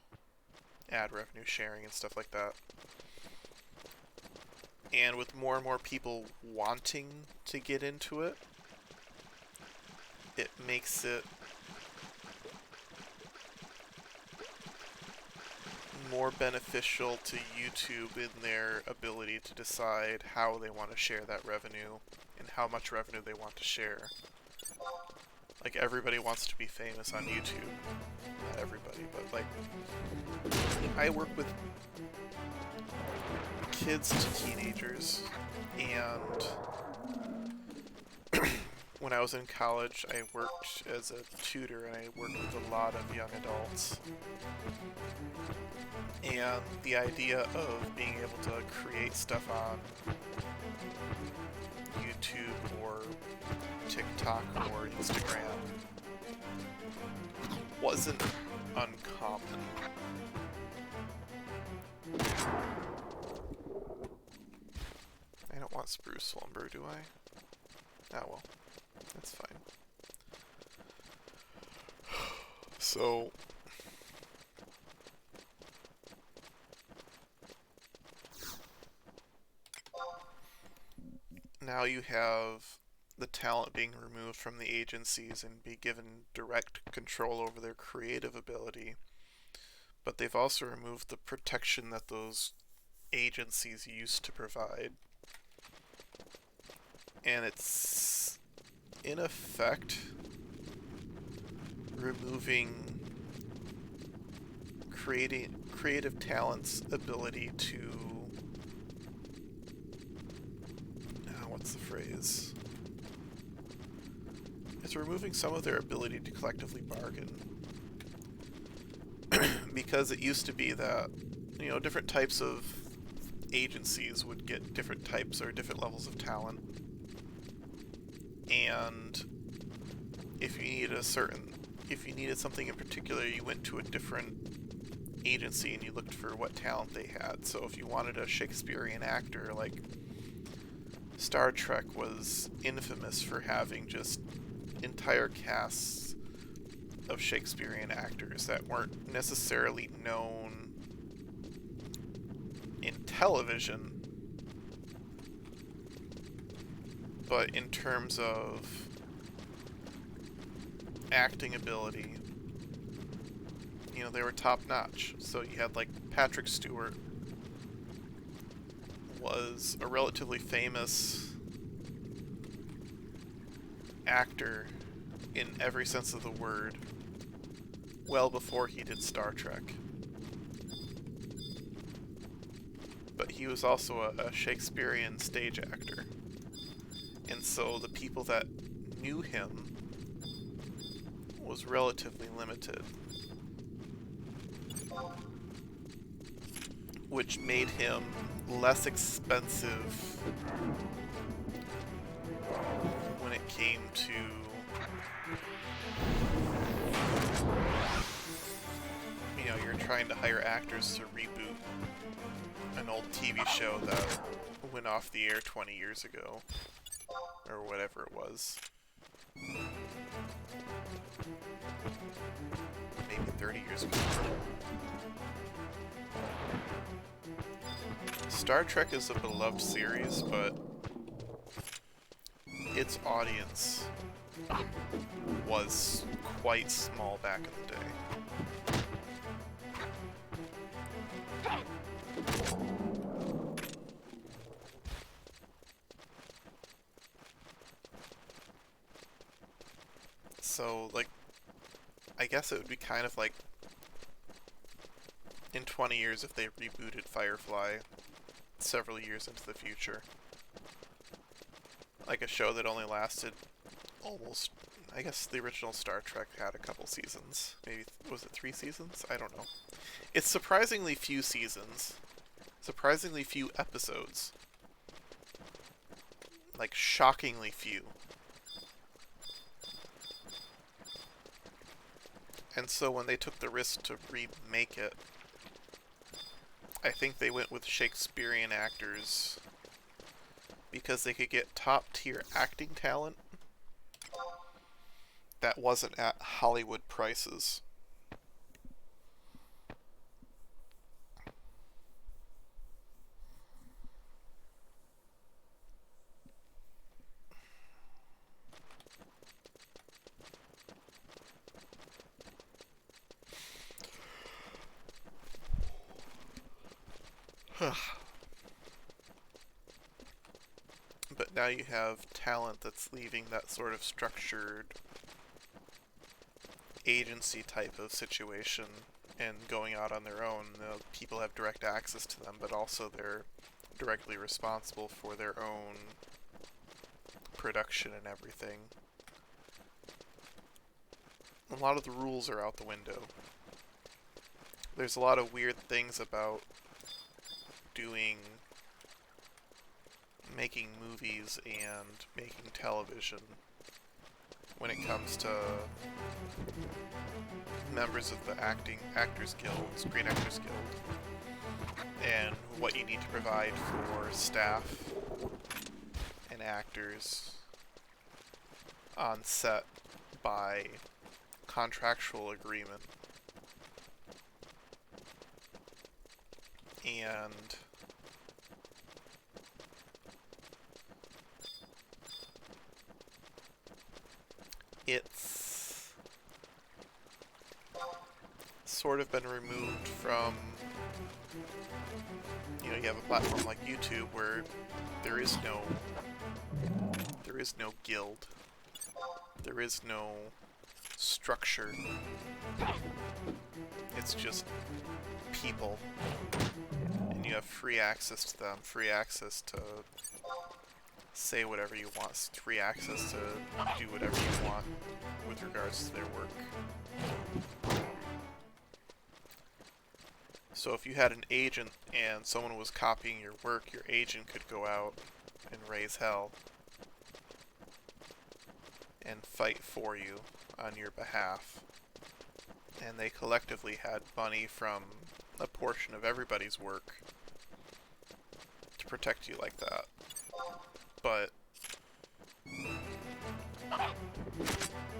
ad revenue sharing and stuff like that. And with more and more people wanting to get into it, it makes it more beneficial to YouTube in their ability to decide how they want to share that revenue and how much revenue they want to share. Like, everybody wants to be famous on YouTube. Not everybody, but like, I work with kids to teenagers, and when I was in college, I worked as a tutor and I worked with a lot of young adults. And the idea of being able to create stuff on YouTube or TikTok or Instagram wasn't uncommon. don't want spruce lumber, do I? Ah, well. That's fine. So... now you have the talent being removed from the agencies and be given direct control over their creative ability. But they've also removed the protection that those agencies used to provide. And it's, in effect, removing creative talent's ability to... what's the phrase? It's removing some of their ability to collectively bargain. Because it used to be that, you know, different types of agencies would get different types or different levels of talent. And if you needed something in particular, you went to a different agency and you looked for what talent they had. So if you wanted a Shakespearean actor, like Star Trek was infamous for having just entire casts of Shakespearean actors that weren't necessarily known in television, but in terms of acting ability, you know, they were top-notch. So you had, like, Patrick Stewart was a relatively famous actor in every sense of the word well before he did Star Trek. But he was also a Shakespearean stage actor. And so the people that knew him was relatively limited, which made him less expensive when it came to you're trying to hire actors to reboot an old TV show that went off the air 20 years ago, or whatever it was. Maybe 30 years ago. Star Trek is a beloved series, but its audience was quite small back in the day. So, like, I guess it would be kind of like in 20 years if they rebooted Firefly several years into the future. Like a show that only lasted almost... I guess the original Star Trek had a couple seasons. Maybe, was it 3 seasons? I don't know. It's surprisingly few seasons. Surprisingly few episodes. Like, shockingly few. And so when they took the risk to remake it, I think they went with Shakespearean actors because they could get top-tier acting talent that wasn't at Hollywood prices. But now you have talent that's leaving that sort of structured agency type of situation and going out on their own. People have direct access to them, but also they're directly responsible for their own production and everything. A lot of the rules are out the window. There's a lot of weird things about making movies and making television when it comes to members of the Actors Guild, Screen Actors Guild, and what you need to provide for staff and actors on set by contractual agreement. And it's sort of been removed from, you know, you have a platform like YouTube where there is no guild, there is no structure, it's just people, and you have free access to them, free access to say whatever you want, free access to do whatever you want with regards to their work. So if you had an agent and someone was copying your work, your agent could go out and raise hell and fight for you on your behalf. And they collectively had money from a portion of everybody's work to protect you like that. But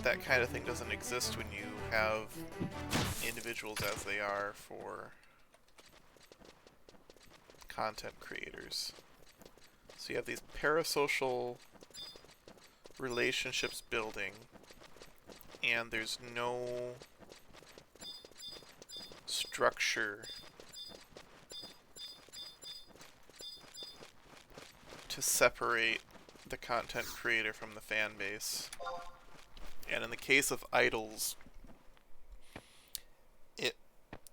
that kind of thing doesn't exist when you have individuals as they are for content creators. So you have these parasocial relationships building, and there's no structure to separate the content creator from the fan base. And in the case of idols,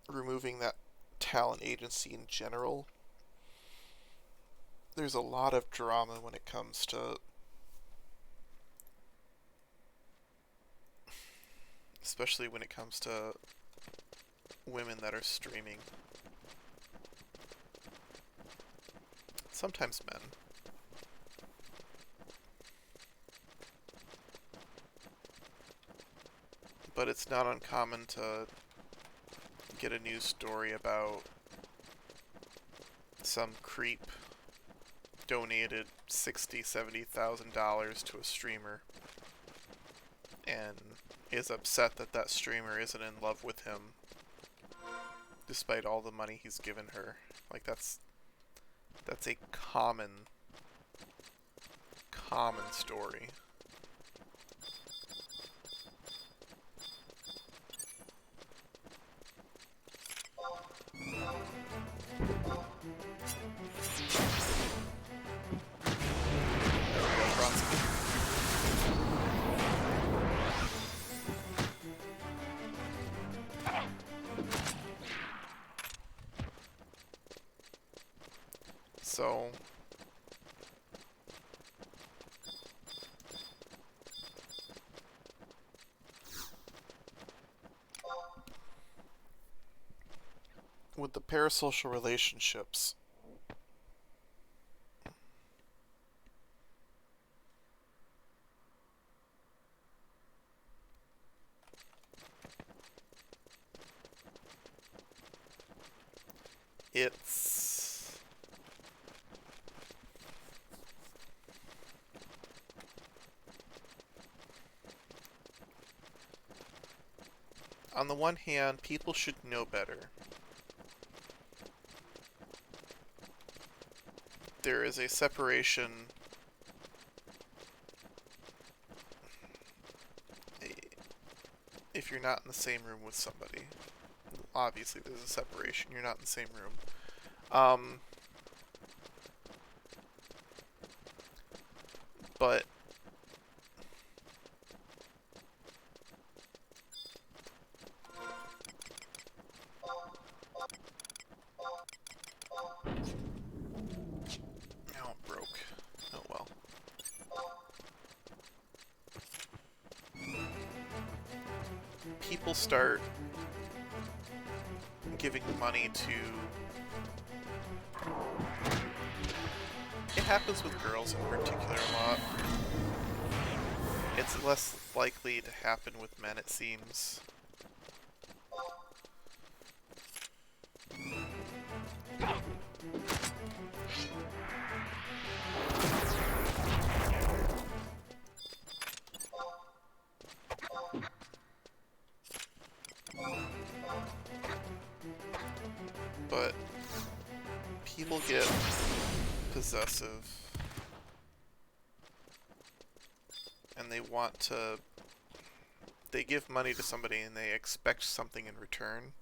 removing that talent agency in general, there's a lot of drama when it comes to especially when it comes to women that are streaming. Sometimes men. But it's not uncommon to get a news story about some creep donated $60,000-$70,000 to a streamer and is upset that that streamer isn't in love with him despite all the money he's given her. Like, that's a common story. So with the parasocial relationships, it's on the one hand, people should know better. There is a separation if you're not in the same room with somebody. Obviously, there's a separation. You're not in the same room. But now it broke. Oh well. People start giving money to... It happens with girls in particular a lot. It's less likely to happen with men, it seems. but people get possessive. And they want to... They give money to somebody and they expect something in return.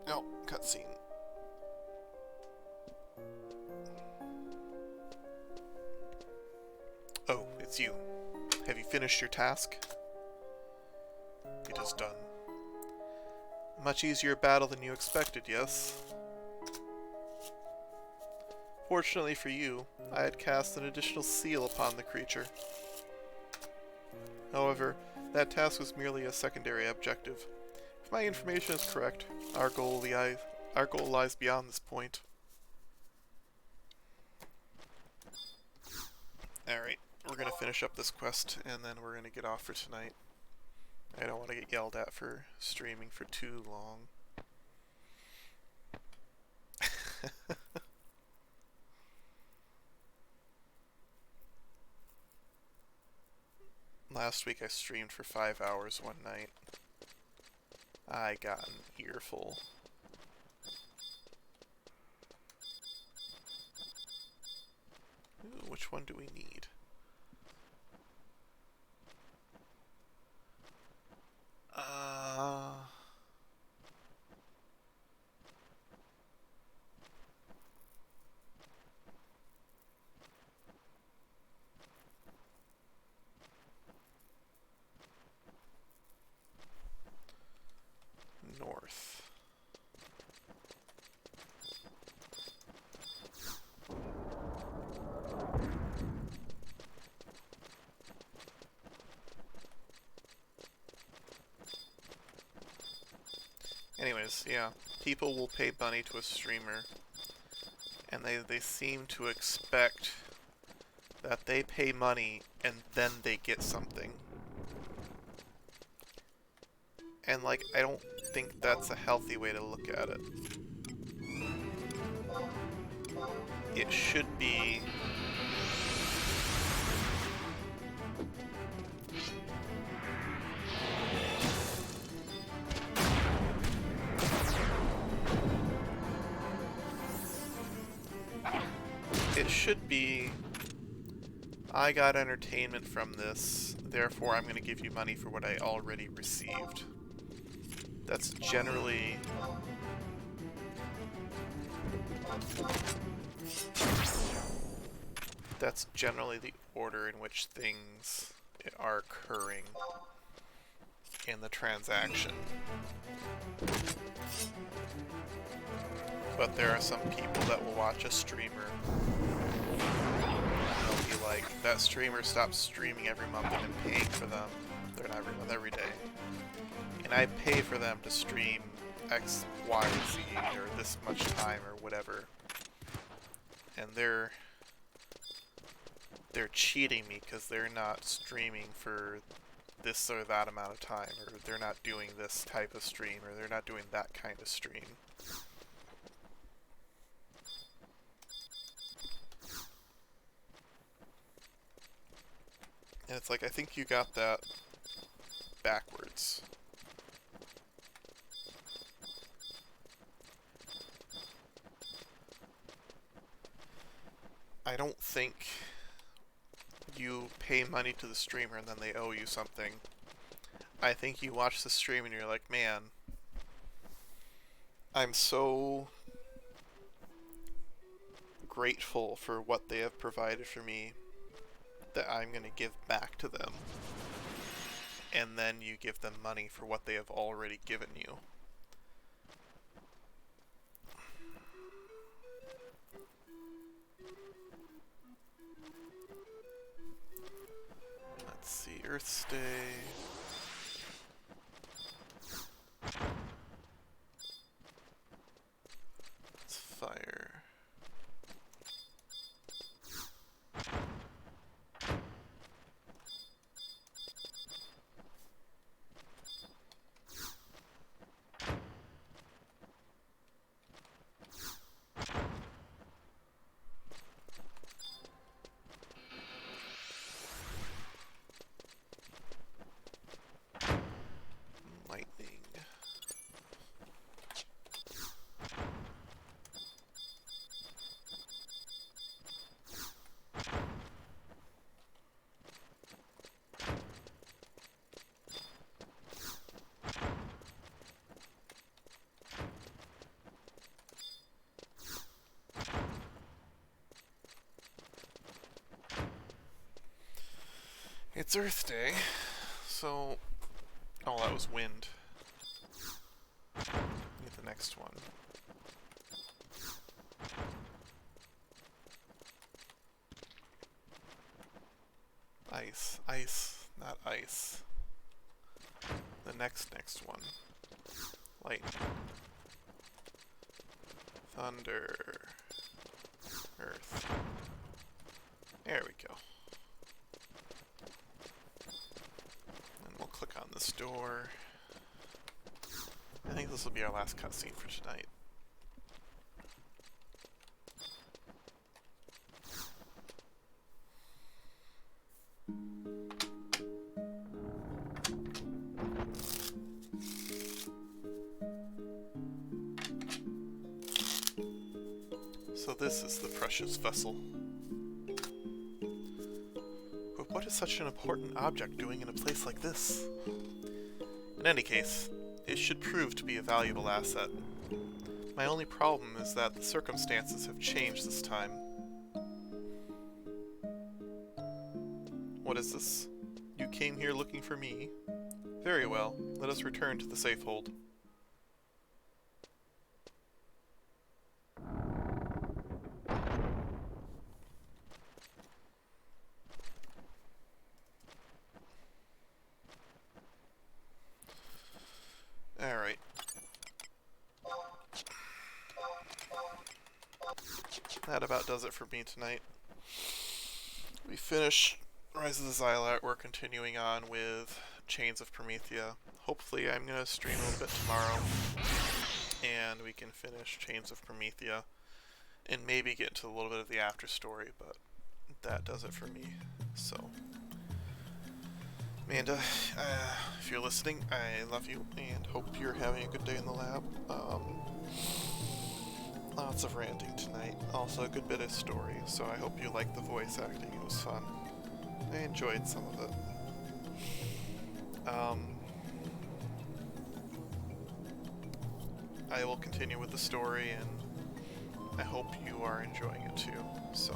Oh, cutscene. Oh, it's you. Have you finished your task? It is done. Much easier battle than you expected, yes? Fortunately for you, I had cast an additional seal upon the creature. However, that task was merely a secondary objective. If my information is correct, our goal lies beyond this point. Alright, we're gonna finish up this quest, and then we're gonna get off for tonight. I don't want to get yelled at for streaming for too long. Last week I streamed for 5 hours one night. I got an earful. Ooh, which one do we need? North. Anyways, yeah, people will pay money to a streamer, and they seem to expect that they pay money and then they get something. And, like, I don't think that's a healthy way to look at it. It should be... It should be, I got entertainment from this, therefore I'm going to give you money for what I already received. That's generally... That's generally the order in which things are occurring in the transaction. But there are some people that will watch a streamer and they'll be like, that streamer stopped streaming every month and I'm paying for them. They're not every month, every day. And I pay for them to stream X, Y, Z, or this much time, or whatever. And they're cheating me because they're not streaming for this or that amount of time, or they're not doing this type of stream, or they're not doing that kind of stream. And it's like, I think you got that backwards. I don't think you pay money to the streamer and then they owe you something. I think you watch the stream and you're like, man, I'm so grateful for what they have provided for me that I'm going to give back to them. And then you give them money for what they have already given you. Let's see, Earth Day. It's fire. It's Earth Day, so... Oh, that was wind. Get the next one. Ice. Ice, not ice. The next one. Lightning. Thunder. Earth. There we go. And we'll click on this door. I think this will be our last cutscene for tonight. So this is the precious vessel. But what is such an important object doing in a place like this? In any case, it should prove to be a valuable asset. My only problem is that the circumstances have changed this time. What is this? You came here looking for me? Very well, let us return to the safe hold. Alright. That about does it for me tonight. We finish Rise of the Xylat. We're continuing on with Chains of Promethea. Hopefully I'm going to stream a little bit tomorrow, and we can finish Chains of Promethea, and maybe get into a little bit of the after story, but that does it for me. So, Amanda, if you're listening, I love you, and hope you're having a good day in the lab. Lots of ranting tonight, also a good bit of story, so I hope you liked the voice acting, it was fun. I enjoyed some of it. I will continue with the story, and I hope you are enjoying it too, so...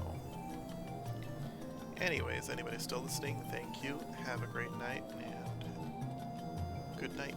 Anyways, anybody still listening, thank you, have a great night, and good night.